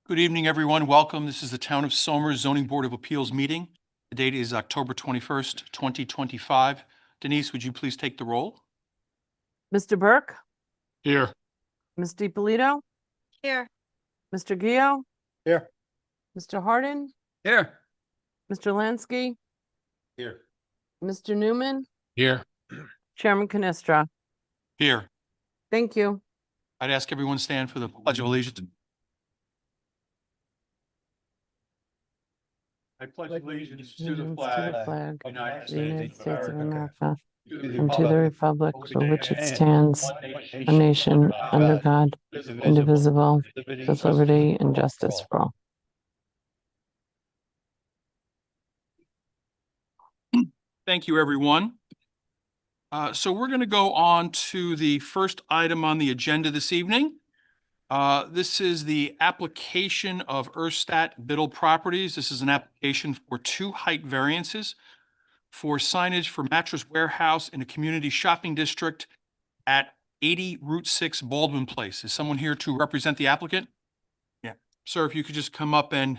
Good evening, everyone. Welcome. This is the Town of Somers Zoning Board of Appeals meeting. The date is October 21st, 2025. Denise, would you please take the roll? Mr. Burke, Here. Ms. DiPolito, Here. Mr. Gio, Here. Mr. Hardin, Here. Mr. Lansky, Here. Mr. Newman, Here. Chairman Canestra. Here. Thank you. I'd ask everyone to stand for the Pledge of Allegiance. I pledge allegiance to the flag of the United the United States States of of America, America, and and to the republic for which it stands, a nation under God, indivisible, with liberty and justice for all. Thank you, everyone. So we're going to go on to the first item on the agenda this evening. This is the application of Erstat Biddle Properties. This is an application for 2 height variances for signage for Mattress Warehouse in a community shopping district at 80 Route 6 Baldwin Place. Is someone here to represent the applicant? Yeah. Sir, if you could just come up and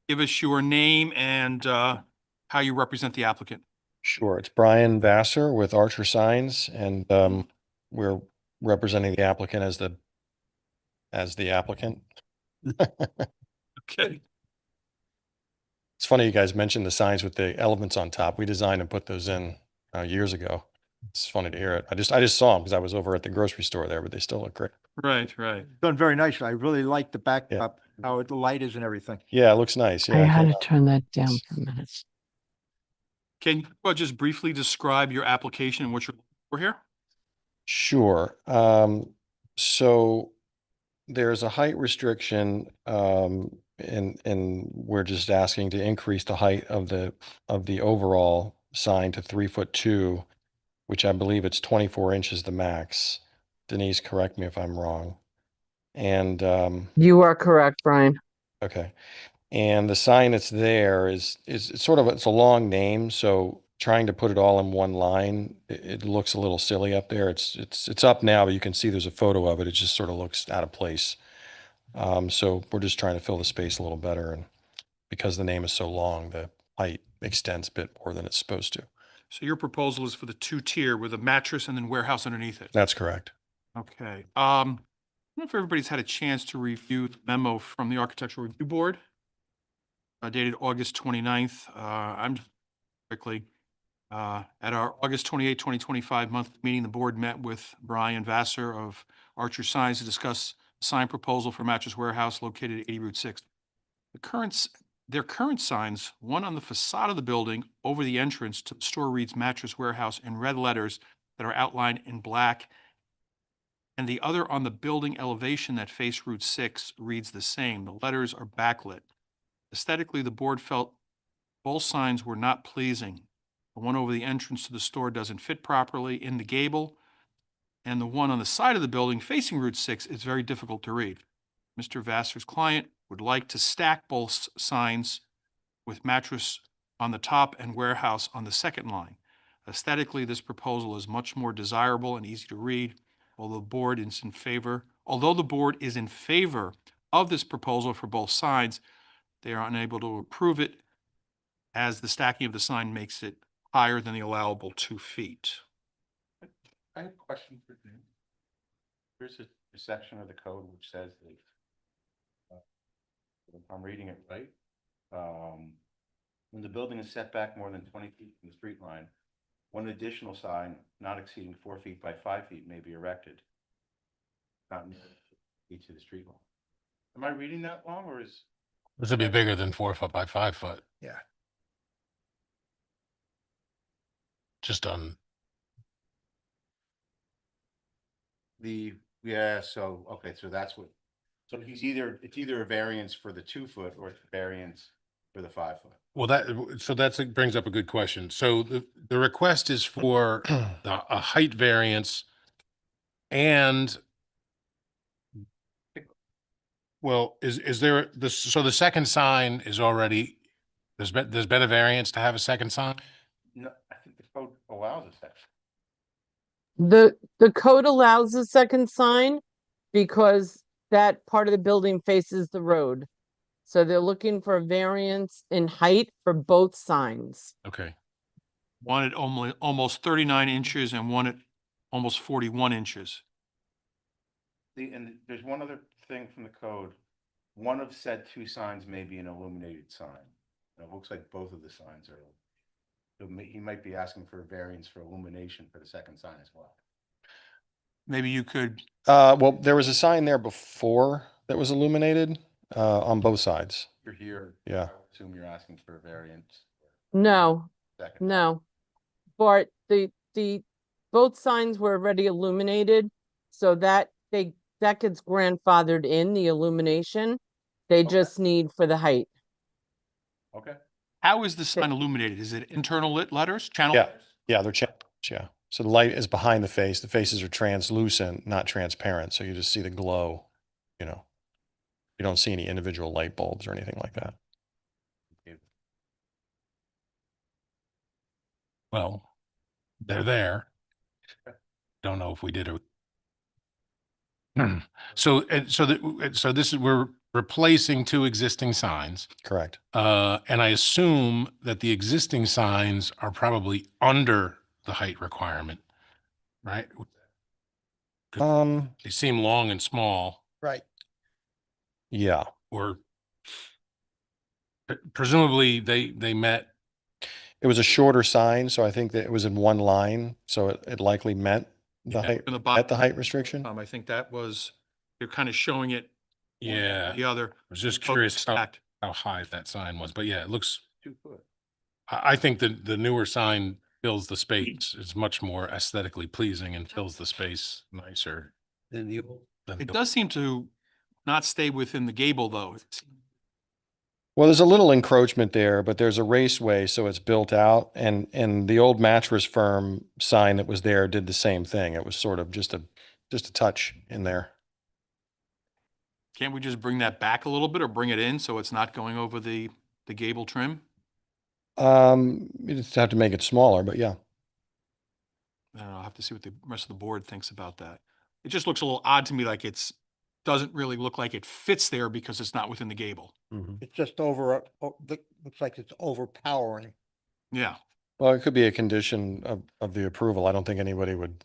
give us your name and how you represent the applicant. Sure. It's Brian Vassar with Archer Signs, and we're representing the applicant as the applicant. Okay. It's funny you guys mentioned the signs with the elephants on top. We designed and put those in years ago. It's funny to hear it. I just saw them because I was over at the grocery store there, but they still look great. Right, right. Done very nicely. I really like the backdrop, how the light is and everything. Yeah, it looks nice. Yeah, I I had can't- to turn that down for a minute. Can you just briefly describe your application and what you're looking for here? Sure. So there's a height restriction, and we're just asking to increase the height of the overall sign to 3'2", which I believe it's 24 inches the max. Denise, correct me if I'm wrong. And You are correct, Brian. okay. And the sign that's there is it's sort of it's a long name, so trying to put it all in one line, it looks a little silly up there. It's up now, but you can see there's a photo of it. It just sort of looks out of place. So we're just trying to fill the space a little better, and because the name is so long, the height extends a bit more than it's supposed to. So your proposal is for the 2-tier with a mattress and then warehouse underneath it. That's correct. Okay. I don't know if everybody's had a chance to review the memo from the Architectural Review Board dated August 29th. I'm just quickly at our August 28, 2025 monthly meeting, the board met with Brian Vassar of Archer Signs to discuss the sign proposal for Mattress Warehouse located at 80 Route 6. Their current signs, one on the facade of the building over the entrance to the store reads Mattress Warehouse in red letters that are outlined in black, and the other on the building elevation that face Route 6 reads the same. The letters are backlit. Aesthetically, the board felt both signs were not pleasing. The one over the entrance to the store doesn't fit properly in the gable, and the one on the side of the building facing Route 6 is very difficult to read. Mr. Vassar's client would like to stack both signs with mattress on the top and warehouse on the second line. Aesthetically, this proposal is much more desirable and easy to read. Although the board is in favor of this proposal for both sides, they are unable to approve it as the stacking of the sign makes it higher than the allowable 2 feet. I have a question for you. There's a section of the code which says that, if I'm reading it right, when the building is set back more than 20 feet from the street line, one additional sign not exceeding 4 feet by 5 feet may be erected. Not near each of the street line. Am I reading that wrong, or is? This would be bigger than 4 foot by 5 foot. Yeah. Just on, So, okay, so that's what, so it's either a variance for the 2 foot or it's a variance for the 5 foot. well, that brings up a good question. So the request is for a height variance and, well, is there this, so the second sign is already, there's been a variance to have a second sign? No, I think the code allows us that. The code allows a second sign because that part of the building faces the road. So they're looking for a variance in height for both signs. Okay. One at almost 39 inches and one at almost 41 inches. And there's one other thing from the code. One of said two signs may be an illuminated sign. And it looks like both of the signs are. So he might be asking for a variance for illumination for the second sign as well. Maybe you could, Well, there was a sign there before that was illuminated, on both sides. You're here. Yeah. I assume you're asking for a variance. No, Second. no. Bart, both signs were already illuminated, so that gets grandfathered in, the illumination. They Okay. just need for the height. Okay. how is the sign illuminated? Is it internal lit letters, channel? Yeah. letters? Yeah, they're channels, yeah. So the light is behind the face. The faces are translucent, not transparent. So you just see the glow, you know. You don't see any individual light bulbs or anything like that. Well, they're there. Don't know if we did it. So, so this is, we're replacing two existing signs. Correct. And I assume that the existing signs are probably under the height requirement, right? They seem long and small, Right. Yeah. or presumably they met. It was a shorter sign, so I think that it was in one line, so it likely met the height, In the met the bottom, height restriction. I think that was, they're kind of showing it. one Yeah. after The other. I was just both curious stacked. how high that sign was, but yeah, it looks, 2 foot. I think that the newer sign fills the space. It's much more aesthetically pleasing and fills the space nicer Then the old. than It the- does seem to not stay within the gable, though. Well, there's a little encroachment there, but there's a raceway, so it's built out. And the old mattress firm sign that was there did the same thing. It was sort of just a touch in there. Can't we just bring that back a little bit or bring it in so it's not going over the gable trim? You just have to make it smaller, but yeah. I don't know, I'll have to see what the rest of the board thinks about that. It just looks a little odd to me, like doesn't really look like it fits there because it's not within the gable. It's just looks like it's overpowering. Yeah, Well, it could be a condition of the approval. I don't think anybody would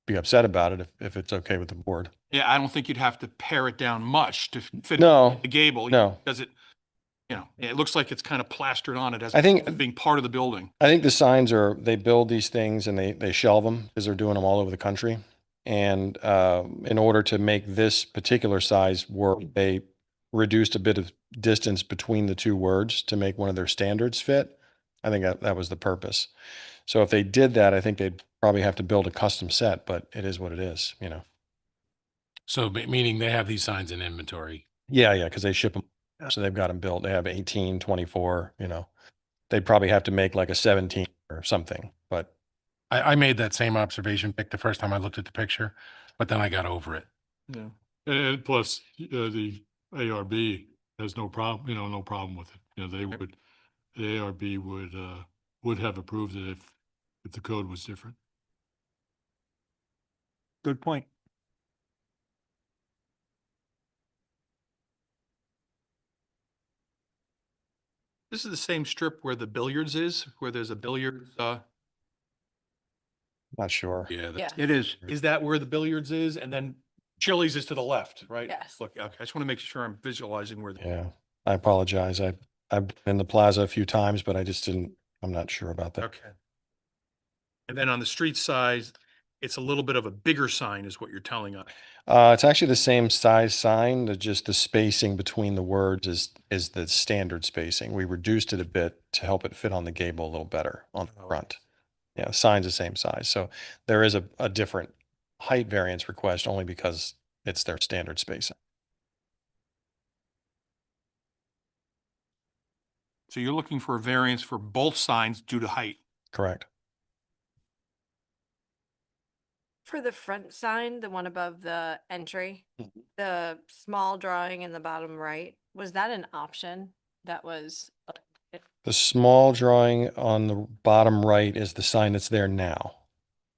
be upset about it if it's okay with the board. yeah, I don't think you'd have to pare it down much to fit No, the gable. no. Because it looks like it's kind of plastered on it as I think- opposed to being part of the building. I think the signs they build these things and they shelve them because they're doing them all over the country. And in order to make this particular size work, they reduced a bit of distance between the two words to make one of their standards fit. I think that was the purpose. So if they did that, I think they'd probably have to build a custom set, but it is what it is, you know. So meaning they have these signs in inventory. Yeah, yeah, because they ship them. So they've got them built. They have 18, 24, you know. They'd probably have to make like a 17 or something, but I made that same observation, Vic, the first time I looked at the picture, but then I got over it. Yeah, and plus, the ARB has no problem, no problem with it. The ARB would have approved it if the code was different. Good point. This is the same strip where the billiards is, where there's a billiards, not sure. Yeah. Yeah. It is. is that where the billiards is? And then Chili's is to the left, right? Yes. Look, okay, I just want to make sure I'm visualizing where. Yeah, I apologize. I've been in the plaza a few times, but I'm not sure about that. Okay. And then on the street side, it's a little bit of a bigger sign is what you're telling us. It's actually the same size sign, just the spacing between the words is the standard spacing. We reduced it a bit to help it fit on the gable a little better on the front. Yeah, sign's the same size. So there is a different height variance request only because it's their standard spacing. So you're looking for a variance for both signs due to height. Correct. For the front sign, the one above the entry, the small drawing in the bottom right, was that an option? That was, The small drawing on the bottom right is the sign that's there now.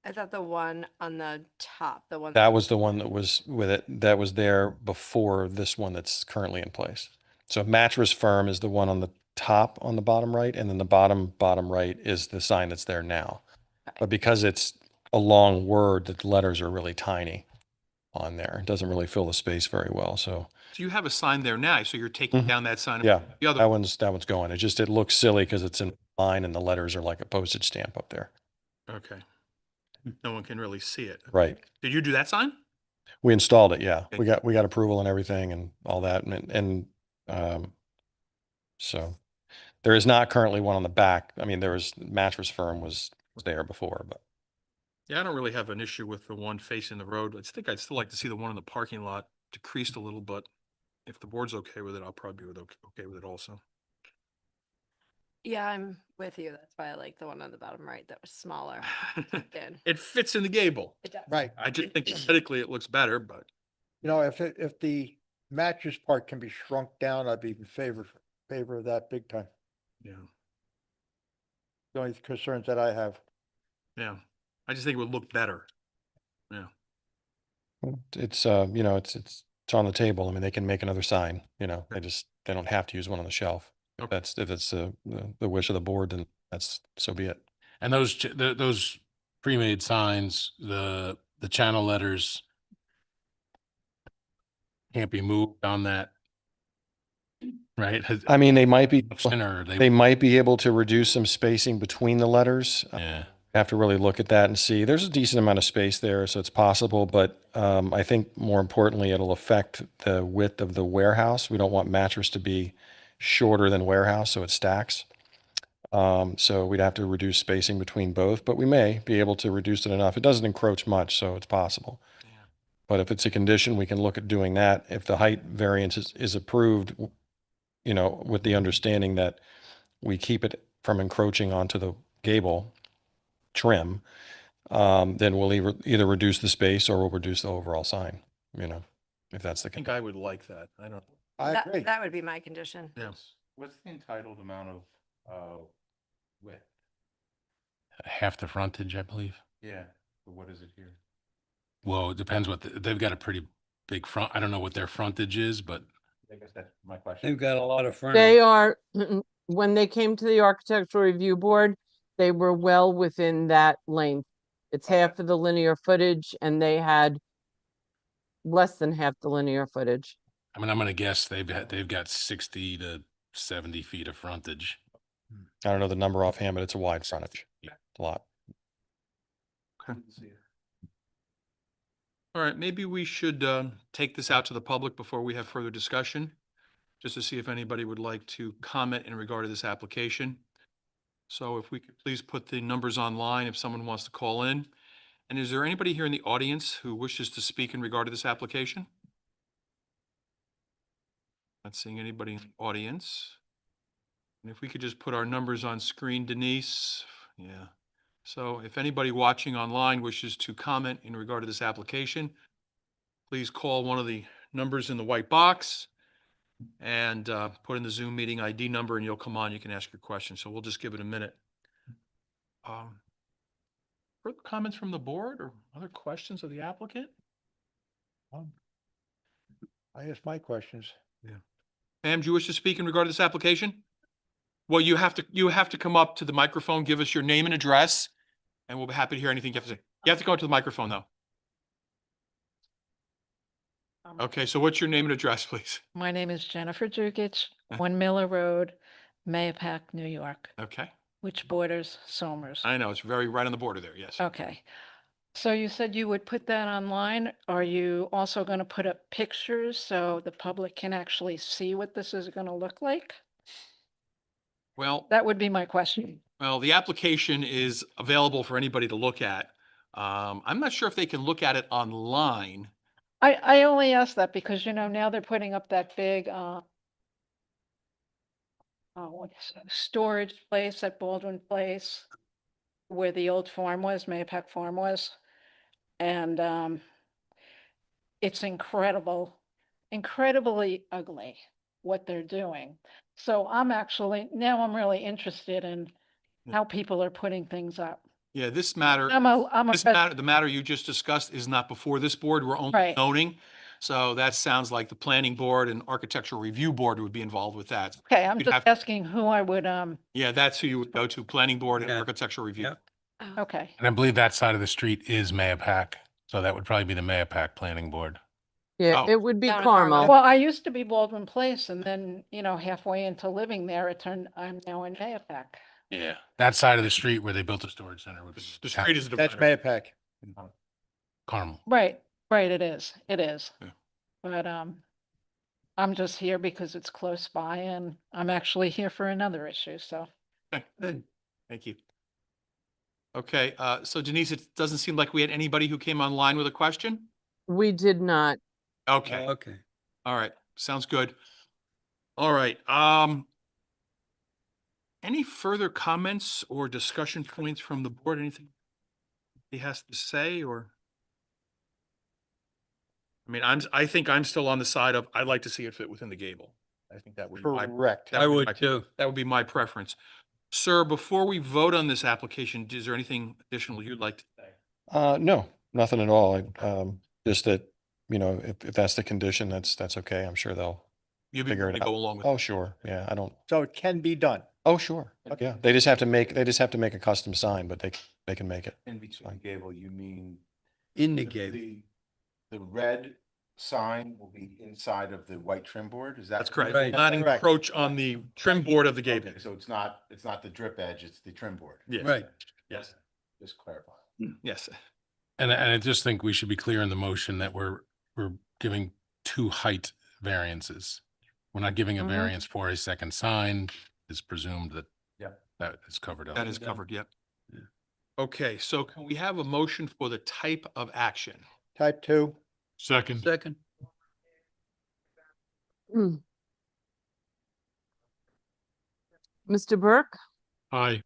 I thought the one on the top, the one. That was the one that was with it, that was there before this one that's currently in place. So Mattress Firm is the one on the top on the bottom right, and then the bottom right is the sign that's there now. But because it's a long word, the letters are really tiny on there. It doesn't really fill the space very well. So So you have a sign there now, so you're taking down that sign. and yeah, The other, that one's going. It looks silly because it's in line and the letters are like a postage stamp up there. okay. No one can really see it. Right. Did you do that sign? We installed it. Yeah, Okay. we got approval and everything and all that, so there is not currently one on the back. I mean, Mattress Firm was there before, but Yeah, I don't really have an issue with the one facing the road. I'd still like to see the one in the parking lot decreased a little, but if the board's okay with it, I'll probably be okay with it also. Yeah, I'm with you. That's why I like the one on the bottom right that was smaller. Good. It fits in the gable. It does. Right. I just think aesthetically it looks better, but You know, if the mattress part can be shrunk down, I'd be in favor of that big time. yeah, The only concerns that I have. yeah. I just think it would look better. Yeah. it's it's on the table. I mean, they can make another sign. They don't have to use one on the shelf. If Okay. it's the wish of the board, then that's so be it. And those pre-made signs, the channel letters can't be moved on that, right? I mean, they might be Center, they might be able to reduce some spacing between the letters. yeah. Have to really look at that and see. There's a decent amount of space there, so it's possible. But I think more importantly, it'll affect the width of the warehouse. We don't want mattress to be shorter than warehouse, so it stacks. So we'd have to reduce spacing between both, but we may be able to reduce it enough. It doesn't encroach much, so it's possible. Yeah. But if it's a condition, we can look at doing that. If the height variance is approved, with the understanding that we keep it from encroaching onto the gable trim, then we'll either reduce the space or we'll reduce the overall sign, if that's the I think case. I would like that. I don't, I That, agree. that would be my condition. yeah. What's the entitled amount of, width? Half the frontage, I believe. Yeah, but what is it here? Well, it depends they've got a pretty big front. I don't know what their frontage is, but I guess that's my question. They've got a lot of They frontage. are, when they came to the architectural review board, they were well within that length. It's half of the linear footage and they had less than half the linear footage. I mean, I'm gonna guess they've got 60 to 70 feet of frontage. I don't know the number offhand, but it's a wide frontage. Yeah. A lot. Okay. All right, maybe we should take this out to the public before we have further discussion, just to see if anybody would like to comment in regard to this application. So if we could please put the numbers online if someone wants to call in. And is there anybody here in the audience who wishes to speak in regard to this application? Not seeing anybody in the audience. And if we could just put our numbers on screen, Denise, yeah. So if anybody watching online wishes to comment in regard to this application, please call one of the numbers in the white box and put in the Zoom meeting ID number and you'll come on, you can ask your question. So we'll just give it a minute. Further comments from the board or other questions of the applicant? I asked my questions. Ma'am, do you wish to speak in regard to this application? Well, you have to come up to the microphone, give us your name and address, and we'll be happy to hear anything you have to say. You have to go to the microphone, though. Okay, so what's your name and address, please? My name is Jennifer Dukic, 1 Miller Road, Mayapack, New York, Okay, which borders Somers. I know, it's right on the border there, yes. Okay. So you said you would put that online. Are you also going to put up pictures so the public can actually see what this is going to look like? Well, That would be my question. the application is available for anybody to look at. I'm not sure if they can look at it online. I only ask that because, now they're putting up that big, storage place at Baldwin Place where the old farm was, Mayapack Farm was. And it's incredibly ugly what they're doing. So I'm really interested in how people are putting things up. Yeah, this matter. I'm a The matter you just discussed is not before this board. We're only Right. zoning. So that sounds like the planning board and architectural review board would be involved with that. Okay, I'm You'd just have- asking who I would, Yeah, that's who you would go to, planning board and Yeah. architectural review. Yep. Oh, okay. And I believe that side of the street is Mayapack. So that would probably be the Mayapack Planning Board. Yeah, Oh. it would be Down in Carmel. Carmel. Well, I used to be Baldwin Place and then, halfway into living there, I'm now in Mayapack. Yeah. That side of the street where they built the storage center would be. The street is the That's divider. Mayapack. Carmel. Right, it is. Yeah. But, I'm just here because it's close by and I'm actually here for another issue, so. Okay, thank you. Okay, so Denise, it doesn't seem like we had anybody who came online with a question? We did not. Okay, Okay. all right, sounds good. All right, any further comments or discussion points from the board? Anything he has to say, or? I mean, I think I'm still on the side of, I'd like to see it fit within the gable. I think that would be my, Correct. that I would be would my- too. that would be my preference. Sir, before we vote on this application, is there anything additional you'd like to say? No, nothing at all. Just that, if that's the condition, that's okay. I'm sure they'll You'd be figure willing it to out. go along with Oh, it? sure. Yeah, I don't, So it can be done. oh, sure. Okay. Yeah, they just have to make a custom sign, but they can make it. In between fine. the gable, you mean? In the the- gable. The red sign will be inside of the white trim board, is that? That's correct. Right. Not Correct. encroach on the trim board of the gable. Okay, so it's not the drip edge, it's the trim board. Yes. Right. Yes, Just clarify. yes. And I just think we should be clear in the motion that we're giving 2 height variances. We're not giving a Mhm. variance for a second sign. It's presumed that. Yeah. That is covered up. That is covered, yep. Yeah. Okay, so can we have a motion for the type of action? Type 2. Second, Second. Mr. Burke, aye.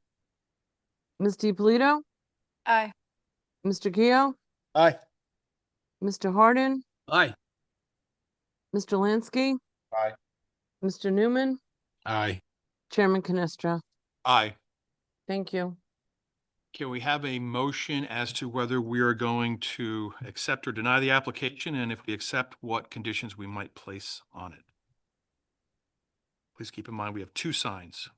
Ms. DiPolito, Aye. Mr. Geo, Aye. Mr. Hardin, Aye. Mr. Lansky. Aye. Mr. Newman, Aye. Chairman Canestra. Aye. Thank you. Can we have a motion as to whether we are going to accept or deny the application, and if we accept, what conditions we might place on it? Please keep in mind, we have 2 signs.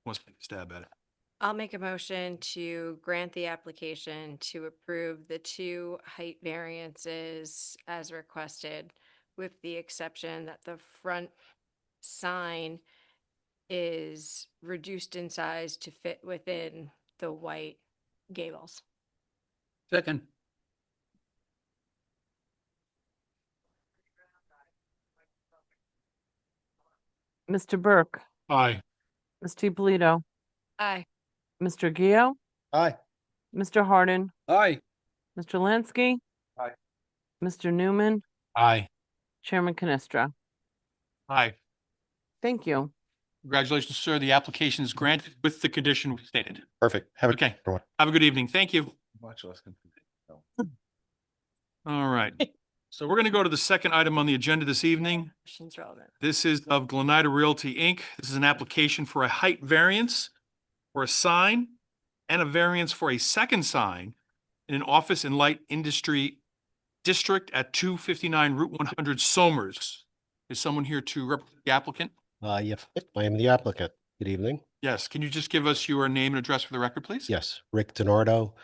Wants to take a stab at it? I'll make a motion to grant the application to approve the 2 height variances as requested, with the exception that the front sign is reduced in size to fit within the white gables. Second. Mr. Burke, Aye. Ms. DiPolito, Aye. Mr. Geo, Aye. Mr. Hardin, Aye. Mr. Lansky. Aye. Mr. Newman, Aye. Chairman Canestra. Aye. Thank you. Congratulations, sir. The application is granted with the condition we stated. Perfect. Have a Okay. everyone. Have a good evening. Thank you. Much less confusing. So, All right. So we're going to go to the second item on the agenda this evening. Questions relevant. This is of Glenida Realty, Inc. This is an application for a height variance for a sign and a variance for a second sign in an office and light industry district at 259 Route 100 Somers. Is someone here to represent the applicant? Yes, I am the applicant. Good evening. Yes. Can you just give us your name and address for the record, please? Yes, Rick DiNardo.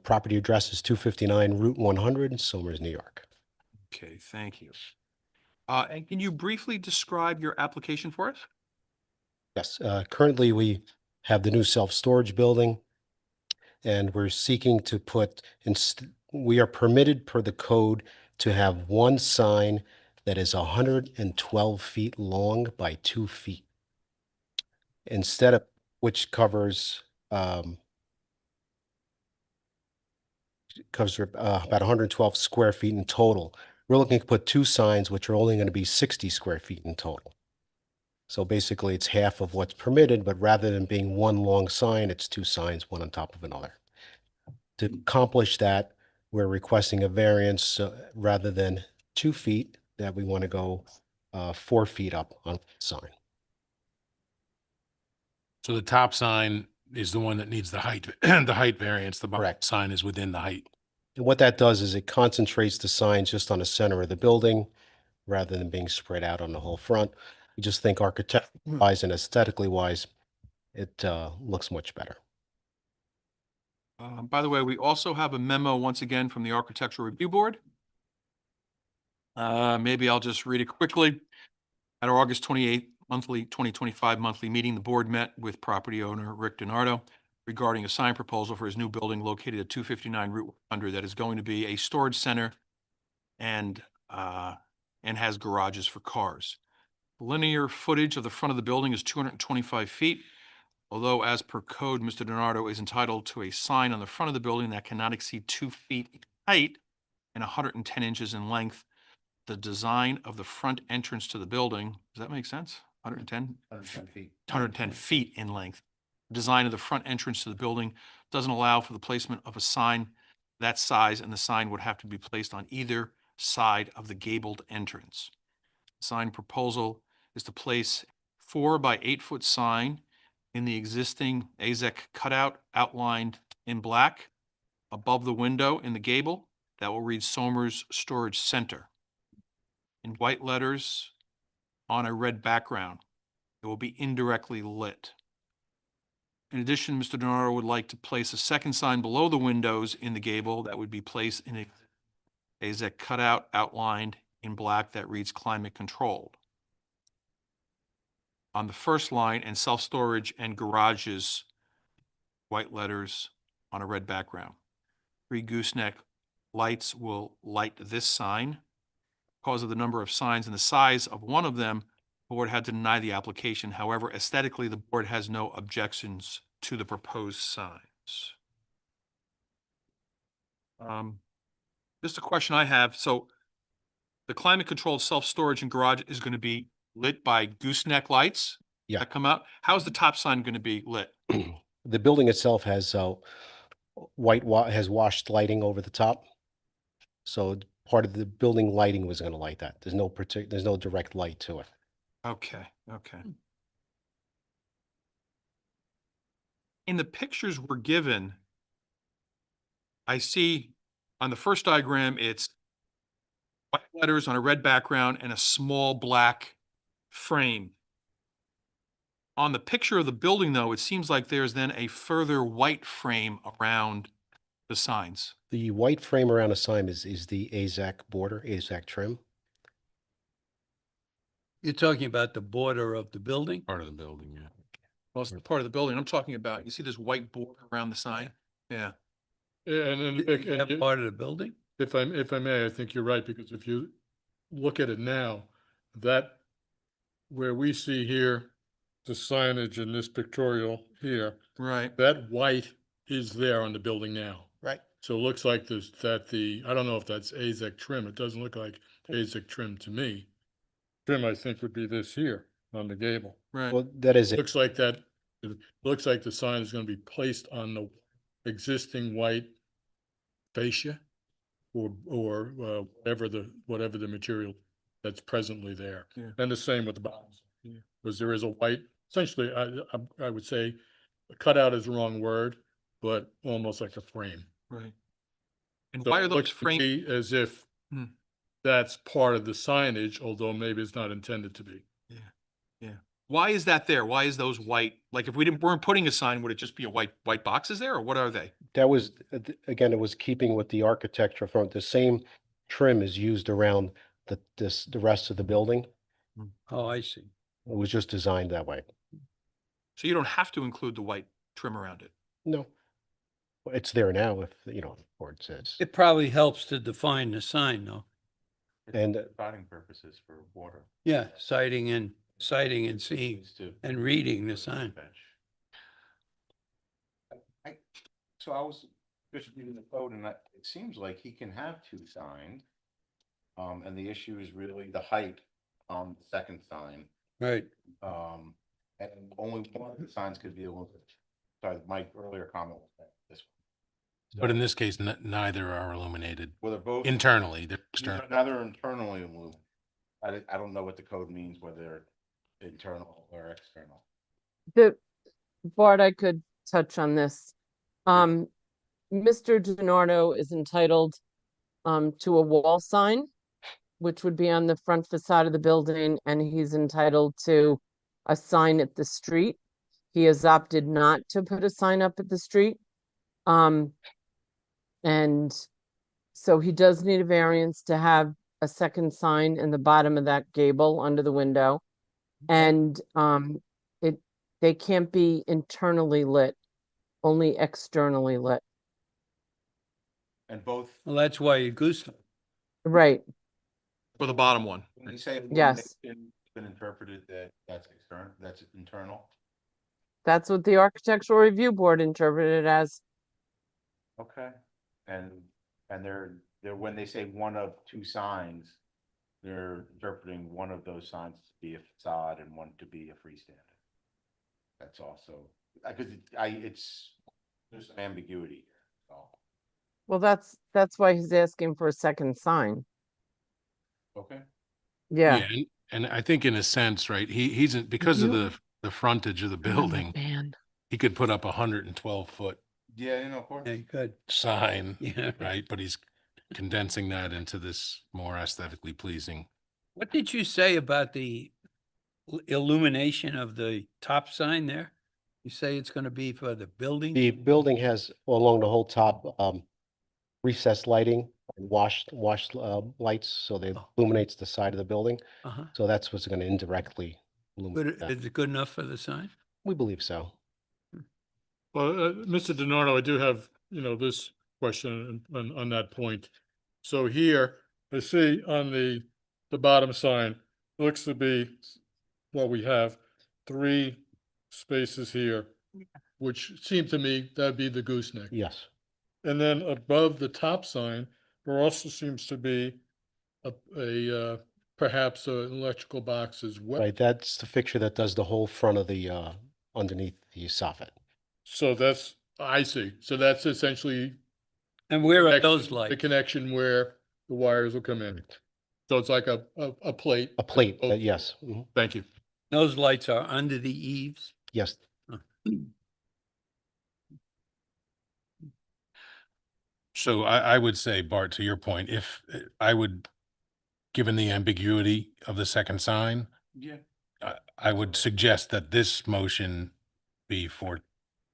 Property address is 259 Route 100, Somers, New York. Okay, thank you. And can you briefly describe your application for us? Yes, currently we have the new self-storage building and we're seeking to we are permitted per the code to have one sign that is 112 feet long by 2 feet. Instead of, which covers about 112 square feet in total. We're looking to put 2 signs, which are only going to be 60 square feet in total. So basically, it's half of what's permitted, but rather than being one long sign, it's 2 signs, one on top of another. To accomplish that, we're requesting a variance rather than 2 feet, that we want to go 4 feet up on the sign. So the top sign is the one that needs the height, the height variance. The bottom Correct. sign is within the height. And what that does is it concentrates the signs just on the center of the building rather than being spread out on the whole front. We just think architecturally wise and aesthetically wise, it looks much better. By the way, we also have a memo once again from the Architectural Review Board. Maybe I'll just read it quickly. At our August 28th 2025 monthly meeting, the board met with property owner Rick DiNardo regarding a sign proposal for his new building located at 259 Route 100 that is going to be a storage center and has garages for cars. Linear footage of the front of the building is 225 feet. Although as per code, Mr. DiNardo is entitled to a sign on the front of the building that cannot exceed 2 feet in height and 110 inches in length. The design of the front entrance to the building, does that make sense? 110? 110 feet. 110 feet in length. Design of the front entrance to the building doesn't allow for the placement of a sign that size, and the sign would have to be placed on either side of the gabled entrance. Sign proposal is to place 4 by 8 foot sign in the existing AZEC cutout outlined in black above the window in the gable that will read Somers Storage Center in white letters on a red background. It will be indirectly lit. In addition, Mr. DiNardo would like to place a second sign below the windows in the gable that would be placed in a AZEC cutout outlined in black that reads climate controlled. On the first line, and self-storage and garages, white letters on a red background. 3 gooseneck lights will light this sign. Because of the number of signs and the size of one of them, the board had to deny the application. However, aesthetically, the board has no objections to the proposed signs. Just a question I have. So the climate-controlled self-storage and garage is going to be lit by gooseneck lights Yeah. that come out. How's the top sign going to be lit? The building itself has has washed lighting over the top. So part of the building lighting was going to light that. There's no direct light to it. Okay, okay. In the pictures we're given, I see on the first diagram, it's white letters on a red background and a small black frame. On the picture of the building, though, it seems like there's then a further white frame around the signs. The white frame around the sign is the AZEC border, AZEC trim. You're talking about the border of the building? Part of the building, yeah. Well, it's the part of the building I'm talking about. You see this white border around the sign? Yeah. Yeah, and Vic, and That part of the building? if I may, I think you're right, because if you look at it now, that where we see here, the signage in this pictorial here, Right. that white is there on the building now. Right. So it looks like I don't know if that's AZEC trim. It doesn't look like AZEC trim to me. Trim, I think, would be this here on the gable. Right. Well, that is it. Looks like it looks like the sign is gonna be placed on the existing white fascia or whatever the material that's presently there. Yeah. And the same with the bottom. Yeah. Because there is a white, essentially, I would say cutout is the wrong word, but almost like a frame. Right. And So why are it those looks to frames? me as if Hmm. that's part of the signage, although maybe it's not intended to be. Yeah, yeah. Why is that there? Why is those white? Like if we weren't putting a sign, would it just be a white boxes there, or what are they? That was, again, it was keeping with the architecture from the same trim is used around the rest of the building. Oh, I see. It was just designed that way. So you don't have to include the white trim around it. No. Well, it's there now if, the board says. It probably helps to define the sign, though. It's And, for spotting purposes for water. Yeah, sighting and seeing Needs to- and reading the sign. bench. So I was just reading the code, and it seems like he can have 2 signs. And the issue is really the height on the second sign. Right. And only one of the signs could be illuminated. Sorry, my earlier comment was that this one. But in this case, neither are illuminated Well, they're both. internally, they're These external. are neither internally illuminated. I don't know what the code means, whether they're internal or external. Bart, I could touch on this. Mr. DiNardo is entitled to a wall sign, which would be on the front facade of the building, and he's entitled to a sign at the street. He has opted not to put a sign up at the street. And so he does need a variance to have a second sign in the bottom of that gable under the window. And they can't be internally lit, only externally lit. And both, Well, that's why you goose. Right, For the bottom one. when you say Yes. illumination, it's been interpreted that that's external, that's internal. that's what the Architectural Review Board interpreted it as. Okay. And they're, when they say one of two signs, they're interpreting one of those signs to be a facade and one to be a freestanding. That's also, because there's some ambiguity here, so. Well, that's why he's asking for a second sign. Okay. Yeah. And I think in a sense, right, he's, because of the frontage of the building, Man. he could put up 112-foot Yeah, of course. Yeah, good. sign, Yeah. right? But he's condensing that into this more aesthetically pleasing. What did you say about the illumination of the top sign there? You say it's gonna be for the building? The building has along the whole top, recessed lighting and washed lights, so they Oh. illuminates the side of the building. Uh-huh. So that's what's going to indirectly But illuminate that. is it good enough for the sign? We believe so. Well, Mr. DiNardo, I do have, this question on that point. So here, I see on the bottom sign, looks to be, well, we have 3 spaces here, which seem to me that'd be the gooseneck. Yes. And then above the top sign, there also seems to be perhaps an electrical box as well. Right. That's the fixture that does the whole front of the, underneath the soffit. So I see. So that's essentially And where are connection- those the lights? connection where the wires will come in. So it's like a plate. A plate, Oh, yes. Mhm. Thank you. Those lights are under the eaves? Yes. So I would say, Bart, to your point, if I would, given the ambiguity of the second sign, Yeah. I would suggest that this motion be for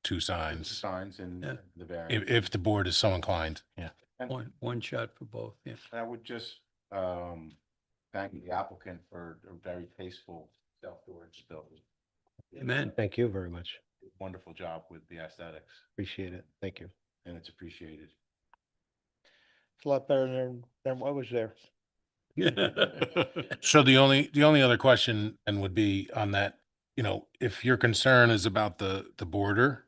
2 The signs, signs and Yeah. the variance. if the board is so inclined. Yeah. And One shot for both, yeah. I would just thank the applicant for a very tasteful self-storage building. Amen. Thank you very much. Wonderful job with the aesthetics, Appreciate it. Thank you. and it's appreciated. It's a lot better than what was there. So the only other question then would be on that, if your concern is about the border,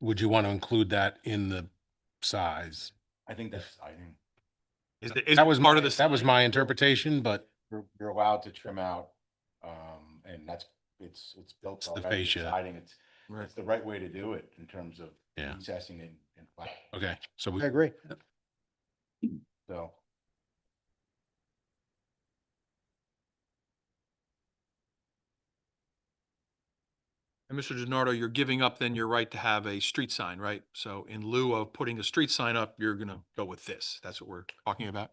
would you want to include that in the size? I think that's exciting. That was part of that was sign? my interpretation, but You're allowed to trim out, and it's built It's the already, it's fascia. siding, it's Right. the right way to do it in terms of Yeah. recessing and flat, okay, so I we, agree. so. And Mr. DiNardo, you're giving up then your right to have a street sign, right? So in lieu of putting a street sign up, you're gonna go with this. That's what we're talking about?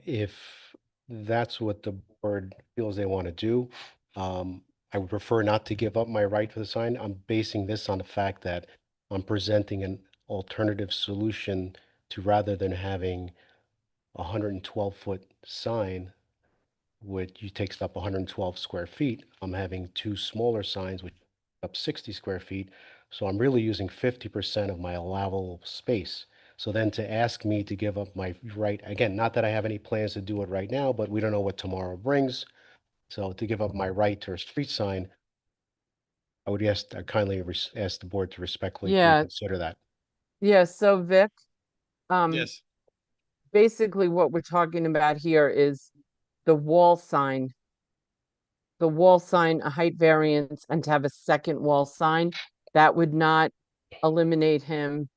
If that's what the board feels they want to do, I would prefer not to give up my right for the sign. I'm basing this on the fact that I'm presenting an alternative solution to, rather than having a 112-foot sign, which takes up 112 square feet, I'm having 2 smaller signs which up 60 square feet. So I'm really using 50% of my allowable space. So then to ask me to give up my right, again, not that I have any plans to do it right now, but we don't know what tomorrow brings. So to give up my right to a street sign, I would kindly ask the board to respectfully Yeah. consider that. Yeah, so Vic, Yes. basically what we're talking about here is the wall sign. The wall sign, a height variance, and to have a second wall sign, that would not eliminate him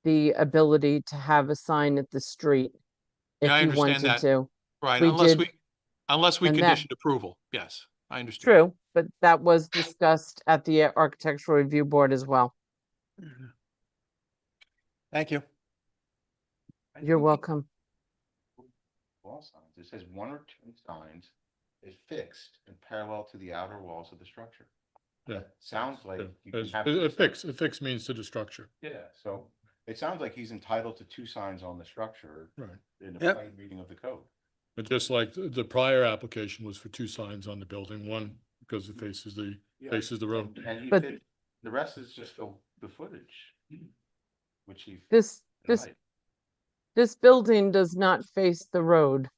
the ability to have a sign at the street if Yeah, I he understand wanted that. to. Right, We unless did- unless we and that- conditioned approval. Yes, I understand. True, but that was discussed at the Architectural Review Board as well. Thank you. I You're think welcome. Wall signs, it says 1 or 2 signs is fixed and parallel to the outer walls of the structure. Yeah. Sounds like Yeah. you can It's- have. A fix, a fix means to the structure. Yeah, so it sounds like he's entitled to 2 signs on the structure Right. in the Yep. plain reading of the code. But just like the prior application was for 2 signs on the building, one because it faces the, Yeah, faces the road. And he But- fit, the rest is just the footage, which he. This denied. this building does not face the road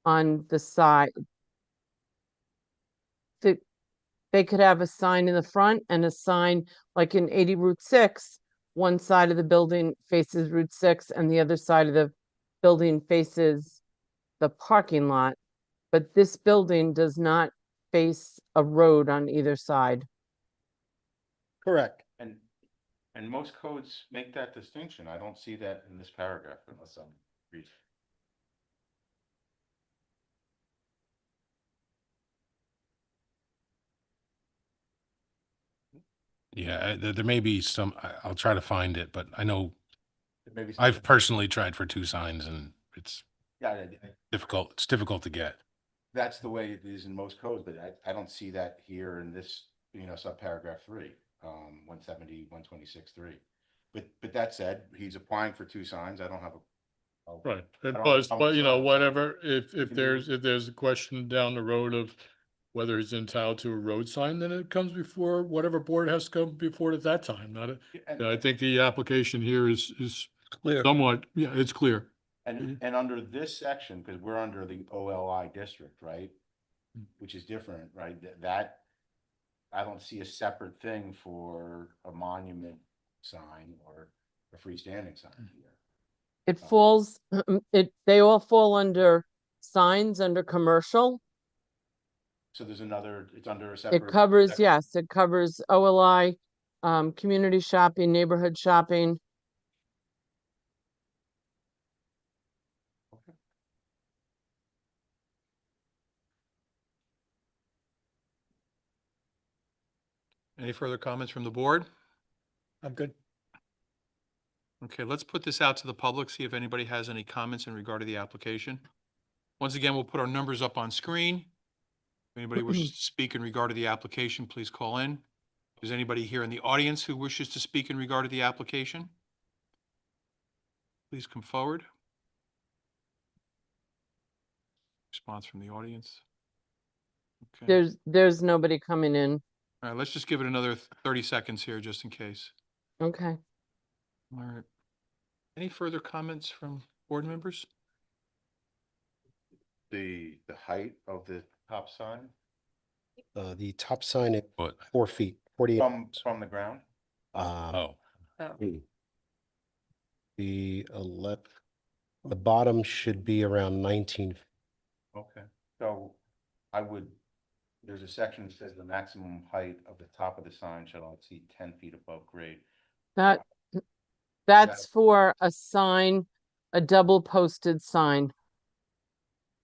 on the side. They could have a sign in the front and a sign like in 80 Route 6. One side of the building faces Route 6 and the other side of the building faces the parking lot. But this building does not face a road on either side. Correct. And most codes make that distinction. I don't see that in this paragraph unless I'm reading. Yeah, there may be some, I'll try to find it, but I know Maybe I've something- personally tried for 2 signs and it's Yeah, it's difficult to get. that's the way it is in most codes, but I don't see that here in this, subparagraph 3, 170, 126.3. But that said, he's applying for 2 signs. I don't have a. Right, I and don't plus, have a but sign. whatever, if Can you- there's a question down the road of whether he's entitled to a road sign, then it comes before whatever board has to come before it at that time, not a. And- I think the application here is Clear. somewhat, yeah, it's clear. And under this section, because we're under the OLI district, right? Mm. Which is different, right? That, I don't see a separate thing for a monument sign or a freestanding sign here. It falls, they all fall under signs under commercial. So there's another, it's under a It separate. covers, section. yes, it covers OLI, community shopping, neighborhood shopping. Any further comments from the board? I'm good. Okay, let's put this out to the public, see if anybody has any comments in regard to the application. Once again, we'll put our numbers up on screen. If anybody wishes to speak in regard to the application, please call in. Is anybody here in the audience who wishes to speak in regard to the application? Please come forward. Response from the audience. Okay, There's nobody coming in. all right, let's just give it another 30 seconds here, just in case. Okay. All right. Any further comments from board members? The height of the top sign The top sign at But, 4 feet, 48. from the ground? oh, The bottom should be around 19. Okay, so there's a section that says the maximum height of the top of the sign shall not exceed 10 feet above grade. That's for a sign, a double posted sign.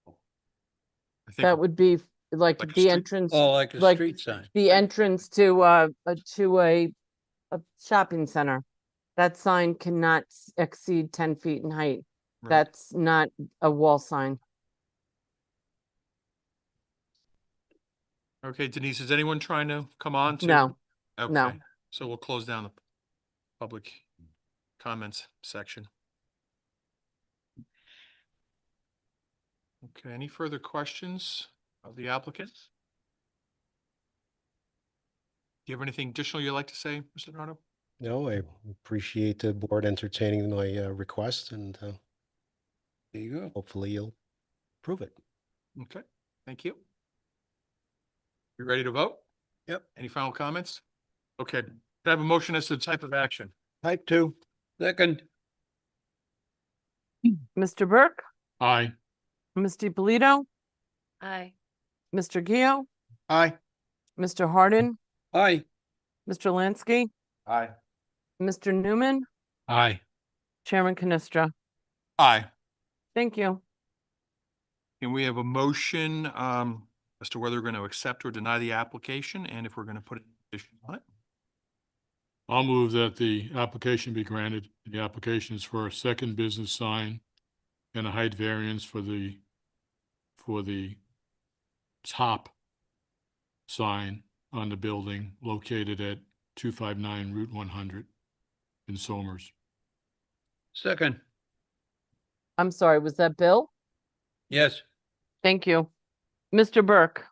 I think That would be like Like a the street- entrance, Oh, like a like street sign. the entrance to a shopping center. That sign cannot exceed 10 feet in height. Right. That's not a wall sign. Okay, Denise, is anyone trying to come on to? No, Okay, no. so we'll close down the public comments section. Okay, any further questions of the applicant? Do you have anything additional you'd like to say, Mr. Nardo? No, I appreciate the board entertaining my request, and There you go. hopefully you'll approve it. Okay, thank you. You ready to vote? Yep. Any final comments? Okay, can I have a motion as to the type of action? Type 2. Second, Mr. Burke, Aye. Ms. DiPolito, Aye. Mr. Gio, Aye. Mr. Hardin, aye. Mr. Lansky, Aye. Mr. Newman, aye. Chairman Canestra. Aye. Thank you. Can we have a motion as to whether we're going to accept or deny the application and if we're going to put a condition on it? I'll move that the application be granted. The application is for a second business sign and a height variance for the top sign on the building located at 259 Route 100 in Somers. Second, I'm sorry, was that Bill? yes. Thank you. Mr. Burke,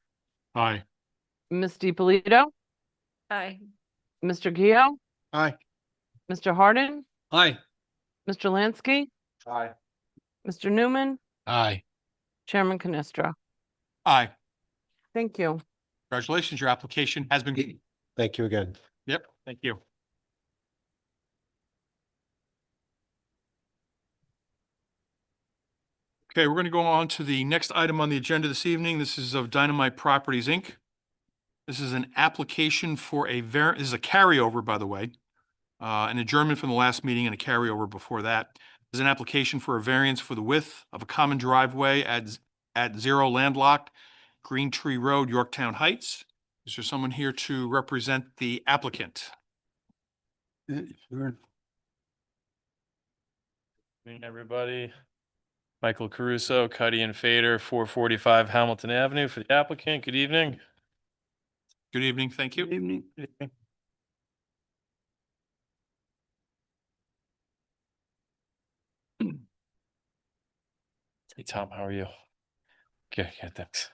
Aye. Ms. DiPolito, Aye. Mr. Gio, Aye. Mr. Hardin, Aye. Mr. Lansky, Aye. Mr. Newman, Aye. Chairman Canestra. Aye. Thank you. Congratulations, your application has been, Thank you again. yep, thank you. Okay, we're going to go on to the next item on the agenda this evening. This is of Dynamite Properties, Inc. This is an application for this is a carryover, by the way, an adjournment from the last meeting and a carryover before that. This is an application for a variance for the width of a common driveway at 0 landlocked Green Tree Road, Yorktown Heights. Is there someone here to represent the applicant? Sure. Evening, everybody. Michael Caruso, Cuddy and Fader, 445 Hamilton Avenue for the applicant. Good evening. Good evening, thank you. Good evening. Hey, Tom, how are you? Good, good, thanks.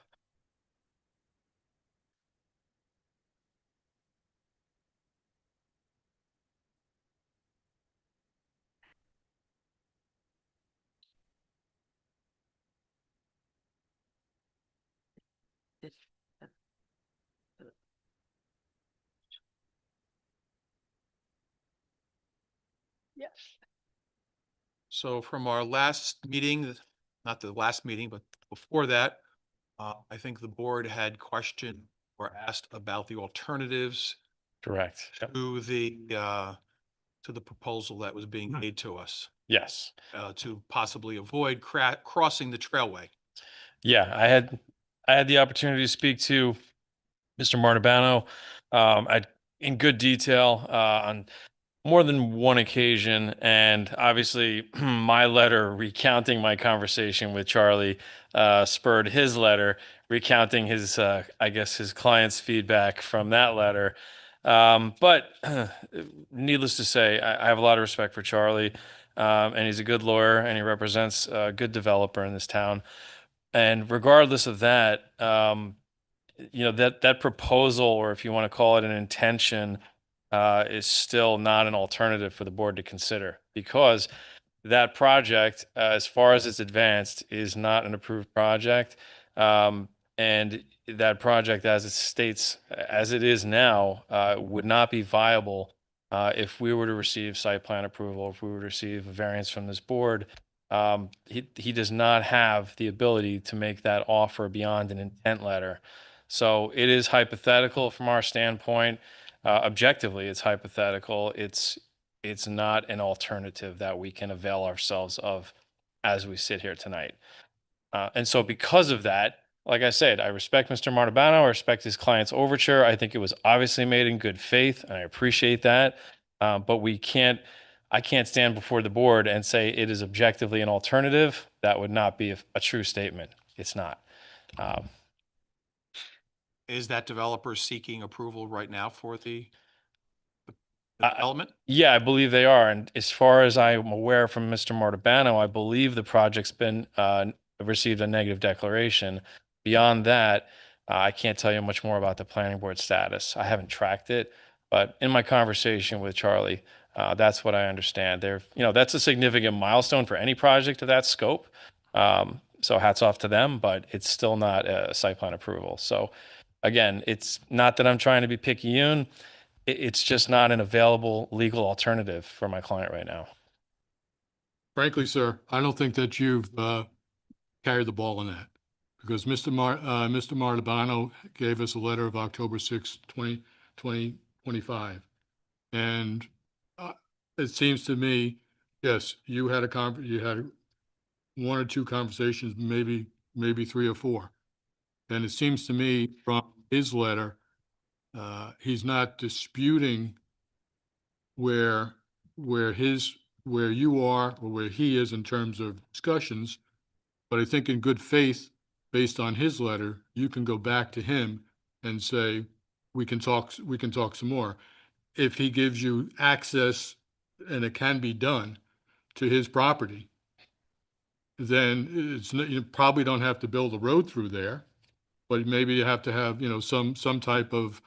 Yes. So from our last meeting, not the last meeting, but before that, I think the board had questioned or asked about the alternatives Correct. Yep. to the proposal that was being made to us, Yes. to possibly avoid crossing the trailway. Yeah, I had the opportunity to speak to Mr. Martabano in good detail on more than one occasion, and obviously my letter recounting my conversation with Charlie spurred his letter recounting his, I guess, his client's feedback from that letter. But needless to say, I have a lot of respect for Charlie, and he's a good lawyer, and he represents a good developer in this town. And regardless of that, that proposal, or if you want to call it an intention, is still not an alternative for the board to consider, because that project, as far as it's advanced, is not an approved project. And that project, as it states, as it is now, would not be viable if we were to receive site plan approval, if we were to receive a variance from this board. He does not have the ability to make that offer beyond an intent letter. So it is hypothetical from our standpoint. Objectively, it's hypothetical. It's not an alternative that we can avail ourselves of as we sit here tonight. And so because of that, like I said, I respect Mr. Martabano. I respect his client's overture. I think it was obviously made in good faith, and I appreciate that. But I can't stand before the board and say it is objectively an alternative. That would not be a true statement. It's not. Is that developer seeking approval right now for the I- development? Yeah, I believe they are. And as far as I'm aware from Mr. Martabano, I believe the project's been received a negative declaration. Beyond that, I can't tell you much more about the planning board status. I haven't tracked it, but in my conversation with Charlie, that's what I understand. That's a significant milestone for any project of that scope. So hats off to them, but it's still not a site plan approval. So again, it's not that I'm trying to be picayune. It's just not an available legal alternative for my client right now. Frankly, sir, I don't think that you've carried the ball on that, because Mr. Martabano gave us a letter of October 6, 2025. And it seems to me, yes, you had one or two conversations, maybe three or four. And it seems to me from his letter, he's not disputing where, where you are or where he is in terms of discussions. But I think in good faith, based on his letter, you can go back to him and say, we can talk some more. If he gives you access and it can be done to his property, then you probably don't have to build a road through there, but maybe you have to have, some type of,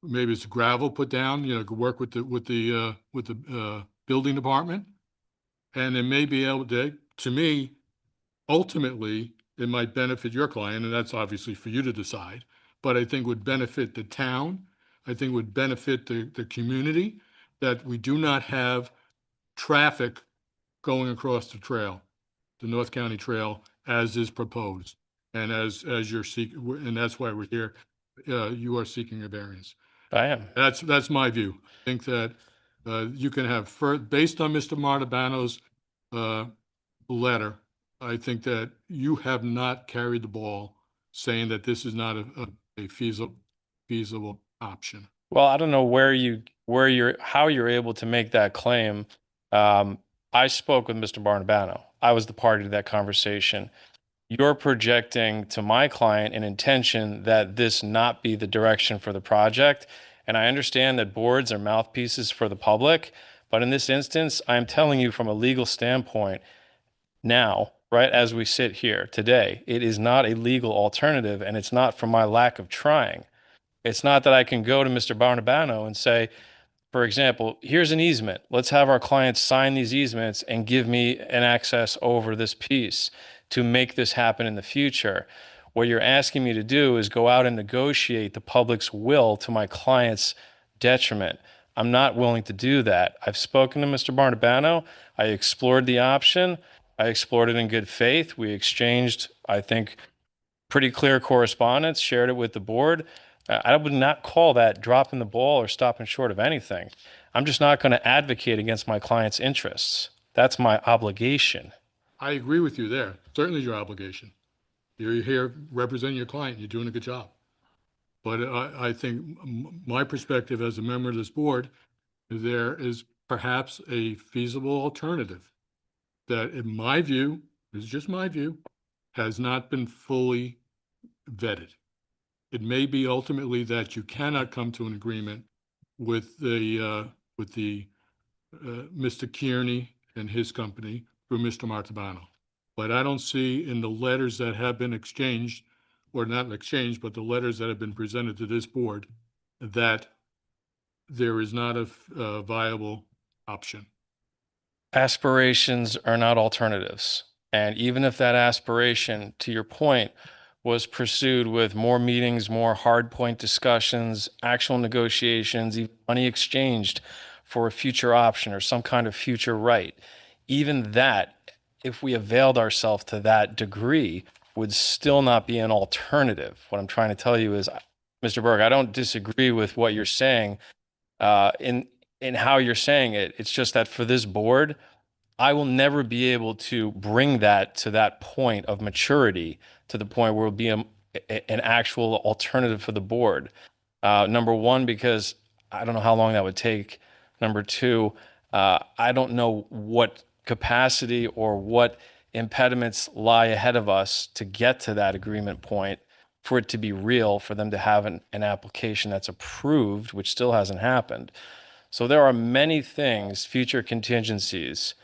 maybe it's gravel put down, could work with the building department. And it may be able to me, ultimately, it might benefit your client, and that's obviously for you to decide, but I think would benefit the town. I think would benefit the community, that we do not have traffic going across the trail, the North County Trail, as is proposed. And as you're seeking, and that's why we're here, you are seeking a variance. I am. That's my view. I think that you can have, based on Mr. Martabano's letter, I think that you have not carried the ball saying that this is not a feasible option. Well, I don't know how you're able to make that claim. I spoke with Mr. Barnabano. I was the party to that conversation. You're projecting to my client an intention that this not be the direction for the project. And I understand that boards are mouthpieces for the public, but in this instance, I'm telling you from a legal standpoint now, right as we sit here today, it is not a legal alternative, and it's not from my lack of trying. It's not that I can go to Mr. Barnabano and say, for example, here's an easement. Let's have our clients sign these easements and give me an access over this piece to make this happen in the future. What you're asking me to do is go out and negotiate the public's will to my client's detriment. I'm not willing to do that. I've spoken to Mr. Barnabano. I explored the option. I explored it in good faith. We exchanged, I think, pretty clear correspondence, shared it with the board. I would not call that dropping the ball or stopping short of anything. I'm just not going to advocate against my client's interests. That's my obligation. I agree with you there. Certainly your obligation. You're here representing your client. You're doing a good job. But I think my perspective as a member of this board, there is perhaps a feasible alternative that, in my view, this is just my view, has not been fully vetted. It may be ultimately that you cannot come to an agreement with Mr. Kearney and his company through Mr. Martabano. But I don't see in the letters that have been exchanged, or not exchanged, but the letters that have been presented to this board, that there is not a viable option. Aspirations are not alternatives. And even if that aspiration, to your point, was pursued with more meetings, more hard point discussions, actual negotiations, even money exchanged for a future option or some kind of future right, even that, if we availed ourselves to that degree, would still not be an alternative. What I'm trying to tell you is, Mr. Berg, I don't disagree with what you're saying in how you're saying it. It's just that for this board, I will never be able to bring that to that point of maturity, to the point where it will be an actual alternative for the board. Number one, because I don't know how long that would take. Number two, I don't know what capacity or what impediments lie ahead of us to get to that agreement point, for it to be real, for them to have an application that's approved, which still hasn't happened. So there are many things, future contingencies,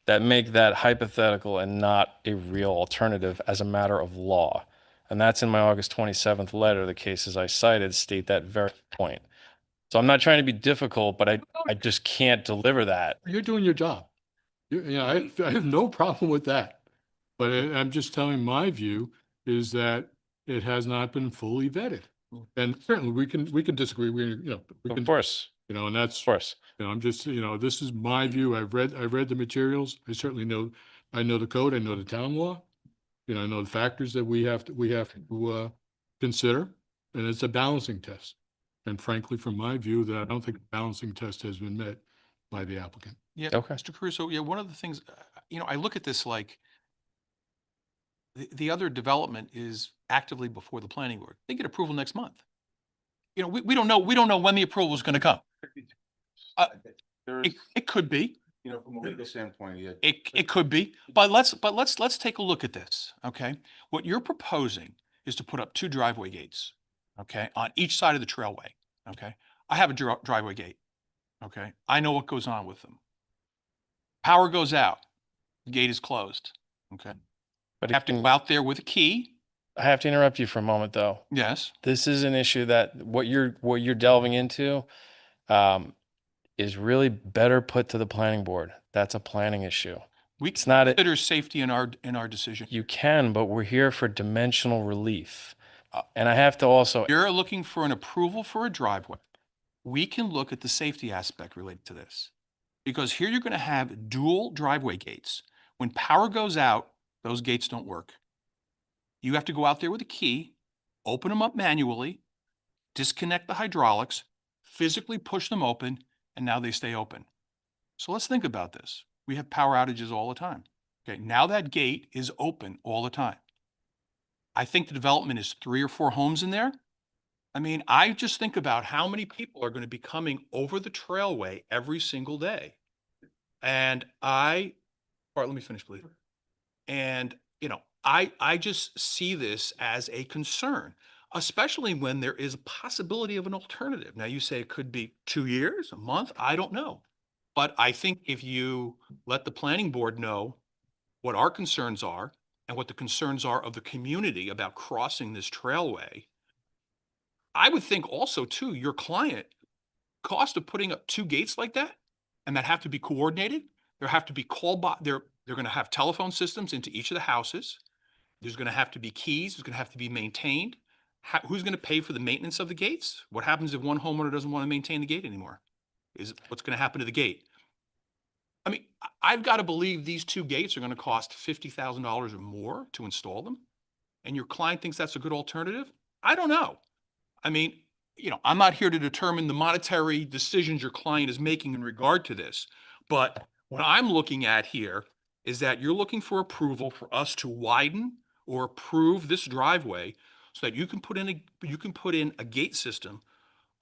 that make that hypothetical and not a real alternative as a matter of law. And that's in my August 27th letter. The cases I cited state that very point. So I'm not trying to be difficult, but I just can't deliver that. You're doing your job. I have no problem with that. But I'm just telling my view is that it has not been fully vetted. And certainly we can disagree. We Of can, course, and that's, of course. I'm just, this is my view. I read the materials. I certainly know, I know the code. I know the town law. I know the factors that we have to consider, and it's a balancing test. And frankly, from my view, that I don't think the balancing test has been met by the applicant. Yeah, Okay. Mr. Caruso, one of the things, I look at this like the other development is actively before the planning board. They get approval next month. We don't know when the approval is going to come. There's, It could be. you know, from a legal standpoint, yeah. It could be, but let's take a look at this, okay? What you're proposing is to put up 2 driveway gates, okay, on each side of the trailway, okay? I have a driveway gate, okay? I know what goes on with them. Power goes out, the gate is closed, okay? But You have to go out there with a key, I have to interrupt you for a moment, though. yes. This is an issue that what you're delving into is really better put to the planning board. That's a planning issue. We It's not a- consider safety in our decision. You can, but we're here for dimensional relief. And I have to also, You're looking for an approval for a driveway. We can look at the safety aspect related to this. Because here you're going to have dual driveway gates. When power goes out, those gates don't work. You have to go out there with a key, open them up manually, disconnect the hydraulics, physically push them open, and now they stay open. So let's think about this. We have power outages all the time. Okay, now that gate is open all the time. I think the development is 3 or 4 homes in there. I mean, I just think about how many people are going to be coming over the trailway every single day. And all right, let me finish, please. And, you know, I just see this as a concern, especially when there is a possibility of an alternative. Now, you say it could be 2 years, a month, I don't know. But I think if you let the planning board know what our concerns are and what the concerns are of the community about crossing this trailway, I would think also too, your client, cost of putting up 2 gates like that, and that have to be coordinated, there have to be they're gonna have telephone systems into each of the houses. There's gonna have to be keys, there's gonna have to be maintained. Who's gonna pay for the maintenance of the gates? What happens if one homeowner doesn't wanna maintain the gate anymore? What's gonna happen to the gate? I mean, I've gotta believe these 2 gates are gonna cost $50,000 or more to install them, and your client thinks that's a good alternative? I don't know. I mean, you know, I'm not here to determine the monetary decisions your client is making in regard to this. But what I'm looking at here is that you're looking for approval for us to widen or approve this driveway so that you can put in a gate system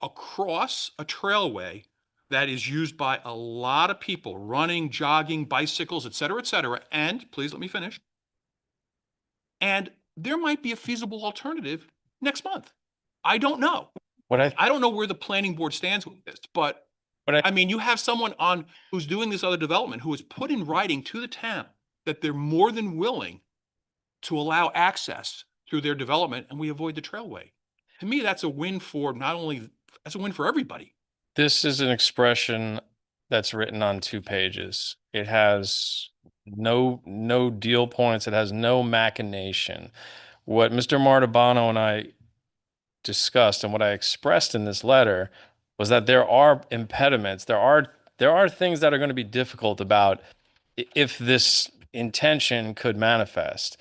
across a trailway that is used by a lot of people running, jogging, bicycles, et cetera, et cetera. And please let me finish. And there might be a feasible alternative next month. I don't know. what I I don't know where the planning board stands with this, but But I mean, you have someone who's doing this other development who has put in writing to the town that they're more than willing to allow access through their development and we avoid the trailway. To me, that's a win for that's a win for everybody. This is an expression that's written on 2 pages. It has no deal points. It has no machination. What Mr. Martabano and I discussed and what I expressed in this letter was that there are impediments. There are things that are going to be difficult about if this intention could manifest.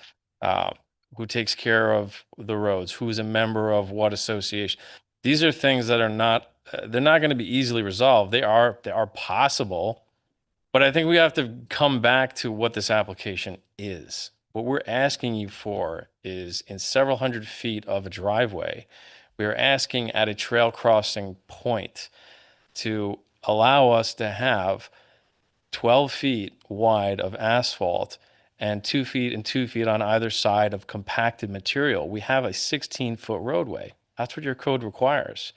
Who takes care of the roads? Who's a member of what association? These are things that are not they're not going to be easily resolved. They are possible, but I think we have to come back to what this application is. What we're asking you for is in several hundred feet of a driveway, we are asking at a trail crossing point to allow us to have 12 feet wide of asphalt and 2 feet and 2 feet on either side of compacted material. We have a 16-foot roadway. That's what your code requires.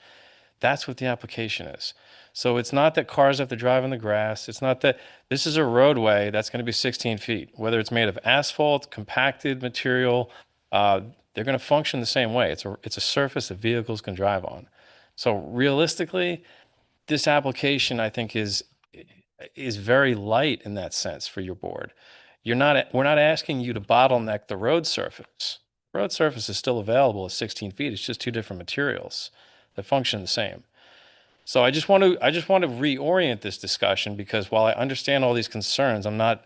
That's what the application is. So it's not that cars have to drive on the grass. It's not that this is a roadway that's going to be 16 feet, whether it's made of asphalt, compacted material, they're going to function the same way. It's a surface that vehicles can drive on. So realistically, this application, I think, is very light in that sense for your board. We're not asking you to bottleneck the road surface. Road surface is still available at 16 feet. It's just 2 different materials that function the same. So I just want to reorient this discussion because while I understand all these concerns, I'm not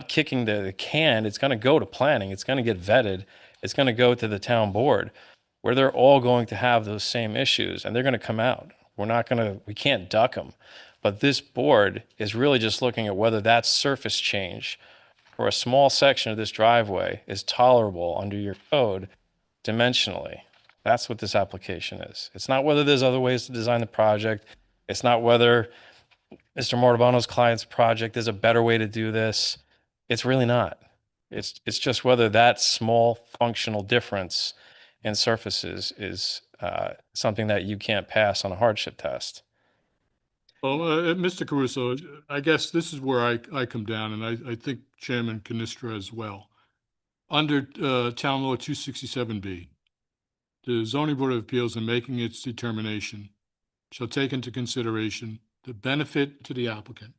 kicking the can. It's going to go to planning. It's going to get vetted. It's going to go to the town board where they're all going to have those same issues and they're going to come out. We can't duck them. But this board is really just looking at whether that surface change for a small section of this driveway is tolerable under your code dimensionally. That's what this application is. It's not whether there's other ways to design the project. It's not whether Mr. Mortabano's client's project is a better way to do this. It's really not. It's just whether that small functional difference in surfaces is something that you can't pass on a hardship test. Well, Mr. Caruso, I guess this is where I come down, and I think Chairman Canistra as well. Under Town Law 267B, the zoning board of appeals, in making its determination, shall take into consideration the benefit to the applicant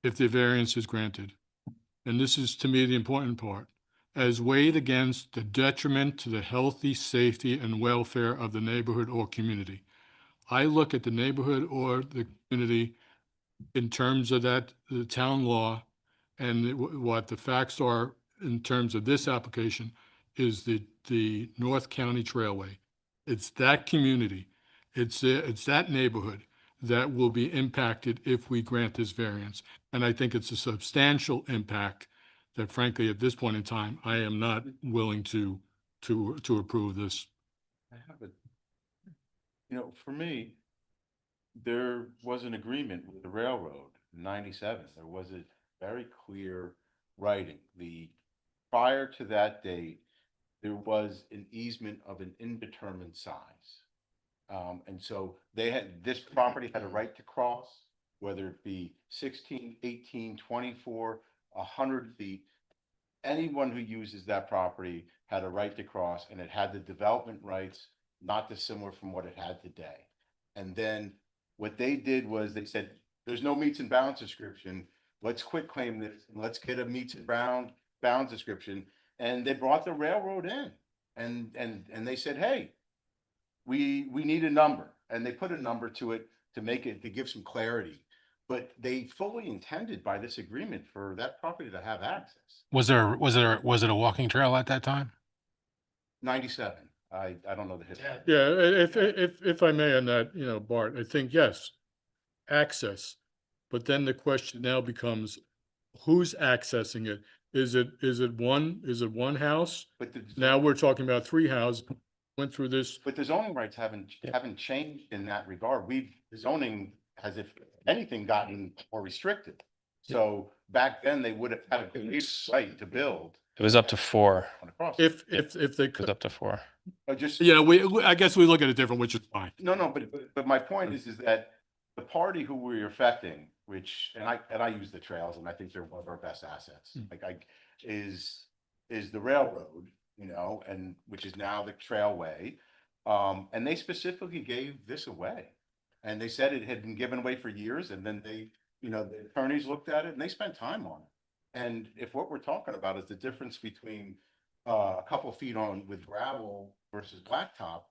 if the variance is granted. And this is, to me, the important part, as weighed against the detriment to the healthy, safety, and welfare of the neighborhood or community. I look at the neighborhood or the community in terms of that, the town law, and what the facts are in terms of this application is the North County Trailway. It's that community, it's that neighborhood that will be impacted if we grant this variance. And I think it's a substantial impact that frankly, at this point in time, I am not willing to approve this. I have a, for me, there was an agreement with the railroad in 97. There was a very clear writing. Prior to that date, there was an easement of an indeterminate size. And so this property had a right to cross, whether it be 16, 18, 24, 100 feet. Anyone who uses that property had a right to cross, and it had the development rights not dissimilar from what it had today. And then what they did was they said, there's no meets and bounds description. Let's quit claim this and let's get a meets and bounds description. And they brought the railroad in and they said, hey, we need a number. And they put a number to it to give some clarity. But they fully intended by this agreement for that property to have access. Was it a walking trail at that time? 97. I don't know the history. Yeah, if I may on that, Bart, I think, yes, access. But then the question now becomes, who's accessing it? Is it one house? But Now we're talking about 3 houses, went through this. But the zoning rights haven't changed in that regard. The zoning has, if anything, gotten more restricted. So back then they would have had a complete right to build. It was up to 4. On a cross. If they It was could, up to 4. I guess we look at it different, which is fine. No, but my point is that the party who we're affecting, and I use the trails, and I think they're one of our best assets. Is the railroad, and which is now the trailway, and they specifically gave this away, and they said it had been given away for years, and then the attorneys looked at it and they spent time on it. And if what we're talking about is the difference between a couple of feet with gravel versus blacktop,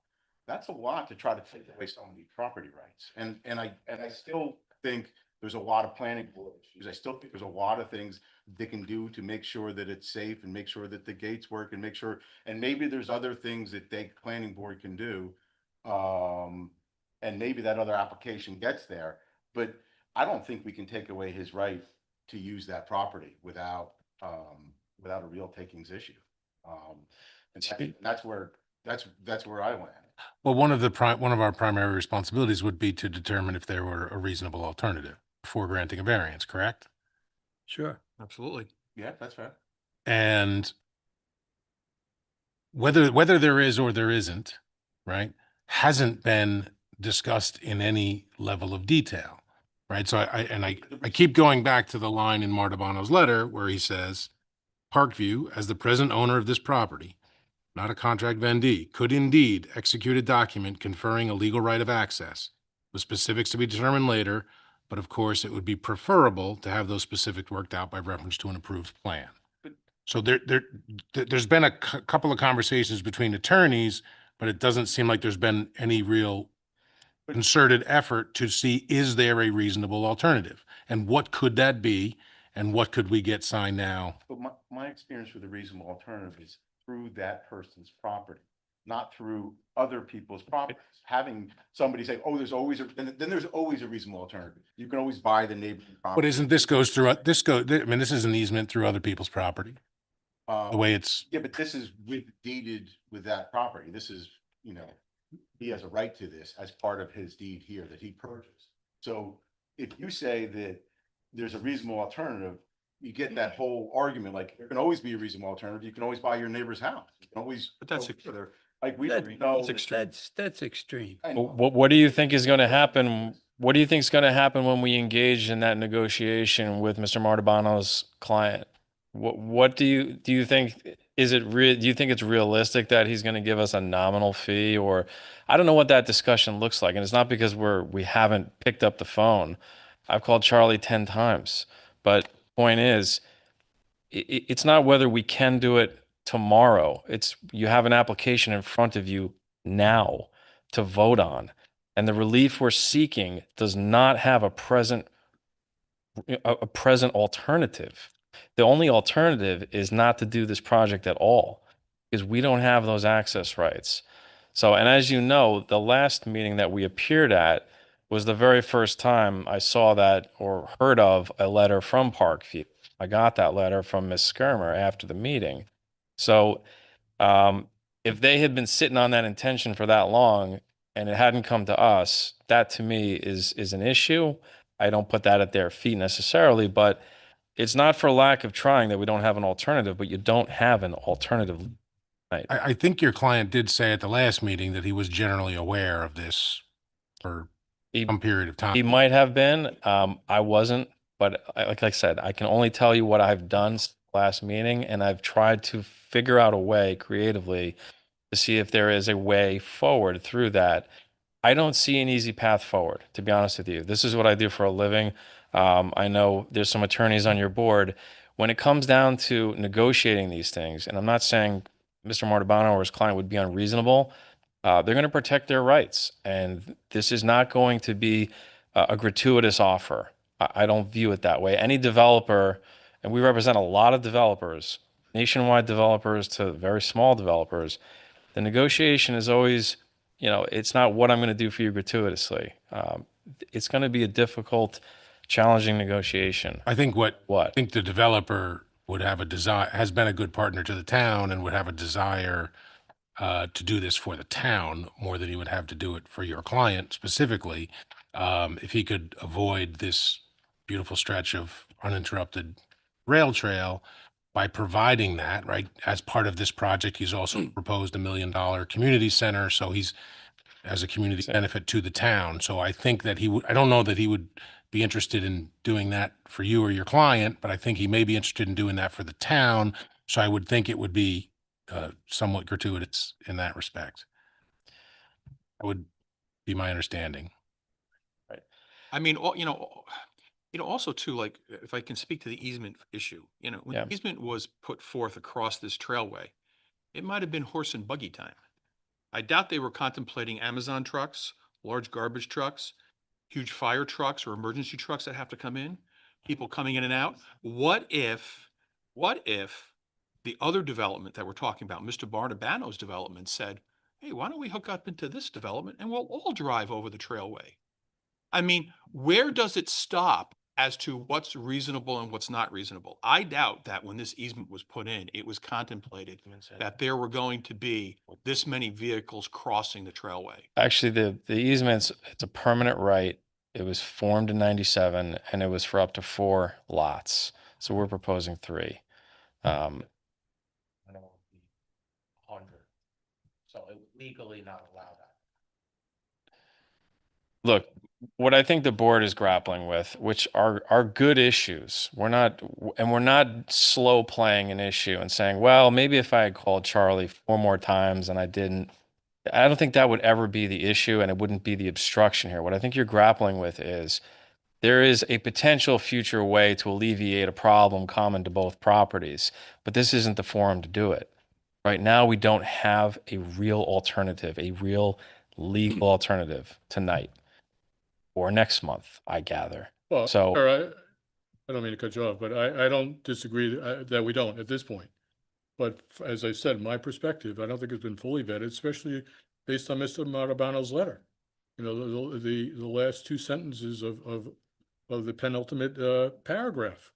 that's a lot to try to take away somebody's property rights. And I still think there's a lot of planning board issues. I still think there's a lot of things they can do to make sure that it's safe and make sure that the gates work and and maybe there's other things that planning board can do. And maybe that other application gets there, but I don't think we can take away his right to use that property without a real takings issue. And that's where I land. Well, one of our primary responsibilities would be to determine if there were a reasonable alternative before granting a variance, correct? Sure. Absolutely. Yeah, that's right. And whether there is or there isn't, right, hasn't been discussed in any level of detail, right? So I keep going back to the line in Martabano's letter where he says, Parkview, as the present owner of this property, not a contract vendee, could indeed execute a document conferring a legal right of access, with specifics to be determined later, but of course it would be preferable to have those specifics worked out by reference to an approved plan. So there's been a couple of conversations between attorneys, but it doesn't seem like there's been any real concerted effort to see, is there a reasonable alternative? And what could that be? And what could we get signed now? But my experience with a reasonable alternative is through that person's property, not through other people's properties. Having somebody say, oh, there's always then there's always a reasonable alternative. You can always buy the neighboring property. But isn't this this is an easement through other people's property? The way it's. Yeah, but this is deeded with that property. This is, he has a right to this as part of his deed here that he purchased. So if you say that there's a reasonable alternative, you get that whole argument, like there can always be a reasonable alternative. You can always buy your neighbor's house. You can always. But that's go further. Like we That- don't know. that's extreme. That's extreme. I know. What do you think is going to happen? What do you think is going to happen when we engage in that negotiation with Mr. Martabano's client? What do you think, is it real? Do you think it's realistic that he's going to give us a nominal fee? Or I don't know what that discussion looks like. And it's not because we haven't picked up the phone. I've called Charlie 10 times, but point is, it's not whether we can do it tomorrow. It's you have an application in front of you now to vote on. And the relief we're seeking does not have a present alternative. The only alternative is not to do this project at all because we don't have those access rights. So, and as you know, the last meeting that we appeared at was the very first time I saw that or heard of a letter from Parkview. I got that letter from Ms. Skirmer after the meeting. So, if they had been sitting on that intention for that long and it hadn't come to us, that to me is an issue. I don't put that at their feet necessarily, but it's not for lack of trying that we don't have an alternative, but you don't have an alternative. I think your client did say at the last meeting that he was generally aware of this for He, some period of time. he might have been. I wasn't, but like I said, I can only tell you what I've done since the last meeting, and I've tried to figure out a way creatively to see if there is a way forward through that. I don't see an easy path forward, to be honest with you. This is what I do for a living. I know there's some attorneys on your board. When it comes down to negotiating these things, and I'm not saying Mr. Martabano or his client would be unreasonable, they're going to protect their rights. And this is not going to be a gratuitous offer. I don't view it that way. Any developer, and we represent a lot of developers, nationwide developers to very small developers, the negotiation is always, it's not what I'm going to do for you gratuitously. It's going to be a difficult, challenging negotiation. I think I What? think the developer would have a desire, has been a good partner to the town and would have a desire to do this for the town more than he would have to do it for your client specifically. If he could avoid this beautiful stretch of uninterrupted rail trail by providing that, right? As part of this project, he's also proposed $1 million community center. So he's as a community benefit to the town. So I think that I don't know that he would be interested in doing that for you or your client, but I think he may be interested in doing that for the town. So I would think it would be somewhat gratuitous in that respect. That would be my understanding. I mean, also too, like, if I can speak to the easement issue, when Yeah. the easement was put forth across this trailway, it might have been horse and buggy time. I doubt they were contemplating Amazon trucks, large garbage trucks, huge fire trucks or emergency trucks that have to come in, people coming in and out. What if the other development that we're talking about, Mr. Barnabano's development, said, hey, why don't we hook up into this development and we'll all drive over the trailway? I mean, where does it stop as to what's reasonable and what's not reasonable? I doubt that when this easement was put in, it was contemplated that there were going to be this many vehicles crossing the trailway. Actually, the easements, it's a permanent right. It was formed in 97 and it was for up to 4 lots. So we're proposing 3. So it would legally not allow that. Look, what I think the board is grappling with, which are good issues. We're not slow playing an issue and saying, well, maybe if I had called Charlie 4 more times and I didn't, I don't think that would ever be the issue and it wouldn't be the obstruction here. What I think you're grappling with is there is a potential future way to alleviate a problem common to both properties, but this isn't the forum to do it. Right now, we don't have a real alternative, a real legal alternative tonight or next month, I gather. Well, So- sir, I don't mean to cut you off, but I don't disagree that we don't at this point. But as I said, my perspective, I don't think it's been fully vetted, especially based on Mr. Marabano's letter. The last 2 sentences of the penultimate paragraph.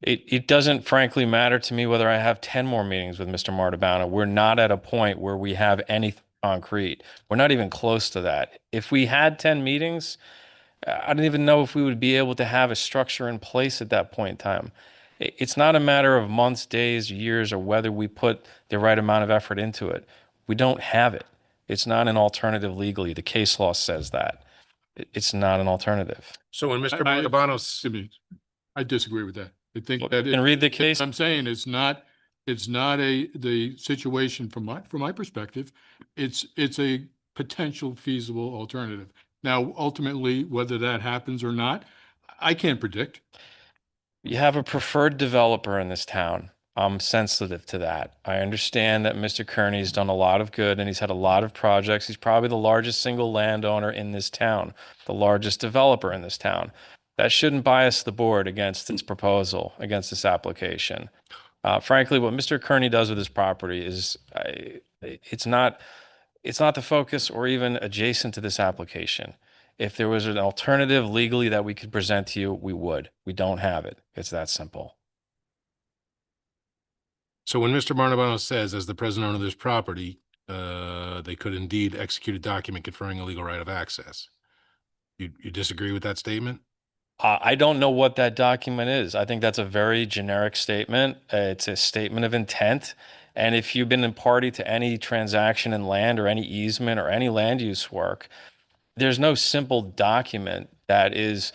It doesn't frankly matter to me whether I have 10 more meetings with Mr. Martabano. We're not at a point where we have any concrete. We're not even close to that. If we had 10 meetings, I don't even know if we would be able to have a structure in place at that point in time. It's not a matter of months, days, years, or whether we put the right amount of effort into it. We don't have it. It's not an alternative legally. The case law says that. It's not an alternative. So when Mr. I- Montalbano's, Excuse me, I disagree with that. I think Look, that you can read the case. I'm saying it's not the situation from my perspective. It's a potential feasible alternative. Now, ultimately, whether that happens or not, I can't predict. You have a preferred developer in this town. I'm sensitive to that. I understand that Mr. Kearney's done a lot of good and he's had a lot of projects. He's probably the largest single landowner in this town, the largest developer in this town. That shouldn't bias the board against its proposal, against this application. Frankly, what Mr. Kearney does with his property is, it's not the focus or even adjacent to this application. If there was an alternative legally that we could present to you, we would. We don't have it. It's that simple. so when Mr. Montalbano says, as the present owner of this property, they could indeed execute a document conferring a legal right of access. You disagree with that statement? I don't know what that document is. I think that's a very generic statement. It's a statement of intent. And if you've been a party to any transaction in land or any easement or any land use work, there's no simple document that is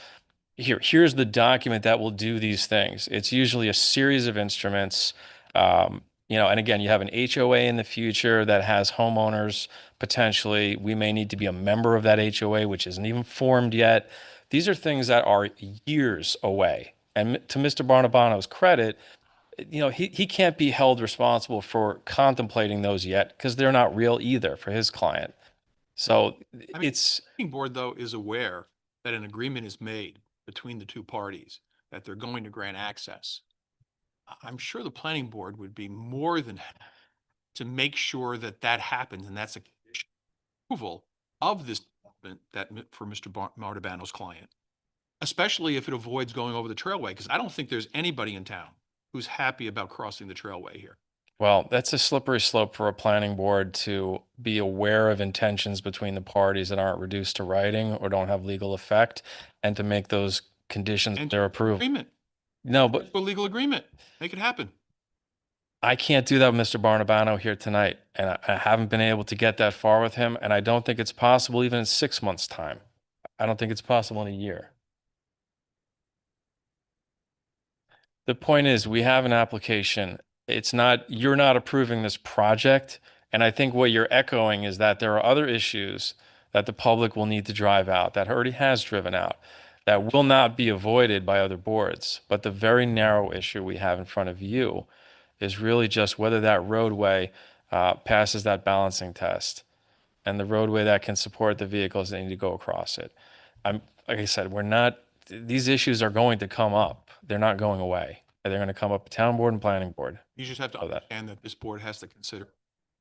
here's the document that will do these things. It's usually a series of instruments. And again, you have an HOA in the future that has homeowners potentially. We may need to be a member of that HOA, which isn't even formed yet. These are things that are years away. And to Mr. Barnabano's credit, he can't be held responsible for contemplating those yet because they're not real either for his client. So I mean, it's, The planning board, though, is aware that an agreement is made between the two parties, that they're going to grant access. I'm sure the planning board would be more than happy to make sure that that happens, and that's a condition of approval of this development for Mr. Martabano's client, especially if it avoids going over the trailway, because I don't think there's anybody in town who's happy about crossing the trailway here. well, that's a slippery slope for a planning board to be aware of intentions between the parties that aren't reduced to writing or don't have legal effect, and to make those conditions And their approval. agreement, No, but a legal agreement, make it happen. I can't do that with Mr. Barnabano here tonight, and I haven't been able to get that far with him, and I don't think it's possible even in 6 months' time. I don't think it's possible in a year. The point is, we have an application. You're not approving this project. And I think what you're echoing is that there are other issues that the public will need to drive out, that already has driven out, that will not be avoided by other boards. But the very narrow issue we have in front of you is really just whether that roadway passes that balancing test and the roadway that can support the vehicles that need to go across it. Like I said, these issues are going to come up. They're not going away. They're going to come up at town board and planning board. You just have to Know that. understand that this board has to consider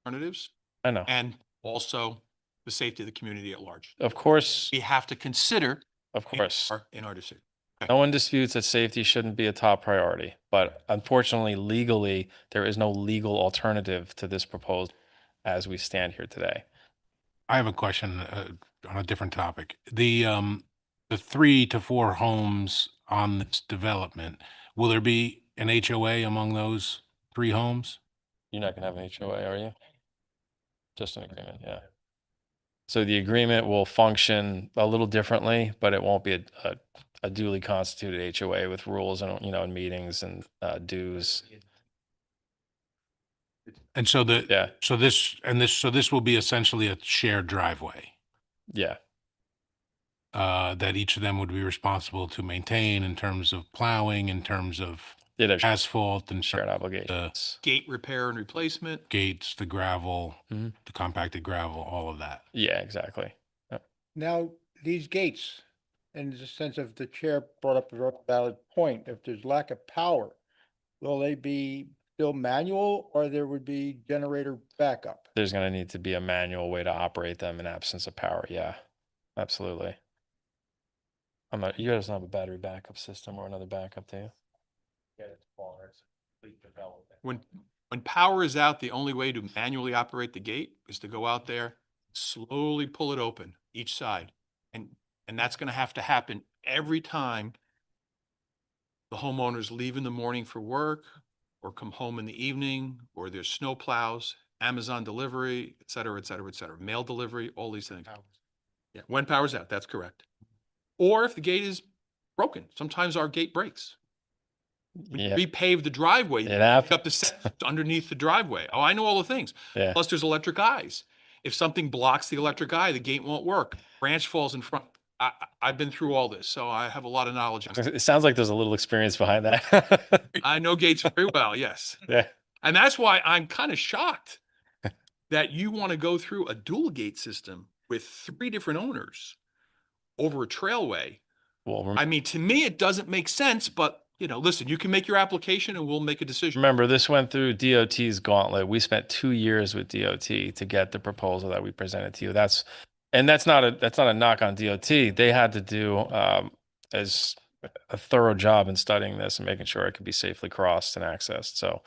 alternatives I know. and also the safety of the community at large. Of course, We have to consider of course. in our decision. No one disputes that safety shouldn't be a top priority, but unfortunately, legally, there is no legal alternative to this proposal as we stand here today. I have a question on a different topic. The 3 to 4 homes on this development, will there be an HOA among those 3 homes? You're not gonna have an HOA, are you? Just an agreement, yeah. So the agreement will function a little differently, but it won't be a duly constituted HOA with rules and, and meetings and dues. And so Yeah, so this will be essentially a shared driveway yeah. that each of them would be responsible to maintain in terms of plowing, in terms of They'd have asphalt, and shared obligations. Gate repair and replacement. gates, the gravel, Mhm. the compacted gravel, all of that. Yeah, exactly. Now, these gates, in the sense of the chair brought up a very valid point, if there's lack of power, will they be still manual or there would be generator backup? There's gonna need to be a manual way to operate them in absence of power. Yeah, absolutely. You guys don't have a battery backup system or another backup, do you? When When power is out, the only way to manually operate the gate is to go out there, slowly pull it open, each side. And that's gonna have to happen every time the homeowners leave in the morning for work, or come home in the evening, or there's snow plows, Amazon delivery, et cetera, et cetera, et cetera, mail delivery, all these things. Yeah, when power's out, that's correct. Or if the gate is broken, sometimes our gate breaks. We Yeah. repave the driveway, It pick happens. up the sensors underneath the driveway. Oh, I know all the things. Yeah. Plus, there's electric eyes. If something blocks the electric eye, the gate won't work. Branch falls in front. I've been through all this, so I have a lot of knowledge. on it. It sounds like there's a little experience behind that. I know gates very well, yes. Yeah. And that's why I'm kind of shocked that you want to go through a dual gate system with 3 different owners over a trailway. Well, I mean, to me, it doesn't make sense, but listen, you can make your application and we'll make a decision. remember, this went through DOT's gauntlet. We spent 2 years with DOT to get the proposal that we presented to you. That's not a knock on DOT. They had to do as a thorough job in studying this and making sure it could be safely crossed and accessed. So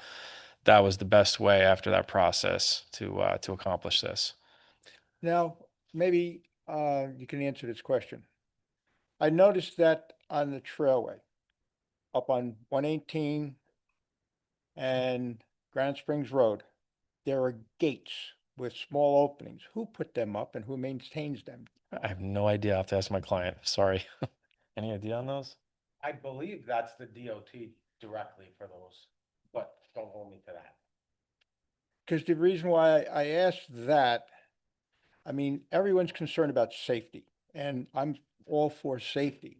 that was the best way after that process to accomplish this. Now, maybe you can answer this question. I noticed that on the trailway, up on 118 and Grand Springs Road, there are gates with small openings. Who put them up and who maintains them? I have no idea. I have to ask my client. Sorry. Any idea on those? I believe that's the DOT directly for those, but don't hold me to that. Because the reason why I asked that, I mean, everyone's concerned about safety, and I'm all for safety.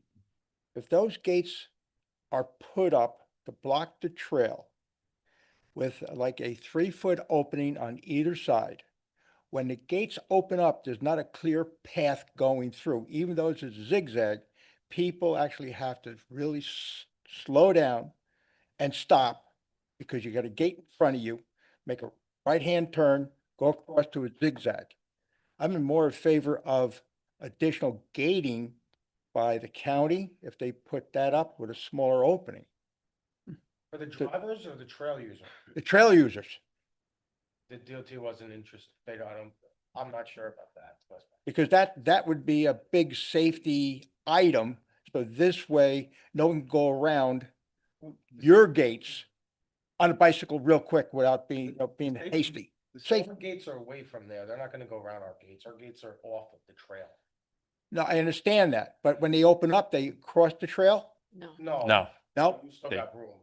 If those gates are put up to block the trail with like a 3-foot opening on either side, when the gates open up, there's not a clear path going through. Even though it's a zigzag, people actually have to really slow down and stop, because you got a gate in front of you, make a right-hand turn, go across to a zigzag. I'm in more in favor of additional gating by the county if they put that up with a smaller opening. For the drivers or the trail user? The trail users, The DOT wasn't interested. I'm not sure about that. but- because that would be a big safety item. So this way, no one can go around your gates on a bicycle real quick without being hasty. The Safe. silver gates are away from there. They're not gonna go around our gates. Our gates are off of the trail. No, I understand that, but when they open up, they cross the trail? No. No. No. No? You still They- got room.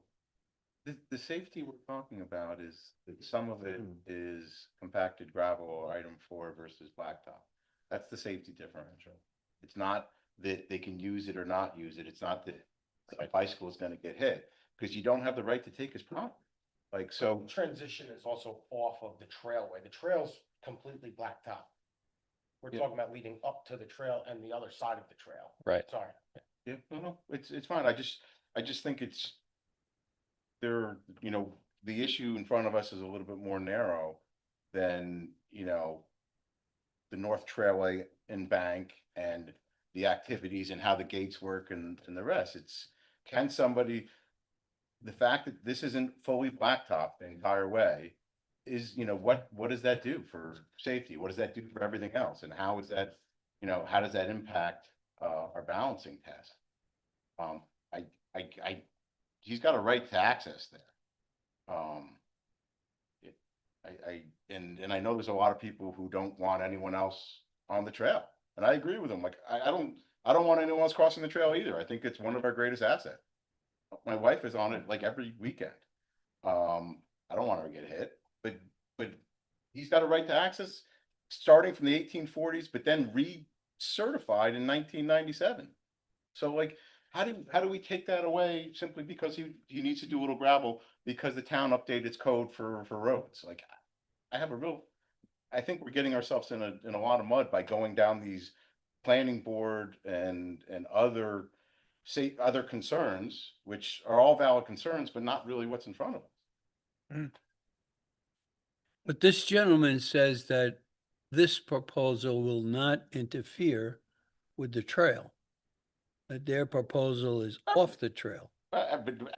The safety we're talking about is that some of it is compacted gravel or item 4 versus blacktop. That's the safety differential. It's not that they can use it or not use it. It's not that a bicycle is gonna get hit, because you don't have the right to take his property. Like, so, Transition is also off of the trailway. The trail's completely blacktop. We're Yeah. talking about leading up to the trail and the other side of the trail. Right. Sorry. yeah, no, it's fine. I just think it's, the issue in front of us is a little bit more narrow than, the North Trailway and Bank and the activities and how the gates work and the rest. It's, can somebody, the fact that this isn't fully blacktop the entire way is, what does that do for safety? What does that do for everything else? And how is that, how does that impact our balancing test? He's got a right to access there. And I know there's a lot of people who don't want anyone else on the trail, and I agree with them. Like, I don't want anyone else crossing the trail either. I think it's one of our greatest assets. My wife is on it like every weekend. I don't want her to get hit, but he's got a right to access starting from the 1840s, but then recertified in 1997. So like, how do we take that away simply because he needs to do a little gravel because the town updated its code for roads? Like, I think we're getting ourselves in a lot of mud by going down these planning board and other concerns, which are all valid concerns, but not really what's in front of us. But this gentleman says that this proposal will not interfere with the trail. That their proposal is off the trail. But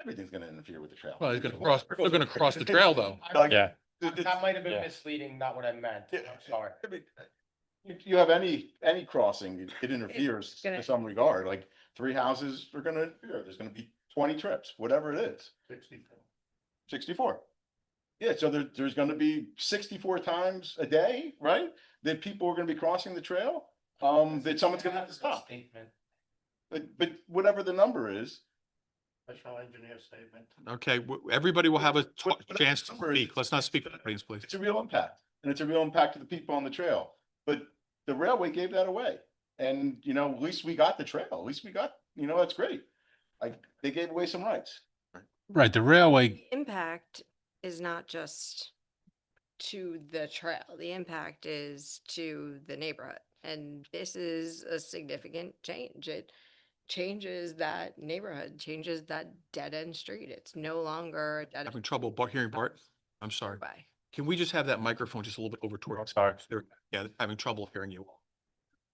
everything's gonna interfere with the trail. Well, he's gonna cross, they're gonna cross the trail though. Like, Yeah. That might have been Yeah. misleading, not what I meant. I'm sorry. I mean, you have any crossing, it interferes gonna- to some regard, like 3 houses are gonna interfere, there's gonna be 20 trips, whatever it is. 64. Yeah, so there's gonna be 64 times a day, right? That people are gonna be crossing the trail, that someone's gonna have to stop. Statement, But whatever the number is. special engineer statement. Okay, everybody will have a What- chance to number is- speak. Let's not speak for the audience, please. It's a real impact, and it's a real impact to the people on the trail. But the railway gave that away. And, at least we got the trail, at least we got, that's great. Like, they gave away some rights. Right, the railway, Impact is not just to the trail. The impact is to the neighborhood. And this is a significant change. It changes that neighborhood, changes that dead end street. It's no longer a dead Having end trouble hearing Bart? I'm sorry. by. Can we just have that microphone just a little bit over toward? I'm sorry. Yeah, having trouble hearing you.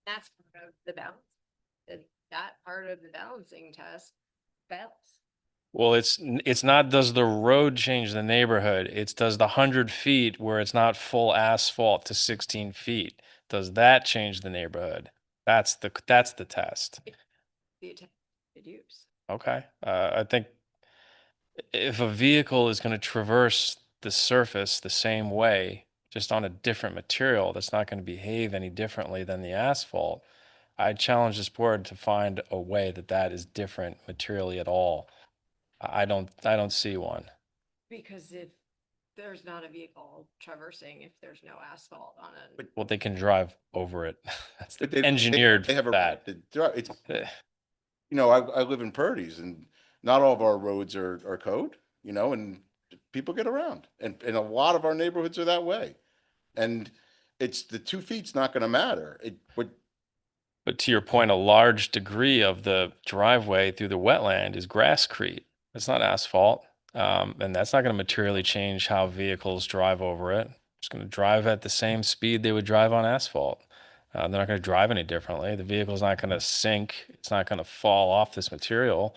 That's part of the balance. That part of the balancing test fails. Well, it's not, does the road change the neighborhood? It's does the 100 feet where it's not full asphalt to 16 feet. Does that change the neighborhood? That's the test. The intended use. Okay. I think if a vehicle is going to traverse the surface the same way, just on a different material, that's not going to behave any differently than the asphalt. I challenge this board to find a way that is different materially at all. I don't see one. Because if there's not a vehicle traversing, if there's no asphalt on it. Well, they can drive over it. That's But they- engineered They have a that. right to drive. It's, Eh, I live in Purdy's, and not all of our roads are code, and people get around. And a lot of our neighborhoods are that way. And it's the 2 feet's not gonna matter. But to your point, a large degree of the driveway through the wetland is grasscrete. It's not asphalt. And that's not going to materially change how vehicles drive over it. It's going to drive at the same speed they would drive on asphalt. They're not going to drive any differently. The vehicle's not going to sink. It's not going to fall off this material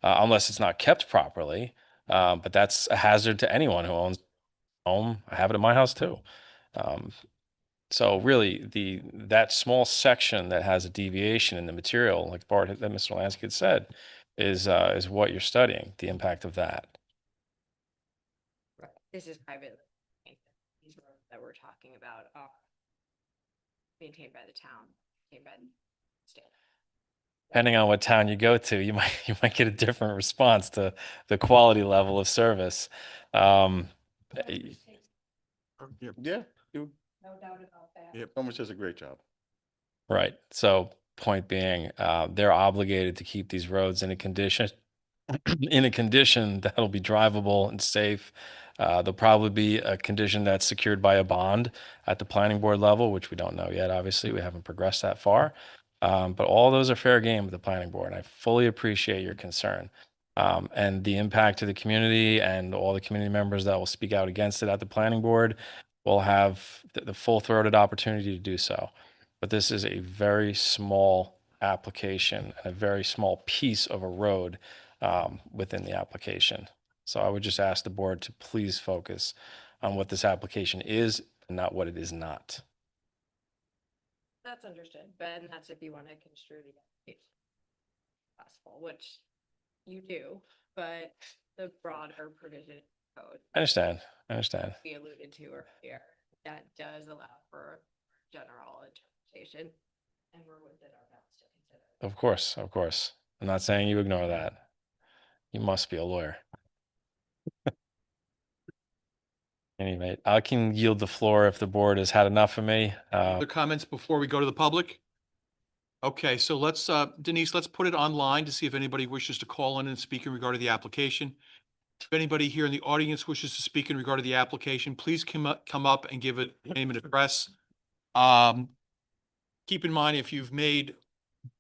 unless it's not kept properly. But that's a hazard to anyone who owns a home. I have it at my house too. So really, that small section that has a deviation in the material, like that Mr. Lansky had said, is what you're studying, the impact of that. Right. This is private. These roads that we're talking about are maintained by the town, maintained by the state. Depending on what town you go to, you might get a different response to the quality level of service. Yeah, No doubt about that. Homer does a great job. Right. So point being, they're obligated to keep these roads in a condition that'll be drivable and safe. There'll probably be a condition that's secured by a bond at the planning board level, which we don't know yet. Obviously, we haven't progressed that far. But all those are fair game with the planning board. And I fully appreciate your concern. And the impact to the community and all the community members that will speak out against it at the planning board will have the full-throated opportunity to do so. But this is a very small application and a very small piece of a road within the application. So I would just ask the board to please focus on what this application is and not what it is not. That's understood, but that's if you want to construe the application possible, which you do, but the broader provision code I understand. we alluded to earlier, that does allow for general interpretation, and we're within our bounds to consider. Of course. I'm not saying you ignore that. You must be a lawyer. Anyway, I can yield the floor if the board has had enough of me. Other comments before we go to the public? Okay, so let's, Denise, let's put it online to see if anybody wishes to call in and speak in regard to the application. If anybody here in the audience wishes to speak in regard to the application, please come up and give it name and address. Keep in mind, if you've made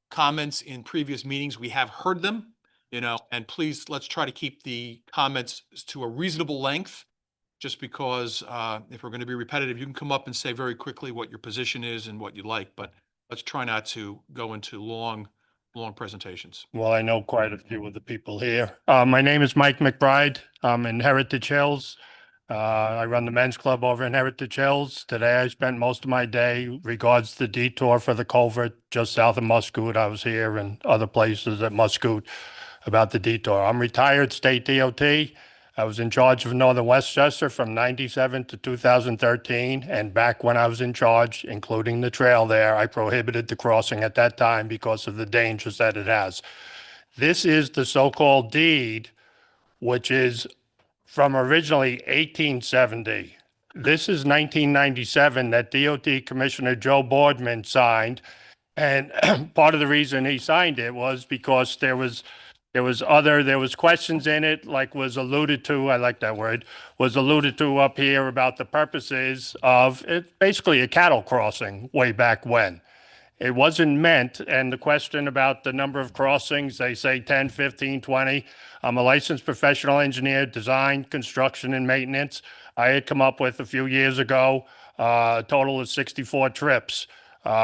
comments in previous meetings, we have heard them, and please, let's try to keep the comments to a reasonable length. Just because if we're going to be repetitive, you can come up and say very quickly what your position is and what you like, but let's try not to go into long long presentations. Well, I know quite a few of the people here. My name is Mike McBride. I'm in Heritage Hills. I run the men's club over in Heritage Hills. Today, I spent most of my day regards the detour for the culvert just south of Muscoot. I was here and other places at Muscoot about the detour. I'm retired state DOT. I was in charge of Northern Westchester from 97 to 2013. And back when I was in charge, including the trail there, I prohibited the crossing at that time because of the dangers that it has. This is the so-called deed, which is from originally 1870. This is 1997 that DOT Commissioner Joe Boardman signed. And part of the reason he signed it was because there was questions in it, like was alluded to, I like that word, was alluded to up here about the purposes of it, basically a cattle crossing way back when. It wasn't meant, and the question about the number of crossings, they say 10, 15, 20. I'm a licensed professional engineer, design, construction, and maintenance. I had come up with a few years ago a total of 64 trips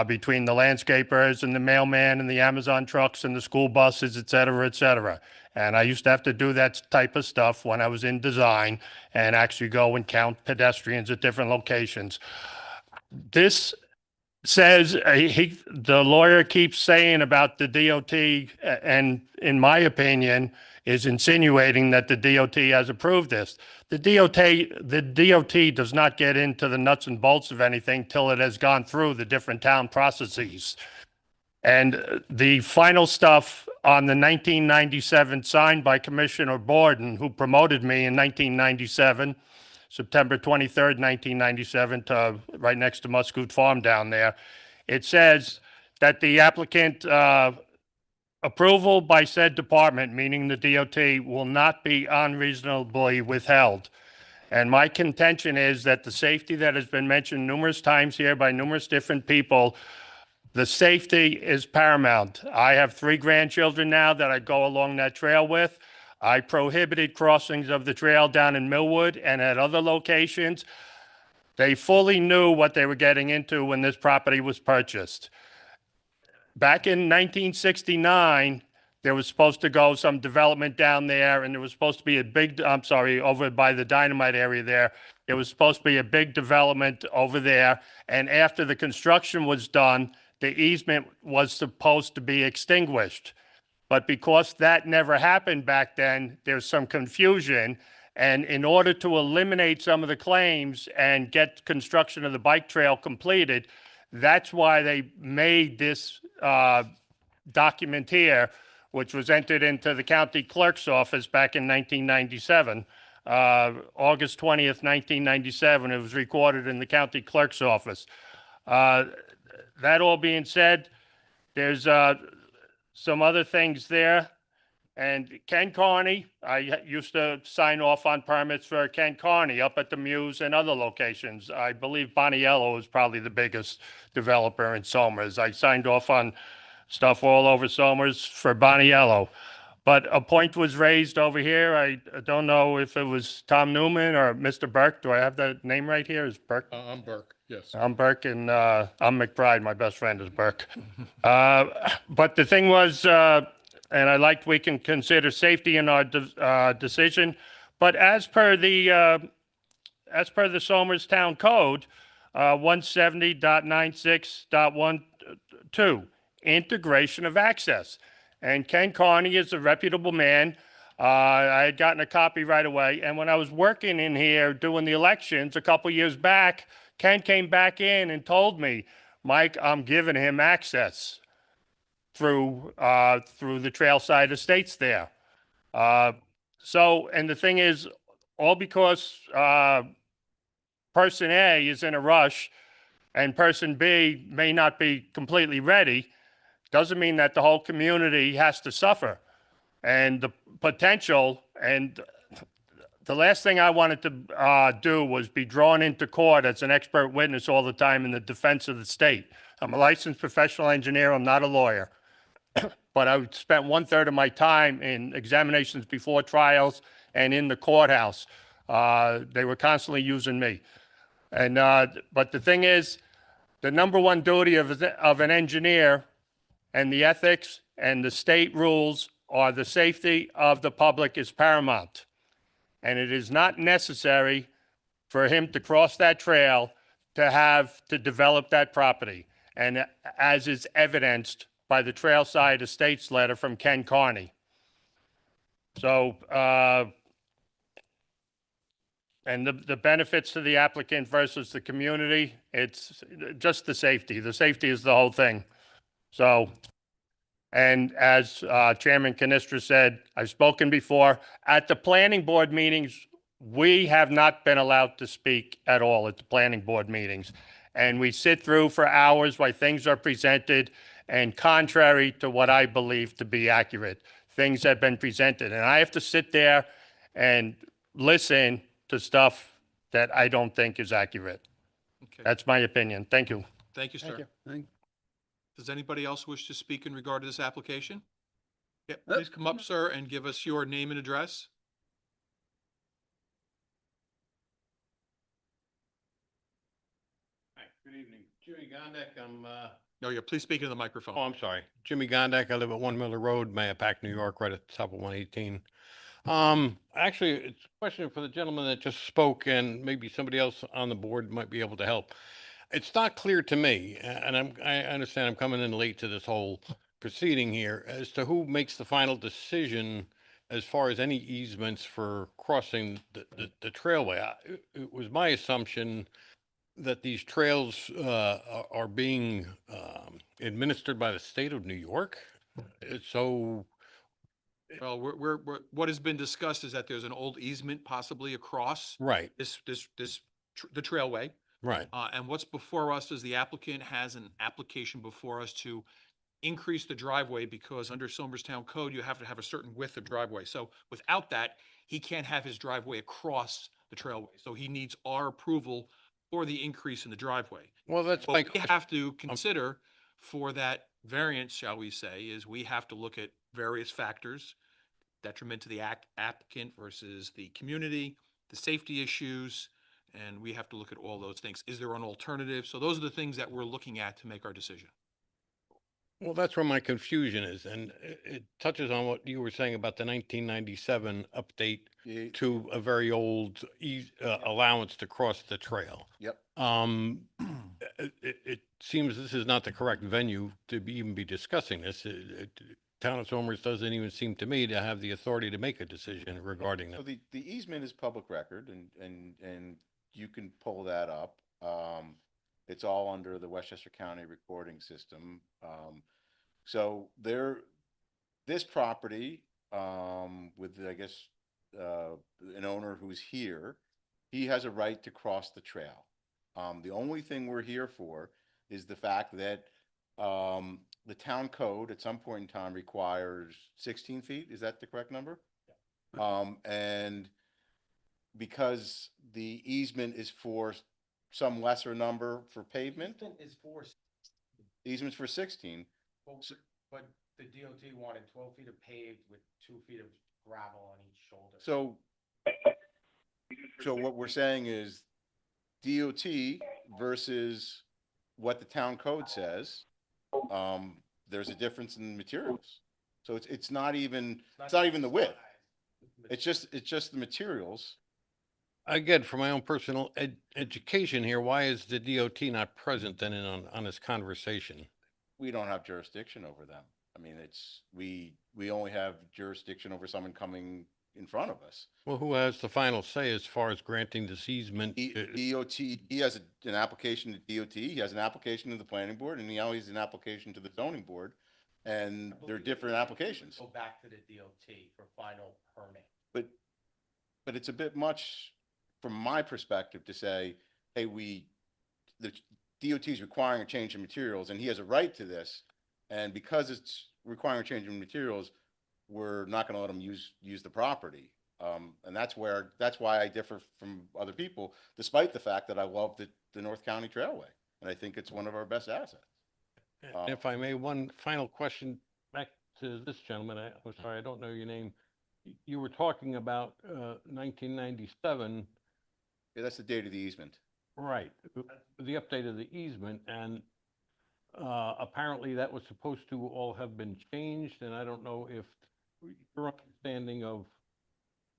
between the landscapers and the mailman and the Amazon trucks and the school buses, et cetera, et cetera. And I used to have to do that type of stuff when I was in design and actually go and count pedestrians at different locations. This says the lawyer keeps saying about the DOT, and in my opinion, is insinuating that the DOT has approved this. The DOT does not get into the nuts and bolts of anything till it has gone through the different town processes. And the final stuff on the 1997 signed by Commissioner Borden, who promoted me in 1997, September 23rd, 1997, to right next to Muscoot Farm down there. It says that the applicant approval by said department, meaning the DOT, will not be unreasonably withheld. And my contention is that the safety that has been mentioned numerous times here by numerous different people, the safety is paramount. I have 3 grandchildren now that I go along that trail with. I prohibited crossings of the trail down in Millwood and at other locations. They fully knew what they were getting into when this property was purchased. Back in 1969, there was supposed to go some development down there, and there was supposed to be a big, I'm sorry, over by the Dynamite area there. There was supposed to be a big development over there. And after the construction was done, the easement was supposed to be extinguished. But because that never happened back then, there's some confusion. And in order to eliminate some of the claims and get construction of the bike trail completed, that's why they made this document here, which was entered into the county clerk's office back in 1997. August 20th, 1997, it was recorded in the county clerk's office. That all being said, there's some other things there. And Ken Carney, I used to sign off on permits for Ken Carney up at the Muse and other locations. I believe Boniello is probably the biggest developer in Somers. I signed off on stuff all over Somers for Boniello. But a point was raised over here. I don't know if it was Tom Newman or Mr. Burke. Do I have that name right here? Is Burke? I'm Burke, yes. I'm Burke, and I'm McBride. My best friend is Burke. But the thing was, and I liked we can consider safety in our decision. But as per the Somers Town Code, 170.96.12, integration of access. And Ken Carney is a reputable man. I had gotten a copy right away. And when I was working in here doing the elections a couple years back, Ken came back in and told me, Mike, I'm giving him access through the Trailside Estates there. So, and the thing is, all because person A is in a rush and person B may not be completely ready, doesn't mean that the whole community has to suffer. And the potential, and the last thing I wanted to do was be drawn into court as an expert witness all the time in the defense of the state. I'm a licensed professional engineer. I'm not a lawyer. But I spent 1/3 of my time in examinations before trials and in the courthouse. They were constantly using me. And but the thing is, the number one duty of an engineer and the ethics and the state rules are the safety of the public is paramount. And it is not necessary for him to cross that trail to develop that property. And as is evidenced by the Trailside Estates letter from Ken Carney. So, and the benefits to the applicant versus the community, it's just the safety. The safety is the whole thing. So, and as Chairman Canistra said, I've spoken before, at the planning board meetings, we have not been allowed to speak at all at the planning board meetings. And we sit through for hours while things are presented, and contrary to what I believe to be accurate, things have been presented. And I have to sit there and listen to stuff that I don't think is accurate. Okay, That's my opinion. Thank you. thank you, sir. Thank you. Does anybody else wish to speak in regard to this application? Yeah, please come up, sir, and give us your name and address. Hi, good evening. Jimmy Gondek, No, yeah, please speak into the microphone. I'm sorry. Jimmy Gondek. I live at 1 Miller Road, Mayapack, New York, right at the top of 118. Actually, it's a question for the gentleman that just spoke, and maybe somebody else on the board might be able to help. It's not clear to me, and I understand I'm coming in late to this whole proceeding here, as to who makes the final decision as far as any easements for crossing the trailway. It was my assumption that these trails are being administered by the state of New York. So, Well, what has been discussed is that there's an old easement possibly across right, the trailway. right. And what's before us is the applicant has an application before us to increase the driveway, because under Somerstown code, you have to have a certain width of driveway. So without that, he can't have his driveway across the trailway. So he needs our approval for the increase in the driveway. Well, that's my What we question. have to consider for that variance, shall we say, is we have to look at various factors, detriment to the applicant versus the community, the safety issues, and we have to look at all those things. Is there an alternative? So those are the things that we're looking at to make our decision. Well, that's where my confusion is, and it touches on what you were saying about the 1997 update to a very old allowance to cross the trail. Yep. It seems this is not the correct venue to even be discussing this. Town of Somers doesn't even seem to me to have the authority to make a decision regarding So that. the easement is public record, and you can pull that up. It's all under the Westchester County recording system. So this property, with, I guess, an owner who's here, he has a right to cross the trail. The only thing we're here for is the fact that, the town code at some point in time requires 16 feet. Is that the correct number? And because the easement is for some lesser number for pavement, easement's for 16. But the DOT wanted 12 feet of paved with 2 feet of gravel on each shoulder. So what we're saying is DOT versus what the town code says, there's a difference in materials. So it's not even the width. It's just the materials. Again, for my own personal education here, why is the DOT not present then on this conversation? We don't have jurisdiction over them. I mean, we only have jurisdiction over someone coming in front of us. Well, who has the final say as far as granting this easement? DOT, he has an application to DOT, he has an application to the planning board, and he always has an application to the zoning board, and they're different applications. Go back to the DOT for final permit. But it's a bit much from my perspective to say, hey, the DOT is requiring a change in materials, and he has a right to this, and because it's requiring a change in materials, we're not going to let him use the property. And that's why I differ from other people, despite the fact that I love the North County Trailway, and I think it's one of our best assets. And if I may, one final question back to this gentleman. I'm sorry, I don't know your name. You were talking about 1997. Yeah, that's the date of the easement. Right, the update of the easement, and Apparently that was supposed to all have been changed, and I don't know if your understanding of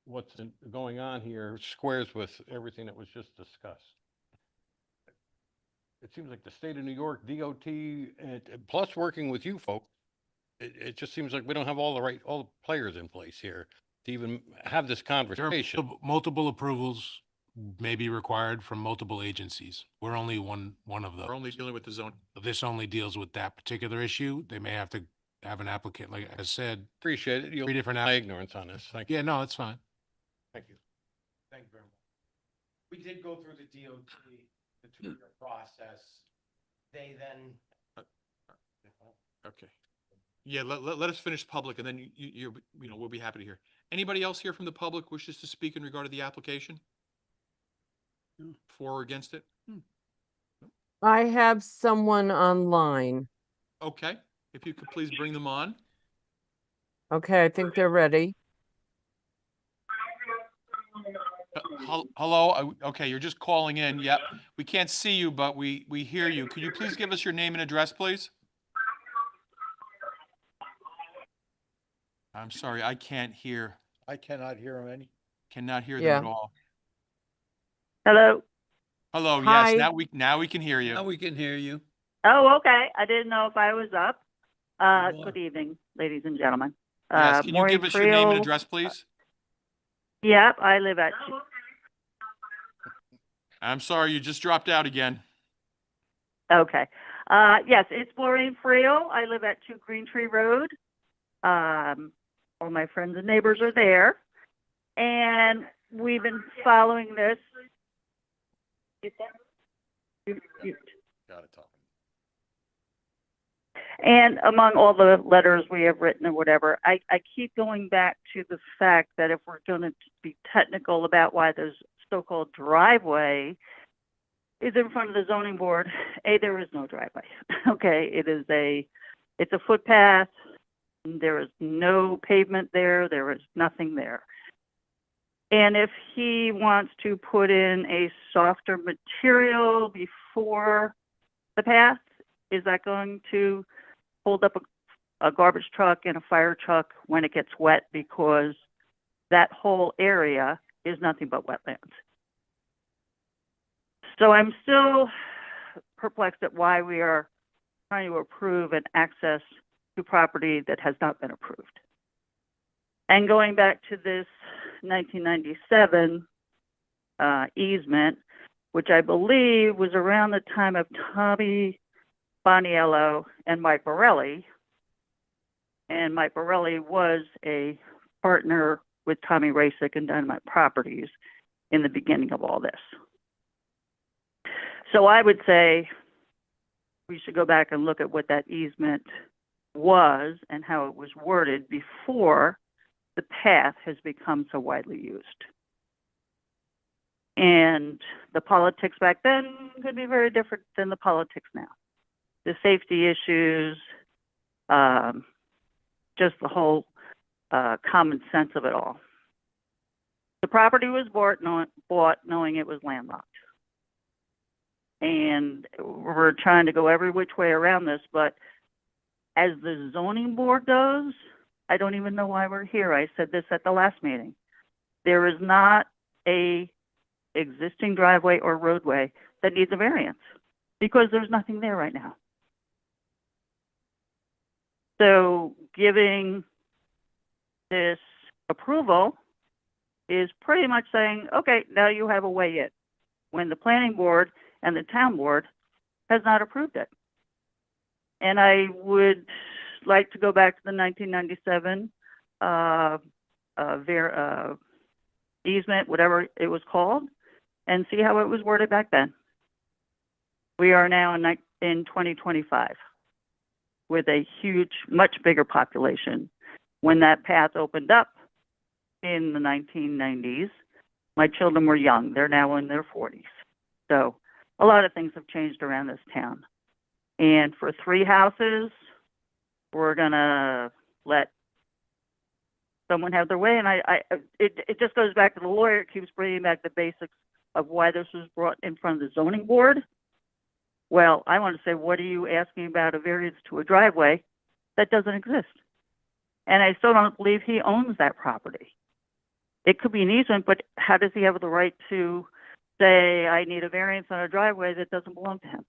what's going on here squares with everything that was just discussed. It seems like the state of New York, DOT, and plus working with you folks, it just seems like we don't have all the players in place here to even have this There are conversation. multiple approvals may be required from multiple agencies. We're only one of those. We're only dealing with the zone. This only deals with that particular issue. They may have to have an applicant, like I said, Appreciate it. You'll three different. my ignorance on this. Thank you. Yeah, no, that's fine. Thank you. Thank you very much. We did go through the DOT, the 2-year process. They then. Okay. Yeah, let us finish public and then we'll be happy to hear. Anybody else here from the public wishes to speak in regard to the application? For or against it? I have someone online. Okay, if you could please bring them on. Okay, I think they're ready. Hello, okay, you're just calling in. Yep, we can't see you, but we hear you. Could you please give us your name and address, please? I'm sorry, I can't hear. I cannot hear him any. Cannot hear them Yeah. at all. Hello. Hello, yes, Hi. now we can hear Now you. we can hear you. Oh, okay. I didn't know if I was up. You are. Good evening, ladies and gentlemen. Yes, can you Maureen give us your name and Friel. address, please? Yep, I live at. I'm sorry, you just dropped out again. Okay. Yes, it's Maureen Friel. I live at 2 Green Tree Road. All my friends and neighbors are there. And we've been following this. Got it, talking. And among all the letters we have written or whatever, I keep going back to the fact that if we're going to be technical about why there's so-called driveway is in front of the zoning board, there is no driveway. Okay, it's a footpath. There is no pavement there. There is nothing there. And if he wants to put in a softer material before the path, is that going to hold up a garbage truck and a fire truck when it gets wet? Because that whole area is nothing but wetlands. So I'm still perplexed at why we are trying to approve an access to property that has not been approved. And going back to this 1997 easement, which I believe was around the time of Tommy Boniello and Mike Borelli. And Mike Borelli was a partner with Tommy Rasick and Dynamite Properties in the beginning of all this. So I would say we should go back and look at what that easement was and how it was worded before the path has become so widely used. And the politics back then could be very different than the politics now. The safety issues, just the whole common sense of it all. The property was bought knowing it was landlocked. And we're trying to go every which way around this, but as the zoning board goes, I don't even know why we're here. I said this at the last meeting. There is not a existing driveway or roadway that needs a variance because there's nothing there right now. So giving this approval is pretty much saying, okay, now you have a way in, when the planning board and the town board has not approved it. And I would like to go back to the 1997 easement, whatever it was called, and see how it was worded back then. We are now in 2025 with a huge, much bigger population. When that path opened up in the 1990s, my children were young. They're now in their 40s. So a lot of things have changed around this town. And for 3 houses, we're gonna let someone have their way. And it just goes back to the lawyer. It keeps bringing back the basics of why this was brought in front of the zoning board, Well, I want to say, what are you asking about a variance to a driveway that doesn't exist? And I still don't believe he owns that property. It could be an easement, but how does he have the right to say, I need a variance on a driveway that doesn't belong to him?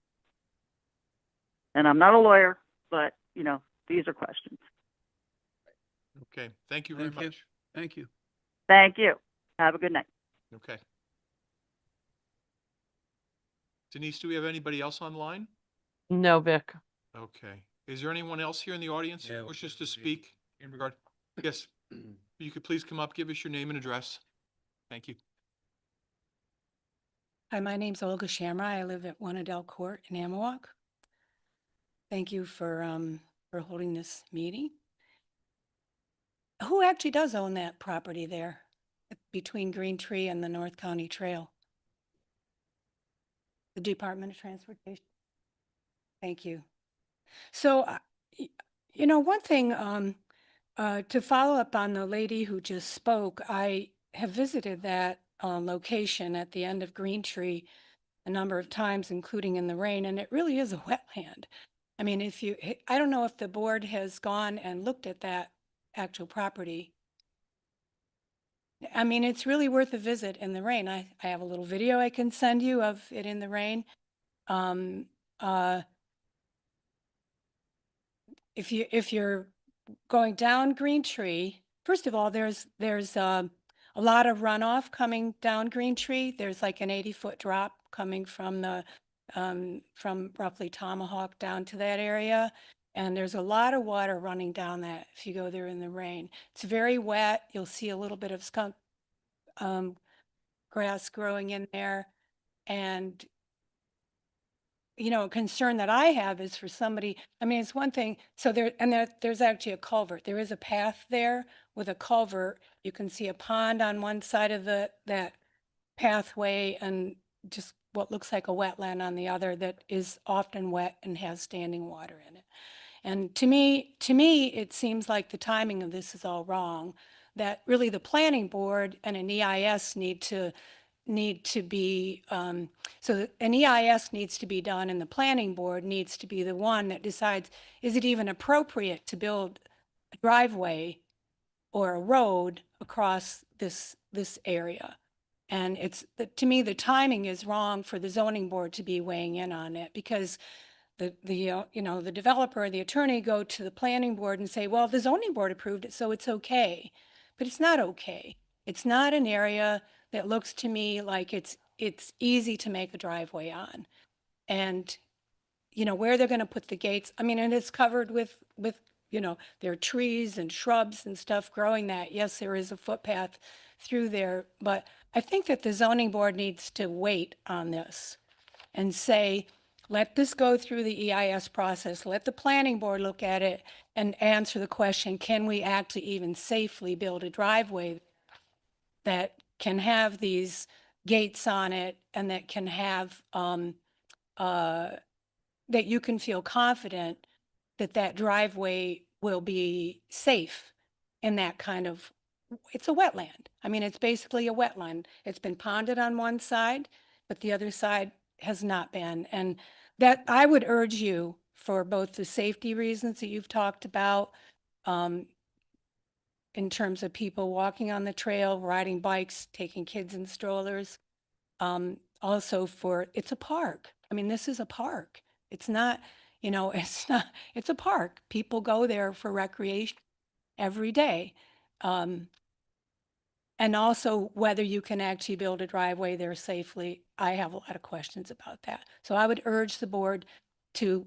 And I'm not a lawyer, but, you know, these are questions. Okay, thank you very Thank you. much. Thank you. Thank you. Have a good night. Okay. Denise, do we have anybody else online? No, Vic. Okay. Is there anyone else here in the audience Yeah. who wishes to speak in regard? Yes. You could please come up, give us your name and address. Thank you. Hi, my name's Olga Shamra. I live at One Adele Court in Amawalk. Thank you for holding this meeting. Who actually does own that property there between Green Tree and the North County Trail? The Department of Transportation. Thank you. So, you know, one thing, to follow up on the lady who just spoke, I have visited that location at the end of Green Tree a number of times, including in the rain, and it really is a wetland. I mean, I don't know if the board has gone and looked at that actual property. I mean, it's really worth a visit in the rain. I have a little video I can send you of it in the rain. Uh, if you're going down Green Tree, first of all, there's a lot of runoff coming down Green Tree. There's like an 80-foot drop coming from the from roughly Tomahawk down to that area. And there's a lot of water running down that if you go there in the rain. It's very wet. You'll see a little bit of skunk grass growing in there. And, you know, a concern that I have is for somebody, I mean, it's one thing, so there's actually a culvert. There is a path there with a culvert. You can see a pond on one side of that pathway and just what looks like a wetland on the other that is often wet and has standing water in it. And to me, it seems like the timing of this is all wrong, that really the planning board and an EIS need to be, so an EIS needs to be done and the planning board needs to be the one that decides, is it even appropriate to build a driveway or a road across this area? And to me, the timing is wrong for the zoning board to be weighing in on it because you know, the developer or the attorney go to the planning board and say, well, the zoning board approved it, so it's okay. But it's not okay. It's not an area that looks to me like it's easy to make a driveway on. And, you know, where they're going to put the gates, I mean, and it's covered with, you know, there are trees and shrubs and stuff growing that. Yes, there is a footpath through there, but I think that the zoning board needs to wait on this and say, let this go through the EIS process, let the planning board look at it and answer the question, can we actually even safely build a driveway that can have these gates on it and that can have, that you can feel confident that that driveway will be safe in that kind of, it's a wetland. I mean, it's basically a wetland. It's been ponded on one side, but the other side has not been. And that I would urge you for both the safety reasons that you've talked about, in terms of people walking on the trail, riding bikes, taking kids in strollers. Also it's a park. I mean, this is a park. It's not, you know, it's a park. People go there for recreation every day. And also whether you can actually build a driveway there safely. I have a lot of questions about that. So I would urge the board to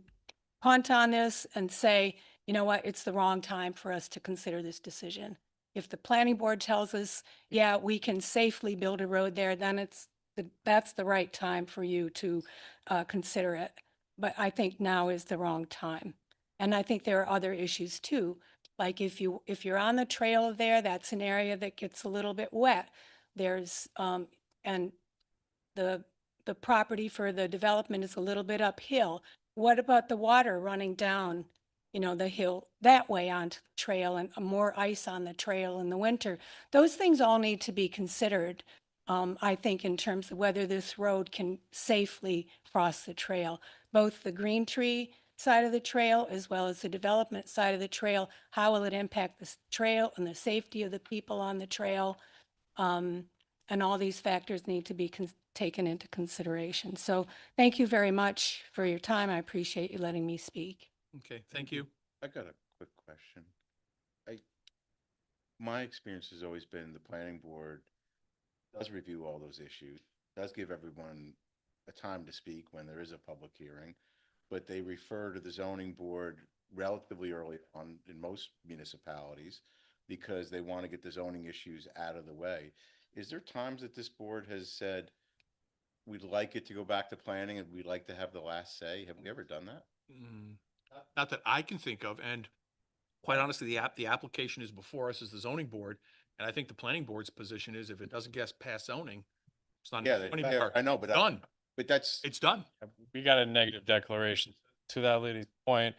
punt on this and say, you know what, it's the wrong time for us to consider this decision. If the planning board tells us, yeah, we can safely build a road there, then that's the right time for you to consider it. But I think now is the wrong time. And I think there are other issues too. Like if you're on the trail there, that's an area that gets a little bit wet. There's, and the property for the development is a little bit uphill. What about the water running down, you know, the hill that way onto the trail and more ice on the trail in the winter? Those things all need to be considered I think in terms of whether this road can safely cross the trail, both the green tree side of the trail as well as the development side of the trail. How will it impact the trail and the safety of the people on the trail? And all these factors need to be taken into consideration. So thank you very much for your time. I appreciate you letting me speak. Okay, thank you. I got a quick question. My experience has always been the planning board does review all those issues, does give everyone a time to speak when there is a public hearing, but they refer to the zoning board relatively early on in most municipalities because they want to get the zoning issues out of the way. Is there times that this board has said, we'd like it to go back to planning and we'd like to have the last say? Have we ever done that? Not that I can think of, and quite honestly, the application is before us as the zoning board, and I think the planning board's position is if it doesn't get past zoning, it's not. Yeah, zoning yeah, board. I know, but Done. But that's, It's done. We got a negative declaration. To that lady's point,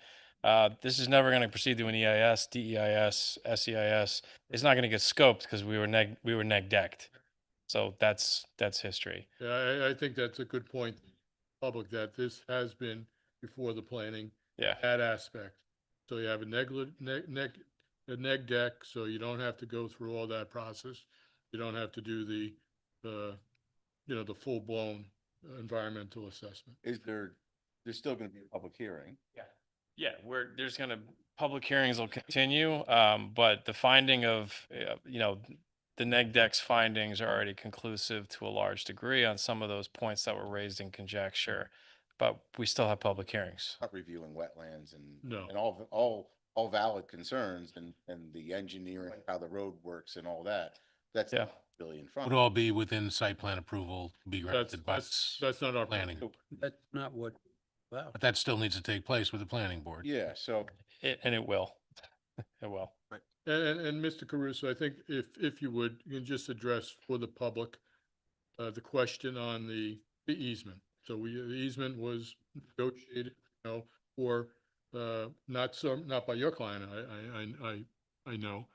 this is never going to proceed to an EIS, DEIS, SEIS. It's not going to get scoped because we were neg decked. So that's history. Yeah, I think that's a good point, public, that this has been before the planning. Yeah. That aspect. So you have a neg deck, so you don't have to go through all that process. You don't have to do the full-blown environmental assessment. there's still going to be a public hearing. Yeah, public hearings will continue, but the finding of, the neg deck's findings are already conclusive to a large degree on some of those points that were raised in conjecture, but we still have public hearings. Not reviewing wetlands and, No. and all valid concerns and the engineering, how the road works and all that. That's Yeah. not really in front Would of all be within site plan approval, be granted by That's not our planning. That's not what, wow. But that still needs to take place with the planning board. Yeah, so And it will. It will. And Mr. Caruso, I think if you would, you can just address for the public, the question on the easement. So the easement was negotiated, for, not by your client, I know,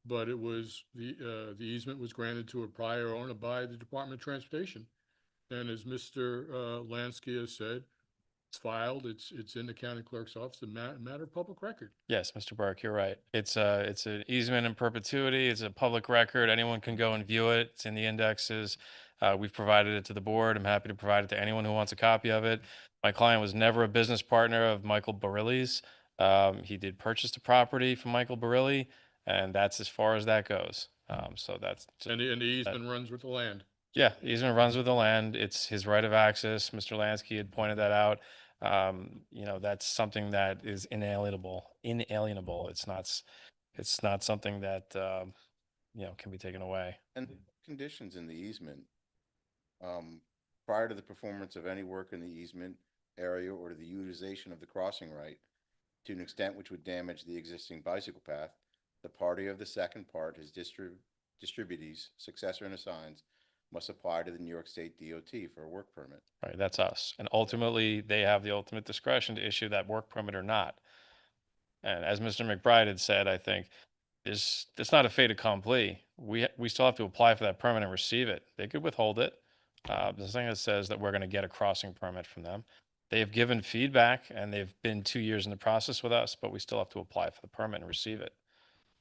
but it was, the easement was granted to a prior owner by the Department of Transportation. And as Mr. Lansky has said, it's filed, it's in the county clerk's office, a matter of public record. Yes, Mr. Burke, you're right. It's an easement in perpetuity. It's a public record. Anyone can go and view it. It's in the indexes. We've provided it to the board. I'm happy to provide it to anyone who wants a copy of it. My client was never a business partner of Michael Barilli's. He did purchase the property from Michael Barilli, and that's as far as that goes. So that's. And the easement runs with the land. Yeah, the easement runs with the land. It's his right of access. Mr. Lansky had pointed that out. That's something that is inalienable. It's not something that, can be taken away. and conditions in the easement, prior to the performance of any work in the easement area or to the utilization of the crossing right to an extent which would damage the existing bicycle path, the party of the second part, his distributees, successor and assigns, must apply to the New York State DOT for a work permit. Right, that's us. And ultimately, they have the ultimate discretion to issue that work permit or not. And as Mr. McBride had said, I think it's not a fait accompli. We still have to apply for that permit and receive it. They could withhold it. There's nothing that says that we're going to get a crossing permit from them. They have given feedback and they've been 2 years in the process with us, but we still have to apply for the permit and receive it.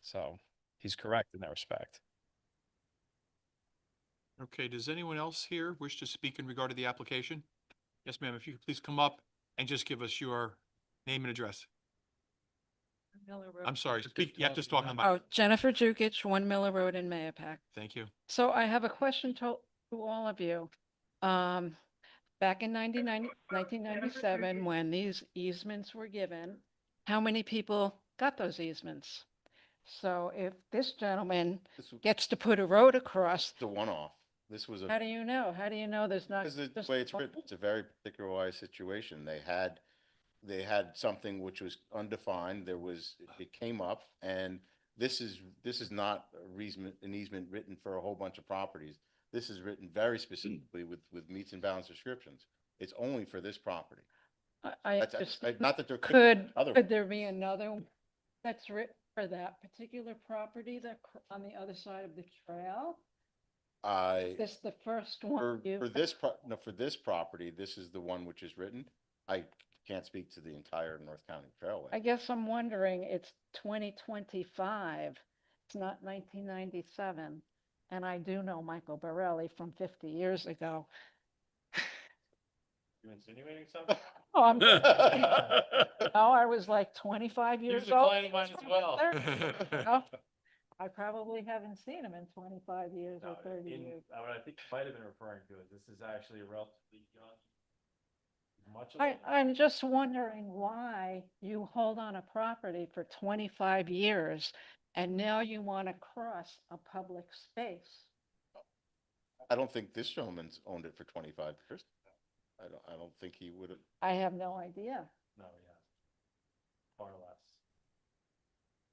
So he's correct in that respect. Okay, does anyone else here wish to speak in regard to the application? Yes, ma'am, if you could please come up and just give us your name and address. I'm sorry, you have to talk on the mic. Oh, Jennifer Jukic, 1 Miller Road in Mayapack. Thank you. So I have a question to all of you. Back in 1997, when these easements were given, how many people got those easements? So if this gentleman gets to put a road across, It's a one-off. This was how do you know? How do you know there's not? because the just way it's one- written, it's a very particularized situation. They had something which was undefined. It came up, and this is not an easement written for a whole bunch of properties. This is written very specifically with meets and bounds descriptions. It's only for this property. I That's, understand. not that there Could there be another one that's written for that particular property on the other side of the trail? This the first one you, no, for this property, this is the one which is written. I can't speak to the entire North County Trailway. I guess I'm wondering, it's 2025, it's not 1997. And I do know Michael Borelli from 50 years ago. You insinuating something? Oh, I'm, no, I was like 25 He years was a old. client of mine as well. 30, you know? I probably haven't seen him in 25 years or 30 years. What I think you might have been referring to is this is actually a relatively young. Much of I'm just wondering why you hold on a property for 25 years and now you want to cross a public space. I don't think this gentleman's owned it for 25 years. I don't think he would have. I have no idea. No, yeah. Far less.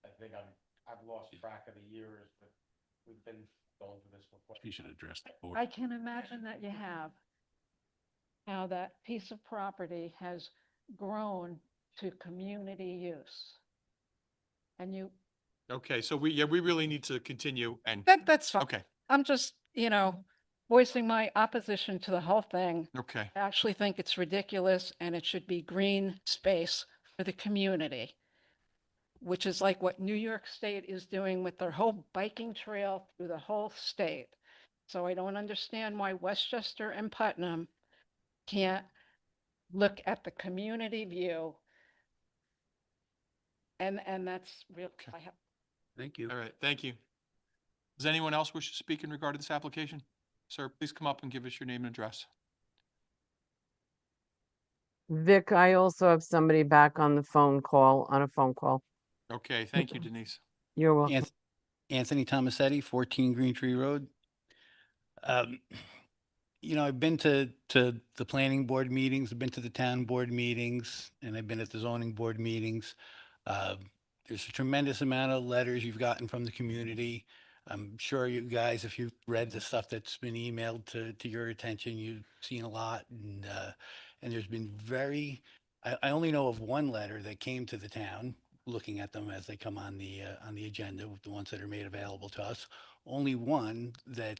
I think I've lost track of the years, but we've been going through this for quite. You should address the board. I can imagine that you have. How that piece of property has grown to community use. And you, Okay, so we really need to continue and, that's fine. okay, I'm just, voicing my opposition to the whole thing. okay. I actually think it's ridiculous and it should be green space for the community, which is like what New York State is doing with their whole biking trail through the whole state. So I don't understand why Westchester and Putnam can't look at the community view. And that's real. I have, Thank you. All right, thank you. Does anyone else wish to speak in regard to this application? Sir, please come up and give us your name and address. Vic, I also have somebody back on a phone call. Okay, thank you, Denise. You're welcome. Anthony Tomasetti, 14 Green Tree Road. I've been to the planning board meetings, I've been to the town board meetings, and I've been at the zoning board meetings. There's a tremendous amount of letters you've gotten from the community. I'm sure you guys, if you've read the stuff that's been emailed to your attention, you've seen a lot. And there's been I only know of one letter that came to the town, looking at them as they come on the agenda, with the ones that are made available to us. Only one that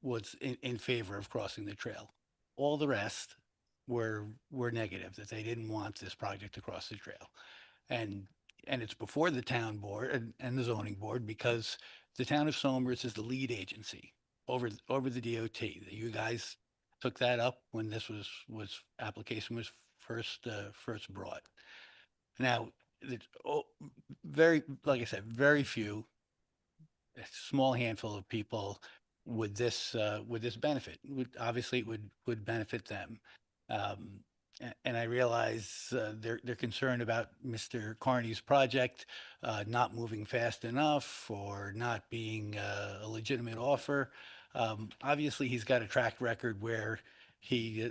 was in favor of crossing the trail. All the rest were negative, that they didn't want this project to cross the trail. And it's before the town board and the zoning board, because the town of Somers is the lead agency over the DOT. You guys took that up when this application was first brought. Now, like I said, very few, a small handful of people would this benefit. Obviously, it would benefit them. And I realize they're concerned about Mr. Carney's project not moving fast enough or not being a legitimate offer. Obviously, he's got a track record where he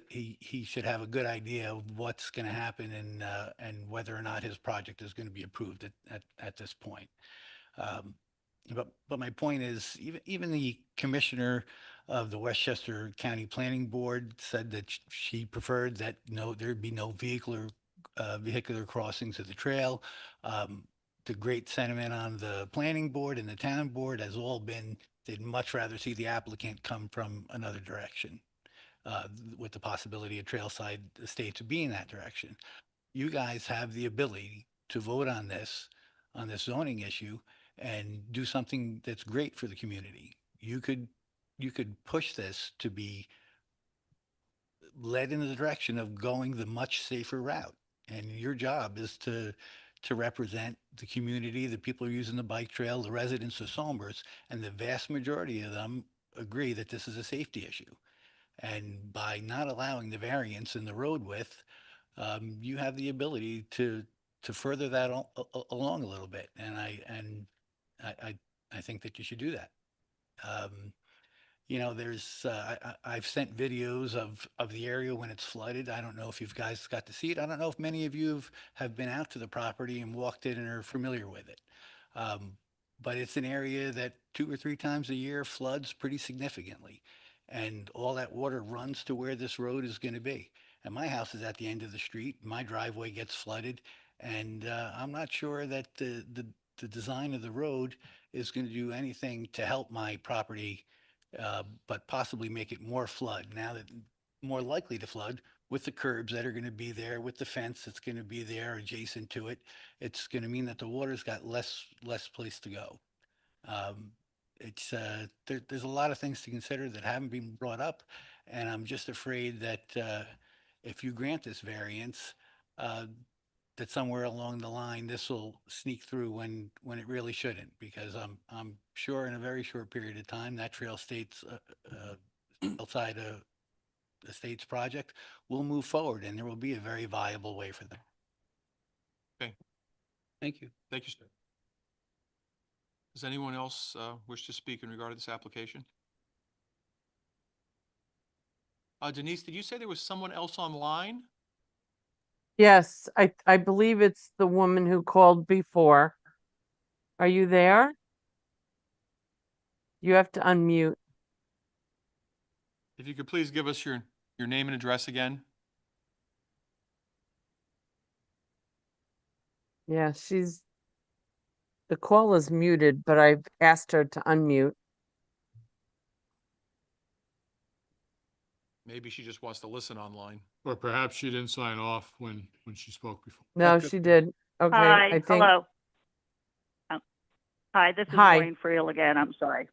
should have a good idea of what's going to happen and whether or not his project is going to be approved at this point. But my point is, even the commissioner of the Westchester County Planning Board said that she preferred that there'd be no vehicular crossings of the trail. The great sentiment on the planning board and the town board has all been, they'd much rather see the applicant come from another direction, with the possibility of Trailside Estates being that direction. You guys have the ability to vote on this zoning issue and do something that's great for the community. You could push this to be led in the direction of going the much safer route. And your job is to represent the community, the people who are using the bike trail, the residents of Somers, and the vast majority of them agree that this is a safety issue. And by not allowing the variance in the road width, you have the ability to further that along a little bit. And I think that you should do that. I've sent videos of the area when it's flooded. I don't know if you guys got to see it. I don't know if many of you have been out to the property and walked it and are familiar with it. But it's an area that 2 or 3 times a year floods pretty significantly. And all that water runs to where this road is going to be. And my house is at the end of the street. My driveway gets flooded. And I'm not sure that the design of the road is going to do anything to help my property but possibly make it more flood now that more likely to flood with the curbs that are going to be there, with the fence that's going to be there adjacent to it. It's going to mean that the water's got less place to go. There's a lot of things to consider that haven't been brought up, and I'm just afraid that if you grant this variance, that somewhere along the line this will sneak through when it really shouldn't, because I'm sure in a very short period of time that trail states outside of the state's project will move forward, and there will be a very viable way for them. Okay. Thank you. Thank you, sir. Does anyone else wish to speak in regard to this application? Denise, did you say there was someone else online? Yes, I believe it's the woman who called before. Are you there? You have to unmute. If you could please give us your name and address again. Yeah, the call is muted, but I've asked her to unmute. Maybe she just wants to listen online. Or perhaps she didn't sign off when she spoke before. No, could she be. did. Okay, Hi, I think. hello. Hi, this is Hi. Maureen Friel again. I'm sorry.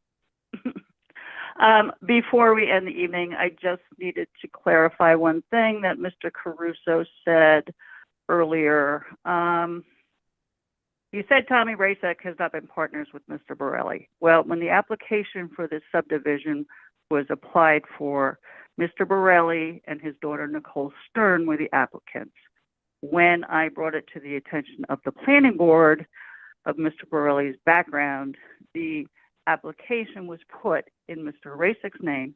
Before we end the evening, I just needed to clarify one thing that Mr. Caruso said earlier. You said Tommy Rasek has not been partners with Mr. Borelli. Well, when the application for this subdivision was applied for, Mr. Borelli and his daughter Nicole Stern were the applicants. When I brought it to the attention of the planning board of Mr. Borelli's background, the application was put in Mr. Rasek's name.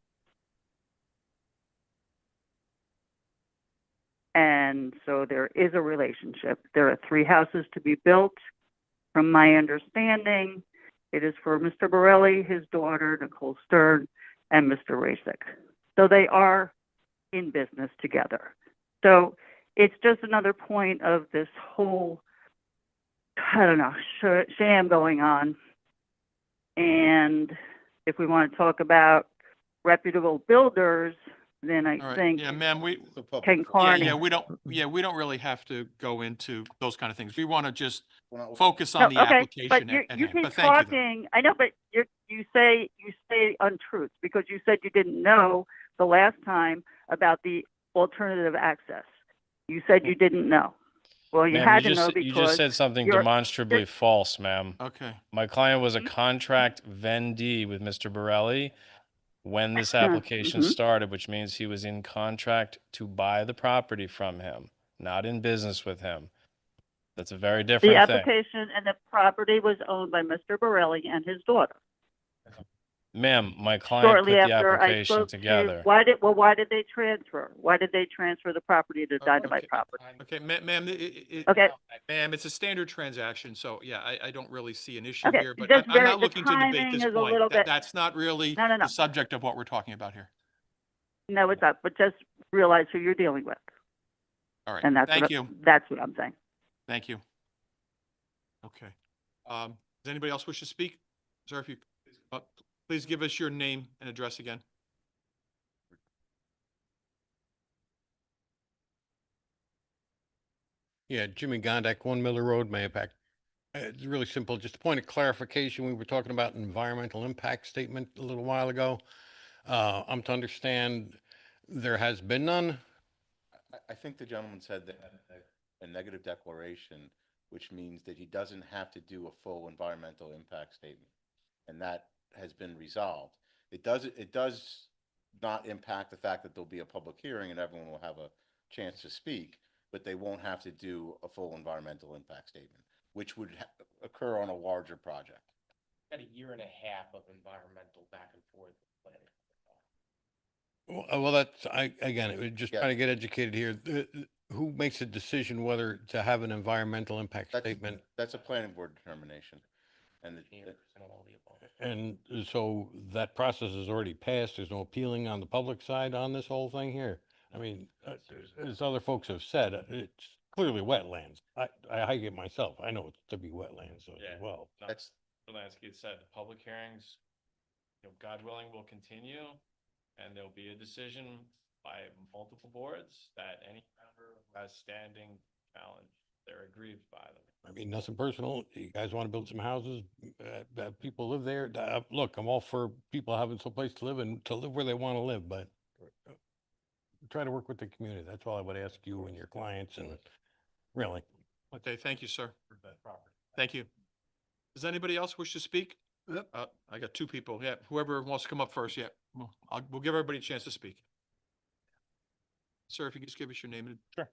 And so there is a relationship. There are 3 houses to be built. From my understanding, it is for Mr. Borelli, his daughter, Nicole Stern, and Mr. Rasek. So they are in business together. So it's just another point of this whole, I don't know, sham going on. And if we want to talk about reputable builders, then I All right. think Yeah, ma'am, Ken Carney. we don't really have to go into those kind of things. We want to just We're not- focus No, on the okay, application but at you hand. keep But thank you, though. talking. I know, but you say untruths because you said you didn't know the last time about the alternative access. You said you didn't know. Well, you Ma'am, had to know you because just said something you're- demonstrably false, ma'am. Okay. My client was a Mhm. contract vendee with Mr. Borelli when this application started, which means he was in contract to buy the property from him, not in business with him. That's a very the different thing. application and the property was owned by Mr. Borelli and his daughter. Ma'am, my client Shortly put the after I application spoke together. to, why did they transfer? Why did they transfer the property to Dynamite Okay. Property? Okay, ma'am, Okay. ma'am, it's a standard transaction, so yeah, I don't really see an issue Okay, here, but just I'm not the looking to debate timing this is a point. little bit. That's not really No. the subject of what we're talking about here. No, it's not, but just realize who you're dealing with. All right, And that's thank you. That's what I'm saying. Thank you. Okay. Does anybody else wish to speak? Sir, if you, please give us your name and address again. Yeah, Jimmy Gondak, 1 Miller Road, Mayapack. It's really simple. Just a point of clarification. We were talking about an environmental impact statement a little while ago. I'm to understand there has been none. I think the gentleman said that a negative declaration, which means that he doesn't have to do a full environmental impact statement. And that has been resolved. It does not impact the fact that there'll be a public hearing and everyone will have a chance to speak, but they won't have to do a full environmental impact statement, which would occur on a larger project. Got a year and a half of environmental back and forth planning. Well, again, just Yeah. trying to get educated here. Who makes a decision whether to have an environmental impact statement? That's a planning board determination. And And so that process is already passed. There's no appealing on the public side on this whole thing here. I mean, as other folks have said, it's clearly wetlands. I hike it myself. I know it's to be wetlands as well. that's The landscape said, the public hearings God willing, will continue, and there'll be a decision by multiple boards that any member who has standing challenge, they're aggrieved by them. I mean, nothing personal. You guys want to build some houses, people live there. Look, I'm all for people having some place to live and to live where they want to live, but try to work with the community. That's all I would ask you and your clients and really. Okay, thank you, sir. Thank you. Does anybody else wish to speak? Yep. I got two people. Yeah, whoever wants to come up first, yeah. We'll give everybody a chance to speak. Sir, if you could just give us your name and. Sure.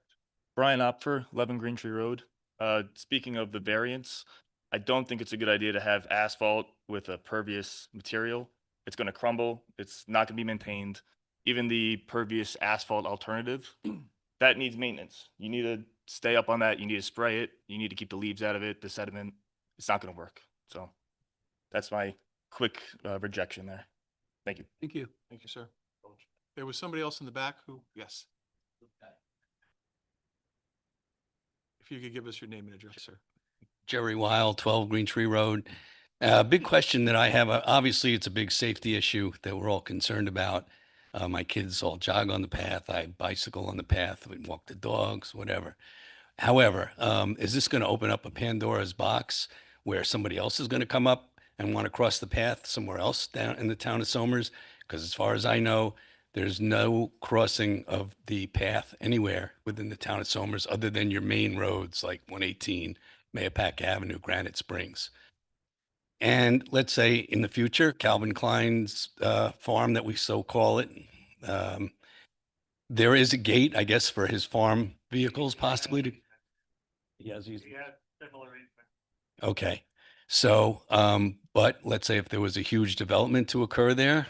Brian Opfer, 11 Green Tree Road. Speaking of the variance, I don't think it's a good idea to have asphalt with a pervious material. It's going to crumble. It's not going to be maintained. Even the pervious asphalt alternative, that needs maintenance. You need to stay up on that. You need to spray it. You need to keep the leaves out of it, the sediment. It's not going to work. So that's my quick rejection there. Thank you. Thank you. Thank you, sir. There was somebody else in the back who, yes. If you could give us your name and address, sir. Jerry Weil, 12 Green Tree Road. Big question that I have, obviously it's a big safety issue that we're all concerned about. My kids all jog on the path, I bicycle on the path, we walk the dogs, whatever. However, is this going to open up a Pandora's box where somebody else is going to come up and want to cross the path somewhere else down in the town of Somers? Because as far as I know, there's no crossing of the path anywhere within the town of Somers other than your main roads like 118, Mayapack Avenue, Granite Springs. And let's say in the future, Calvin Klein's farm that we so call it, there is a gate, I guess, for his farm vehicles possibly to. Okay. So, but let's say if there was a huge development to occur there,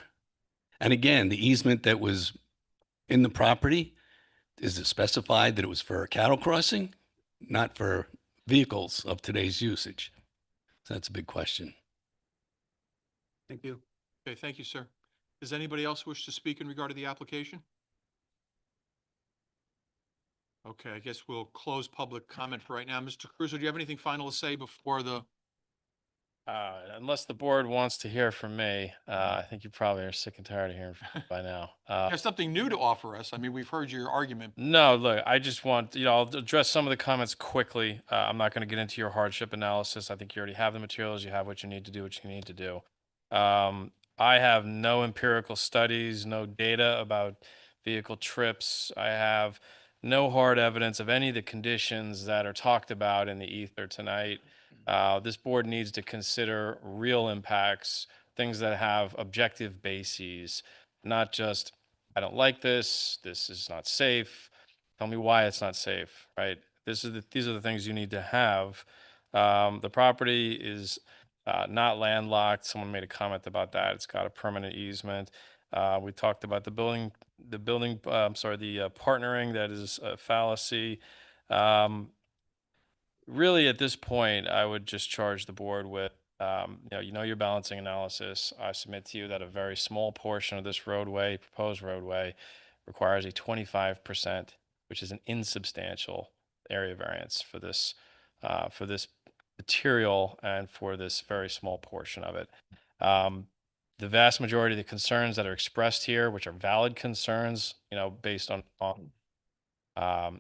and again, the easement that was in the property, is it specified that it was for a cattle crossing, not for vehicles of today's usage? So that's a big question. Thank you. Okay, thank you, sir. Does anybody else wish to speak in regard to the application? Okay, I guess we'll close public comment for right now. Mr. Cruiser, do you have anything final to say before the? Unless the board wants to hear from me, I think you probably are sick and tired of hearing from me by now. You have something new to offer us. I mean, we've heard your argument. No, look, I just want, I'll address some of the comments quickly. I'm not going to get into your hardship analysis. I think you already have the materials. You have what you need to do, what you need to do. I have no empirical studies, no data about vehicle trips. I have no hard evidence of any of the conditions that are talked about in the ether tonight. This board needs to consider real impacts, things that have objective bases, not just, I don't like this, this is not safe, tell me why it's not safe, right? These are the things you need to have. The property is not landlocked. Someone made a comment about that. It's got a permanent easement. We talked about the partnering, that is a fallacy. Really, at this point, I would just charge the board with, your balancing analysis. I submit to you that a very small portion of this roadway, proposed roadway, requires a 25%, which is an insubstantial area variance for this material and for this very small portion of it. The vast majority of the concerns that are expressed here, which are valid concerns, based on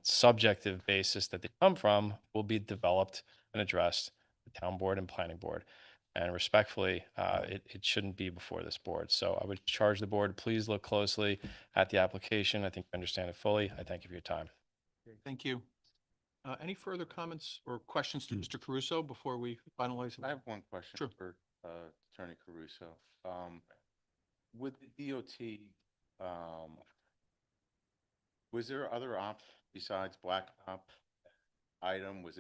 subjective basis that they come from, will be developed and addressed the town board and planning board. And respectfully, it shouldn't be before this board. So I would charge the board, please look closely at the application. I think you understand it fully. I thank you for your time. Thank you. Any further comments or questions to Mr. Caruso before we finalize? I have one question Sure. for Attorney Caruso. With the DOT, was there other options besides blacktop item? Was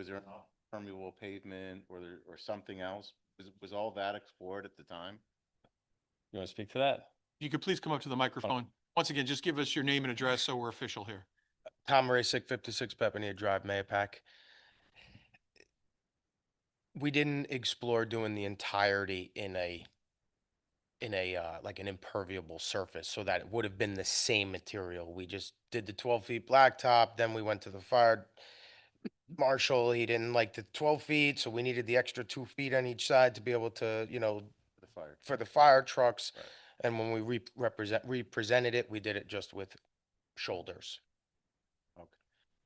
there an permeable pavement or something else? Was all that explored at the time? You want to speak to that? You could please come up to the microphone. Once again, just give us your name and address so we're official here. Tom Rasick, 56 Pepinoe Drive, Mayapack. We didn't explore doing the entirety in a like an impermeable surface, so that it would have been the same material. We just did the 12 feet blacktop, then we went to the fire marshal. He didn't like the 12 feet, so we needed the extra 2 feet on each side to be able to, fire. for the fire trucks. Right. And when we represented it, we did it just with shoulders.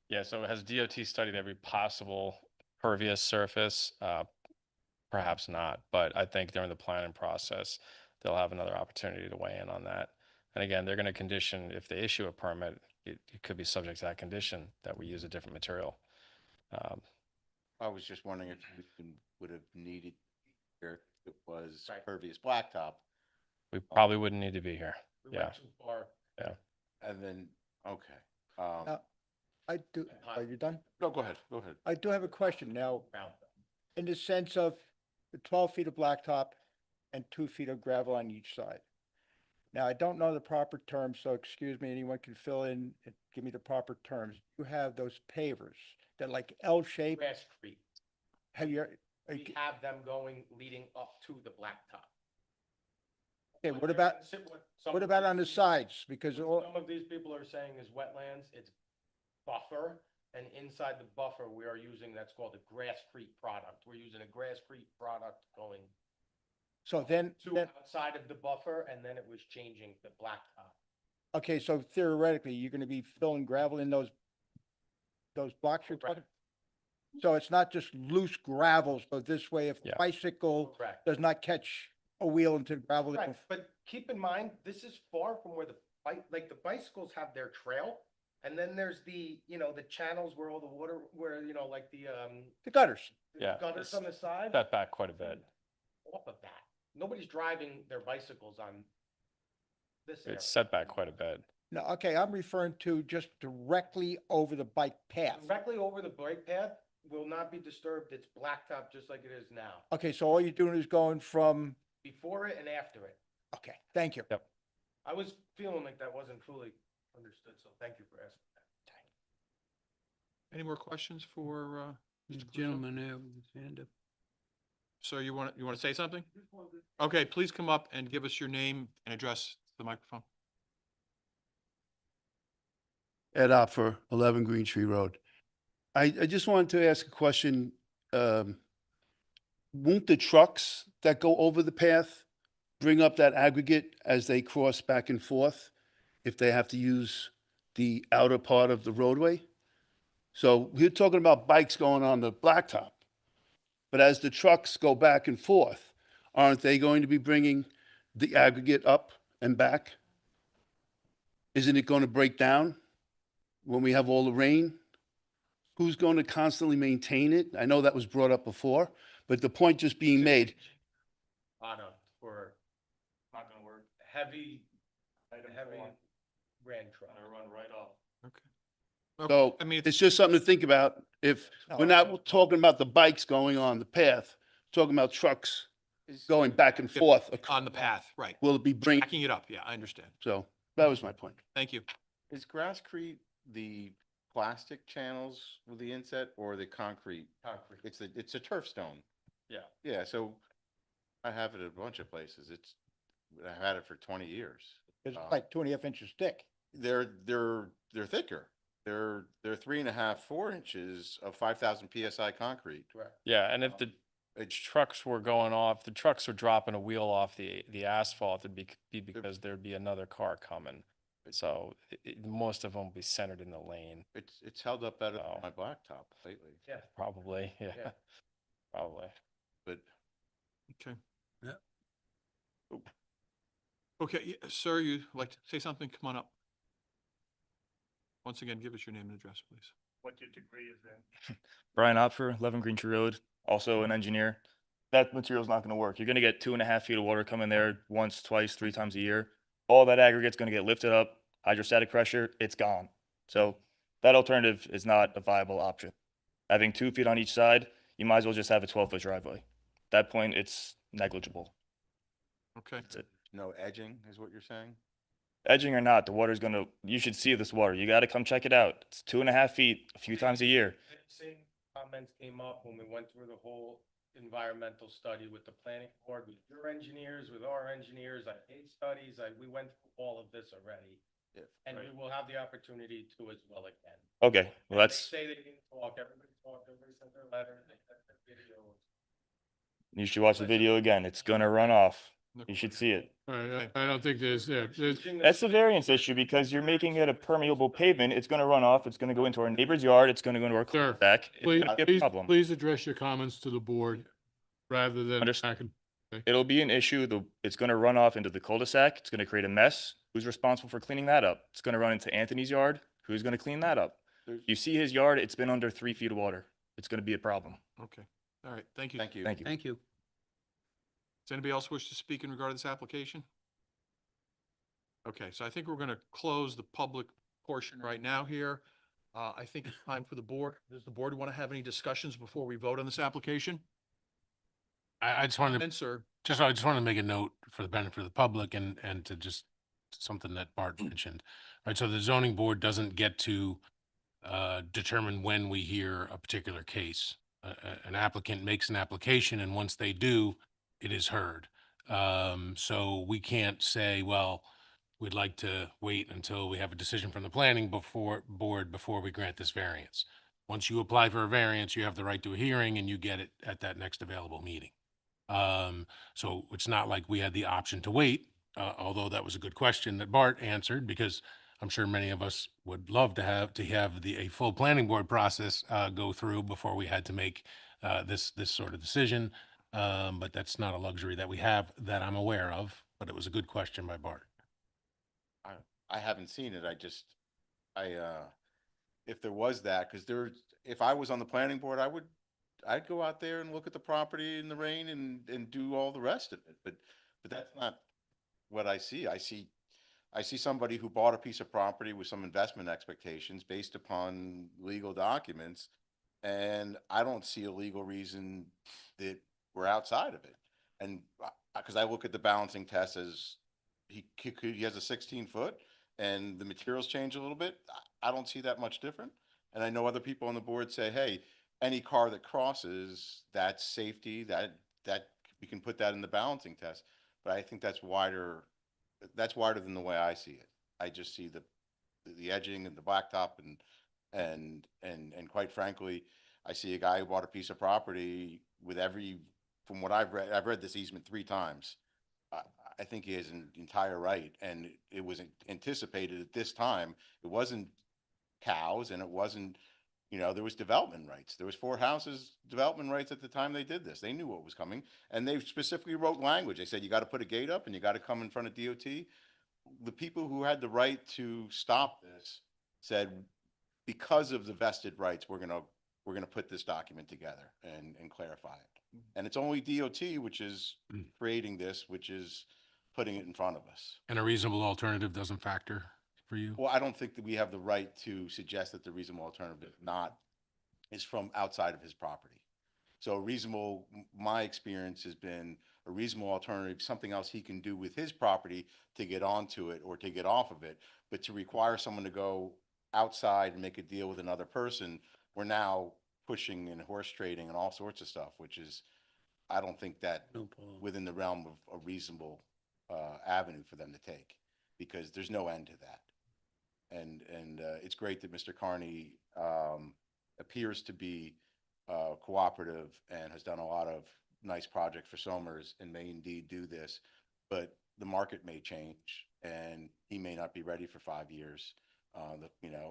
Yeah, so has DOT studied every possible pervious surface? Perhaps not, but I think during the planning process, they'll have another opportunity to weigh in on that. And again, they're going to condition, if they issue a permit, it could be subject to that condition that we use a different material. I was just wondering if we would have needed, if it was pervious blacktop. We probably wouldn't need to be here. We Yeah, went too far. yeah. And then, okay. I do, are you done? No, go ahead, go ahead. I do have a question now, in the sense of the 12 feet of blacktop and 2 feet of gravel on each side. Now, I don't know the proper terms, so excuse me, anyone can fill in and give me the proper terms. You have those pavers that like L-shaped. Grasscrete. Have you? We have them going, leading up to the blacktop. Okay, what about on the sides? Because all, Some of these people are saying is wetlands, it's buffer, and inside the buffer, we are using, that's called a grasscrete product. We're using a grasscrete product going so then, outside of the buffer, and then it was changing the blacktop. okay, so theoretically, you're gonna be filling gravel in those blocks you're talking? So it's not just loose gravel, so this way, if a Yeah. bicycle Correct. does not catch a wheel into gravel. Right, but keep in mind, this is far from where the like the bicycles have their trail. And then there's the, the channels where all the water, where, like the gutters. Yeah, gutters it's on the side. set back quite a bit. Off of that. Nobody's driving their bicycles on this area. It's set back quite a bit. No, okay, I'm referring to just directly over the bike path. Directly over the bike path will not be disturbed. It's blacktop just like it is now. Okay, so all you're doing is going from, Before it and after it. okay, thank you. Yep. I was feeling like that wasn't fully understood, so thank you for asking that. Any more questions for, Mr. Caruso? Gentleman there with his hand up. Sir, you want to say something? Okay, please come up and give us your name and address to the microphone. Ed Opfer, 11 Green Tree Road. I just wanted to ask a question. Won't the trucks that go over the path bring up that aggregate as they cross back and forth if they have to use the outer part of the roadway? So we're talking about bikes going on the blacktop, but as the trucks go back and forth, aren't they going to be bringing the aggregate up and back? Isn't it going to break down when we have all the rain? Who's going to constantly maintain it? I know that was brought up before, but the point just being made, Product for Not gonna work. heavy Item four, ran truck. gonna run right off. so I mean, it's just something to think about. If we're not talking about the bikes going on the path, we're talking about trucks going back and forth. on the path, right. Will it be bringing, Backing it up, yeah, I understand. so that was my point. Thank you. Is Grasscrete the plastic channels with the inset or the concrete? Concrete. It's a turf stone. Yeah. Yeah, so I have it at a bunch of places. I've had it for 20 years. It's like 2.5 inches thick. They're thicker. They're 3.5, 4 inches of 5,000 PSI concrete. Correct. Yeah, and if the trucks were going off, the trucks were dropping a wheel off the asphalt, it'd be because there'd be another car coming. So most of them will be centered in the lane. It's held up better Oh. than my blacktop lately. Yeah. Probably, yeah, Yeah. probably. But Okay. Yeah. Okay, sir, you'd like to say something? Come on up. Once again, give us your name and address, please. What your degree is in? Brian Opfer, 11 Green Tree Road, also an engineer. That material's not gonna work. You're gonna get 2.5 feet of water coming there once, twice, 3 times a year. All that aggregate's gonna get lifted up, hydrostatic pressure, it's gone. So that alternative is not a viable option. Having 2 feet on each side, you might as well just have a 12-foot driveway. At that point, it's negligible. Okay. That's it. no edging is what you're saying? Edging or not, the water's gonna, you should see this water. You gotta come check it out. It's 2.5 feet a few times a year. Same comments came up when we went through the whole environmental study with the planning board, with your engineers, with our engineers, I paid studies, we went through all of this already. Yeah. And we will have the opportunity to as well again. Okay, well, that's, They say they didn't talk, everybody sent their letter, they sent their video. you should watch the video again. It's gonna run off. You should see it. All right, I don't think there's, That's the variance issue because you're making it a permeable pavement. It's gonna run off. It's gonna go into our neighbor's yard. It's gonna go into our Sir, cul-de-sac. It's please, gonna be a please, problem. please address your comments to the board rather than Understood. back and. Okay. It'll be an issue. It's gonna run off into the cul-de-sac. It's gonna create a mess. Who's responsible for cleaning that up? It's gonna run into Anthony's yard. Who's gonna clean that up? You see his yard, it's been under 3 feet of water. It's gonna be a problem. Okay, all right, thank you. Thank you. Thank you. Thank you. Does anybody else wish to speak in regard to this application? Okay, so I think we're gonna close the public portion right now here. I think it's time for the board. Does the board want to have any discussions before we vote on this application? I just wanted to, Comments or? I just wanted to make a note for the benefit of the public and to just something that Bart mentioned. Right, so the zoning board doesn't get to determine when we hear a particular case. An applicant makes an application, and once they do, it is heard. So we can't say, well, we'd like to wait until we have a decision from the planning board before we grant this variance. Once you apply for a variance, you have the right to a hearing and you get it at that next available meeting. So it's not like we had the option to wait, although that was a good question that Bart answered, because I'm sure many of us would love to have a full planning board process go through before we had to make this sort of decision. But that's not a luxury that we have that I'm aware of, but it was a good question by Bart. I haven't seen it. If there was that, because if I was on the planning board, I'd go out there and look at the property in the rain and do all the rest of it. But that's not what I see. I see somebody who bought a piece of property with some investment expectations based upon legal documents, and I don't see a legal reason that we're outside of it. And because I look at the balancing test as he has a 16-foot and the materials change a little bit, I don't see that much different. And I know other people on the board say, hey, any car that crosses, that's safety, that we can put that in the balancing test. But I think that's wider than the way I see it. I just see the edging and the blacktop and quite frankly, I see a guy who bought a piece of property with from what I've read this easement 3 times. I think he has an entire right, and it was anticipated at this time. It wasn't cows, and it wasn't, there was development rights. There was 4 houses development rights at the time they did this. They knew what was coming, and they specifically wrote language. They said, you got to put a gate up and you got to come in front of DOT. The people who had the right to stop this said, because of the vested rights, we're gonna put this document together and clarify it. And it's only DOT which is creating this, which is putting it in front of us. And a reasonable alternative doesn't factor for you? Well, I don't think that we have the right to suggest that the reasonable alternative is from outside of his property. So my experience has been a reasonable alternative, something else he can do with his property to get onto it or to get off of it. But to require someone to go outside and make a deal with another person, we're now pushing and horse trading and all sorts of stuff, which is, I don't think that within the realm of a reasonable avenue for them to take, because there's no end to that. And it's great that Mr. Carney appears to be cooperative and has done a lot of nice projects for Somers and may indeed do this, but the market may change and he may not be ready for 5 years.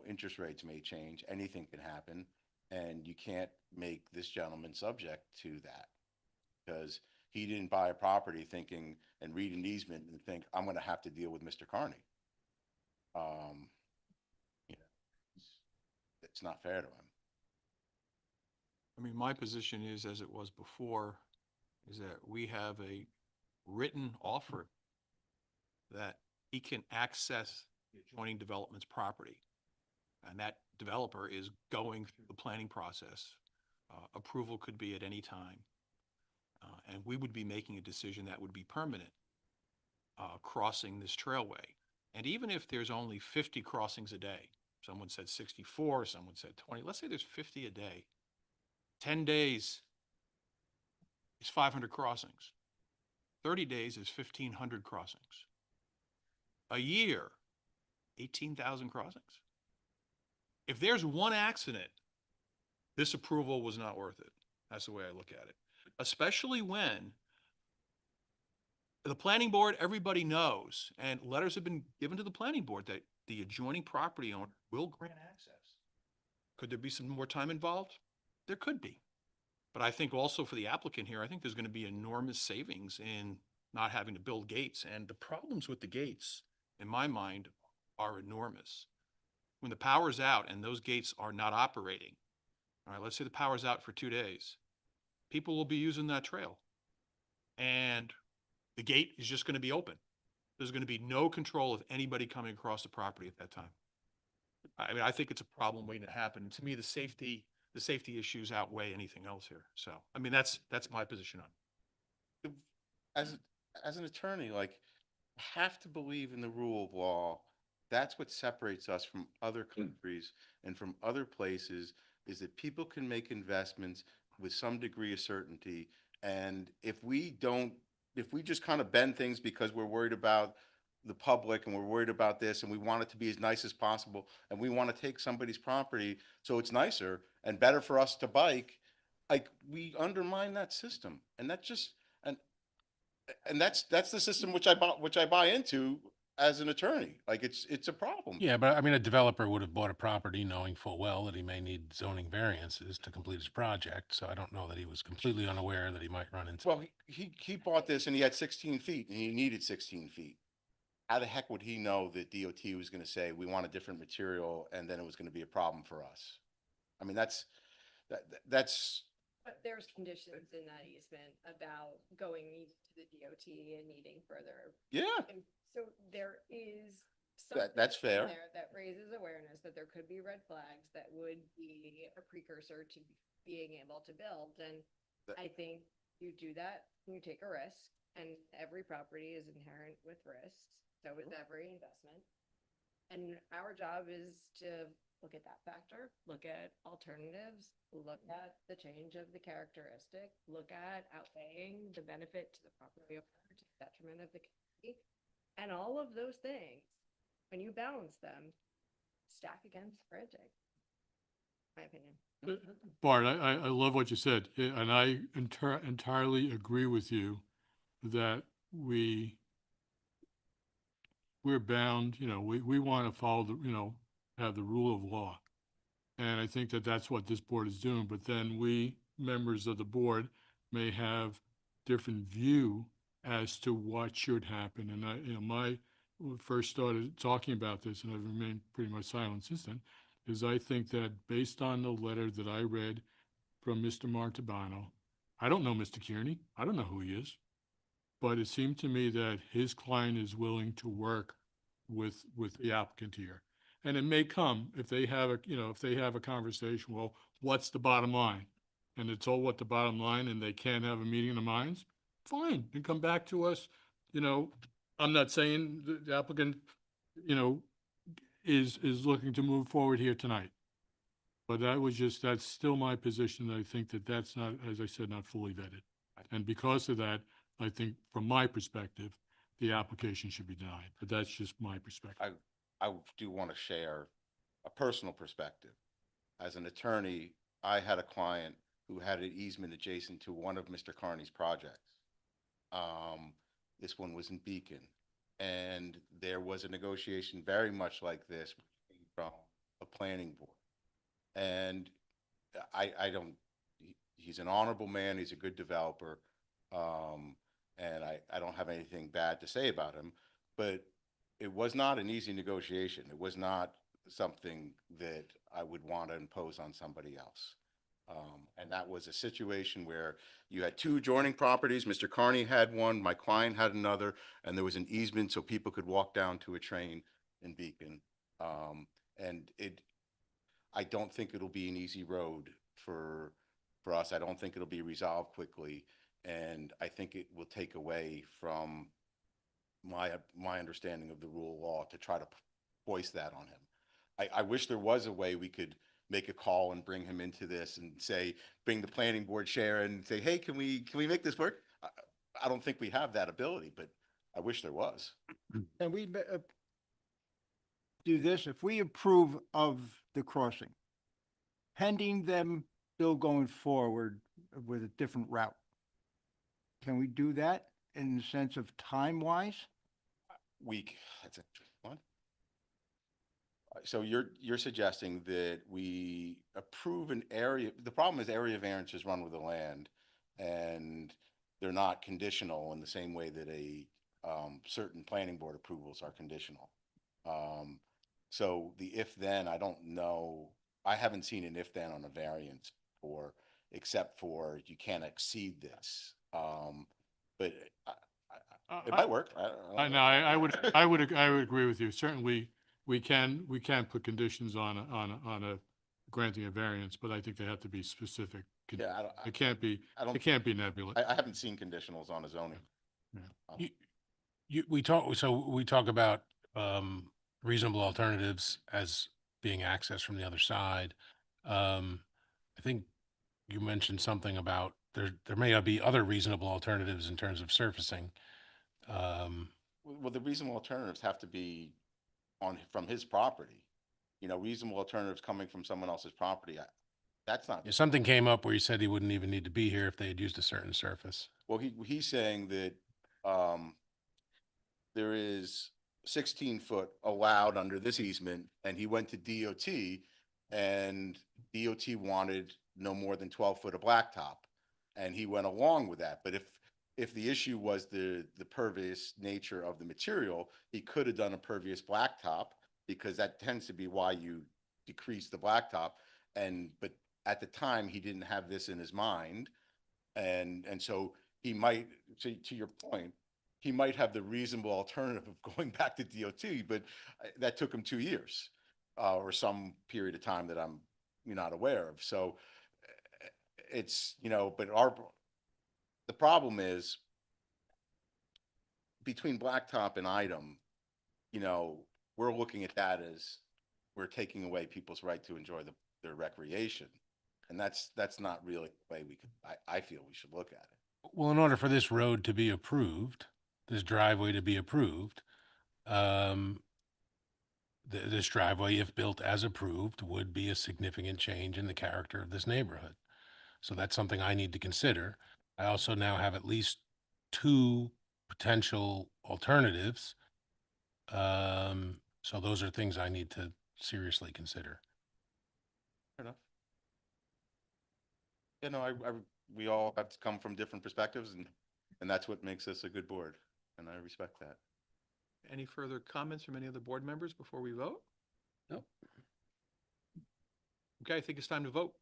Interest rates may change, anything can happen, and you can't make this gentleman subject to that, because he didn't buy a property thinking and read an easement and think, I'm going to have to deal with Mr. Carney. It's not fair to him. I mean, my position is, as it was before, is that we have a written offer that he can access the adjoining development's property. And that developer is going through the planning process. Approval could be at any time. And we would be making a decision that would be permanent, crossing this trailway. And even if there's only 50 crossings a day, someone said 64, someone said 20, let's say there's 50 a day. 10 days is 500 crossings. 30 days is 1,500 crossings. A year, 18,000 crossings. If there's one accident, this approval was not worth it. That's the way I look at it. Especially when The planning board, everybody knows, and letters have been given to the planning board that the adjoining property owner will grant access. Could there be some more time involved? There could be. But I think also for the applicant here, I think there's going to be enormous savings in not having to build gates. And the problems with the gates, in my mind, are enormous. When the power's out and those gates are not operating, all right, let's say the power's out for 2 days, people will be using that trail. And the gate is just going to be open. There's going to be no control of anybody coming across the property at that time. I mean, I think it's a problem waiting to happen. To me, the safety issues outweigh anything else here. So, I mean, that's my position on it. As an attorney, like, I have to believe in the rule of law. That's what separates us from other countries and from other places, is that people can make investments with some degree of certainty. And if we just kind of bend things because we're worried about the public and we're worried about this and we want it to be as nice as possible and we want to take somebody's property so it's nicer and better for us to bike, like, we undermine that system. And that's just, and that's the system which I buy into as an attorney. Like, it's a problem. Yeah, but I mean, a developer would have bought a property knowing full well that he may need zoning variances to complete his project. So I don't know that he was completely unaware that he might run into. Well, he bought this and he had 16 feet and he needed 16 feet. How the heck would he know that DOT was going to say, we want a different material, and then it was going to be a problem for us? I mean, that's. But there's conditions in that easement about going to the DOT and needing further. Yeah. And so there is That's something in fair. there that raises awareness that there could be red flags that would be a precursor to being able to build. And I think you do that, you take a risk, and every property is inherent with risks. So is every investment. And our job is to look at that factor, look at alternatives, look at the change of the characteristic, look at outweighing the benefit to the property owner to the detriment of the community. And all of those things, when you balance them, stack against granting, my opinion. Bart, I love what you said, and I entirely agree with you that we're bound, we want to follow have the rule of law. And I think that that's what this board is doing, but then we, members of the board, may have different view as to what should happen. And when we first started talking about this, and I've remained pretty much silent since then, is I think that based on the letter that I read from Mr. Martabano, I don't know Mr. Kearney, I don't know who he is, but it seemed to me that his client is willing to work with the applicant here. And it may come if they have a conversation, well, what's the bottom line? And it's all what the bottom line, and they can't have a meeting of the minds, fine, and come back to us. I'm not saying the applicant, is looking to move forward here tonight. But that's still my position. I think that that's not, as I said, not fully vetted. And because of that, I think from my perspective, the application should be denied, but that's just my perspective. I do want to share a personal perspective. As an attorney, I had a client who had an easement adjacent to one of Mr. Carney's projects. This one was in Beacon, and there was a negotiation very much like this from a planning board. And he's an honorable man, he's a good developer, and I don't have anything bad to say about him, but it was not an easy negotiation. It was not something that I would want to impose on somebody else. And that was a situation where you had two adjoining properties. Mr. Carney had one, my client had another, and there was an easement so people could walk down to a train in Beacon. I don't think it'll be an easy road for us. I don't think it'll be resolved quickly, and I think it will take away from my understanding of the rule of law to try to voice that on him. I wish there was a way we could make a call and bring him into this and say, bring the planning board chair and say, hey, can we make this work? I don't think we have that ability, but I wish there was. And we do this, if we approve of the crossing, pending them still going forward with a different route, can we do that in the sense of time-wise? Week, that's a one. So you're suggesting that we approve an area, the problem is area variances run with the land, and they're not conditional in the same way that a certain planning board approvals are conditional. So the if-then, I don't know, I haven't seen an if-then on a variance or, except for you can't exceed this. But it might work. I don't No, I would agree with you. Certainly, we can put conditions on a granting a variance, but I think they have to be specific. Yeah, It can't be, I don't- it can't be nebulous. I haven't seen conditionals on a zoning. We talk about reasonable alternatives as being access from the other side. I think you mentioned something about there may not be other reasonable alternatives in terms of surfacing. Well, the reasonable alternatives have to be from his property. You know, reasonable alternatives coming from someone else's property, that's not. Something came up where he said he wouldn't even need to be here if they had used a certain surface. Well, he's saying that there is 16 foot allowed under this easement, and he went to DOT, and DOT wanted no more than 12 foot of blacktop, and he went along with that. But if the issue was the pervious nature of the material, he could have done a pervious blacktop, because that tends to be why you decrease the blacktop. But at the time, he didn't have this in his mind, and so he might, to your point, he might have the reasonable alternative of going back to DOT, but that took him 2 years, or some period of time that I'm not aware of. So it's, but the problem is between blacktop and item, we're looking at that as we're taking away people's right to enjoy their recreation. And that's not really the way I feel we should look at it. Well, in order for this road to be approved, this driveway to be approved, this driveway, if built as approved, would be a significant change in the character of this neighborhood. So that's something I need to consider. I also now have at least 2 potential alternatives. So those are things I need to seriously consider. Fair enough. We all have to come from different perspectives, and that's what makes us a good board, and I respect that. Any further comments from any other board members before we vote? Nope. Okay, I think it's time to vote.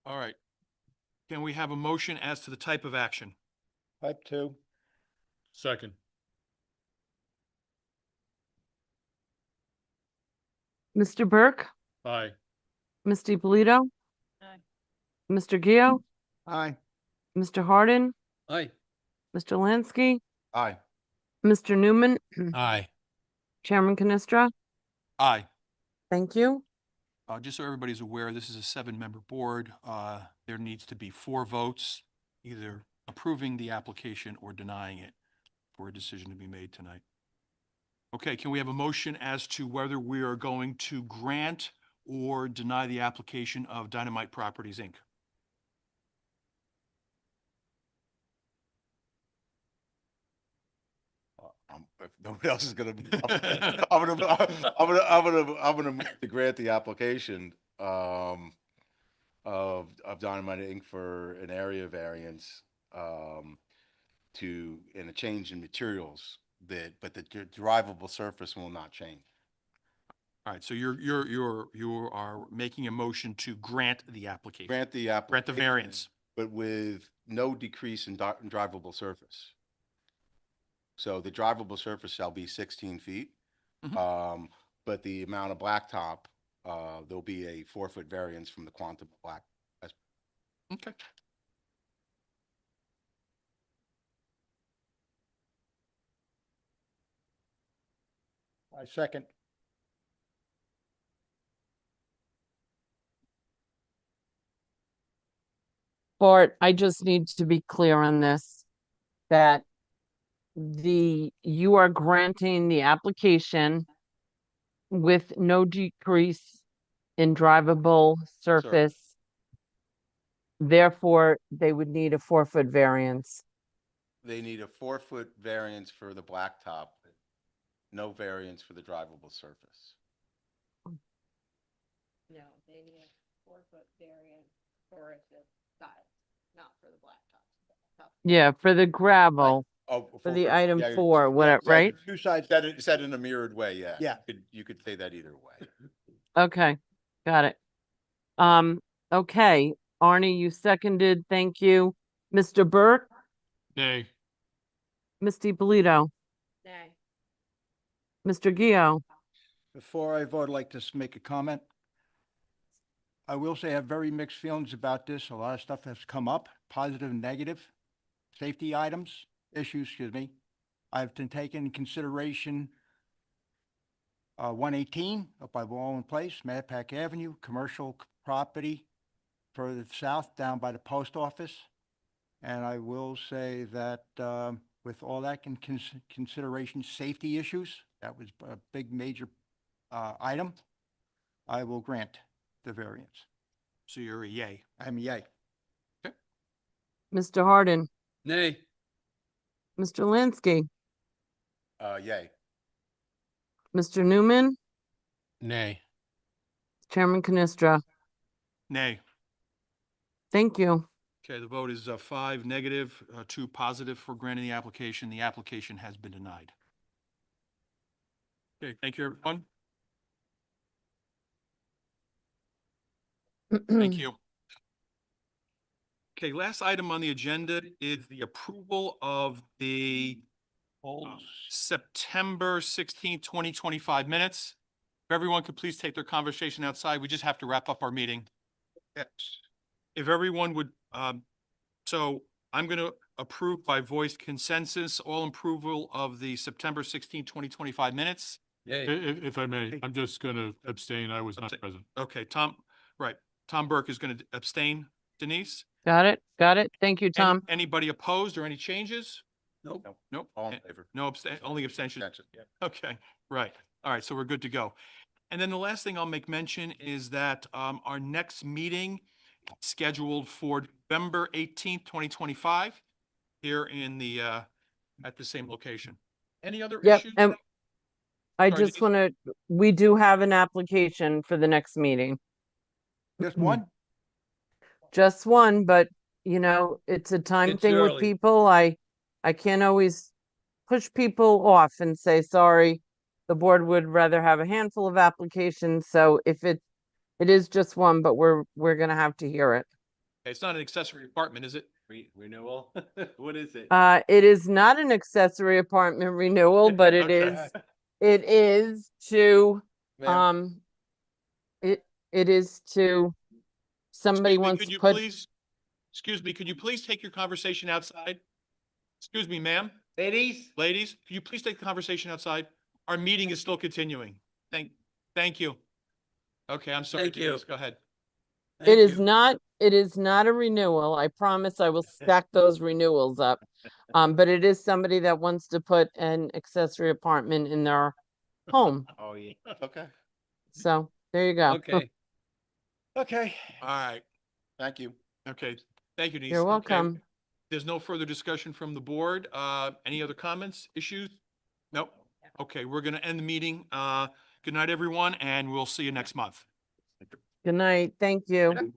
All right. Can we have a motion as to the type of action? Type 2. Second. Mr. Burke, Aye. Ms. DiPolito, Aye. Mr. Gio, Aye. Mr. Hardin, Aye. Mr. Lansky, Aye. Mr. Newman, Aye. Chairman Canestra. Aye. Thank you. Just so everybody's aware, this is a 7-member board. There needs to be 4 votes, either approving the application or denying it, for a decision to be made tonight. Okay, can we have a motion as to whether we are going to grant or deny the application of Dynamite Properties, Inc.? If nobody else is gonna be, I'm gonna move to grant the application of Dynamite Inc. for an area variance in a change in materials but the drivable surface will not change. All right, so you are making a motion to grant the application. Grant the application. Grant the variance. But with no decrease in drivable surface. So the drivable surface shall be 16 feet. Mhm. But the amount of blacktop, there'll be a 4-foot variance from the quantum of black. Okay. I second. Bart, I just need to be clear on this, that you are granting the application with no decrease in drivable surface Therefore, they would need a 4-foot variance. They need a 4-foot variance for the blacktop, no variance for the drivable surface. No, they need a 4-foot variance for the size, not for the blacktop. Yeah, for the gravel, Oh, for the item yeah, 4, whatever, said right? Two sides. Said in a mirrored way, yeah. Yeah. You could say that either way. Okay, got it. Okay, Arnie, you seconded, thank you. Mr. Burke, Nay. Misty Polito, Nay. Mr. Gio. Before I vote, I'd like to make a comment. I will say I have very mixed feelings about this. A lot of stuff has come up, positive and negative. Safety items, issues, excuse me. I've been taking in consideration 118 up by Wallen Place, Mattapack Avenue, commercial property further south down by the post office. And I will say that with all that in consideration, safety issues, that was a big major item. I will grant the variance. So you're a yay. I'm a yay. Mr. Harden, Nay. Mr. Lansky, Yay. Mr. Newman, Nay. Chairman Canestra. Nay. Thank you. Okay, the vote is 5 negative, 2 positive for granting the application. The application has been denied. Okay, thank you, everyone. Thank you. Okay, last item on the agenda is the approval of the September 16th, 2025 minutes. If everyone could please take their conversation outside, we just have to wrap up our meeting. Yes. If everyone would, so I'm going to approve by voice consensus, all approval of the September 16th, 2025 minutes. Yay. If I may, I'm just going to abstain. I was not present. Okay, Tom, right. Tom Burke is going to abstain. Denise? Got it, got it. Thank you, Tom. Anybody opposed or any changes? Nope. Nope. All in favor. No abstain, only abstention. Abstention, yeah. Okay, right. All right, so we're good to go. And then the last thing I'll make mention is that our next meeting is scheduled for November 18th, 2025, here in the, at the same location. Any other Yep, issues? and I Sorry, just Denise? want to, we do have an application for the next meeting. Just one? Just one, but you know, it's a time It's thing with early. people. I can't always push people off and say, sorry, the board would rather have a handful of applications. So if it is just one, but we're gonna have to hear it. It's not an accessory apartment, is it? Renewal? What is it? It is not an accessory apartment renewal, but it is to, Ma'am? it is to, somebody Excuse me, wants could to you put, please, excuse me, could you please take your conversation outside? Excuse me, ma'am? Ladies? Ladies, could you please take the conversation outside? Our meeting is still continuing. Thank you. Okay, I'm sorry. Thank you. Denise, go ahead. it is not a renewal. I promise I will stack those renewals up. But it is somebody that wants to put an accessory apartment in their home. Oh, yeah. Okay. So there you go. Okay. Okay. All right. Thank you. Okay. Thank you, Denise. You're Okay. welcome. There's no further discussion from the board. Any other comments, issues? Nope. Okay, we're going to end the meeting. Good night, everyone, and we'll see you next month. Good night. Thank you.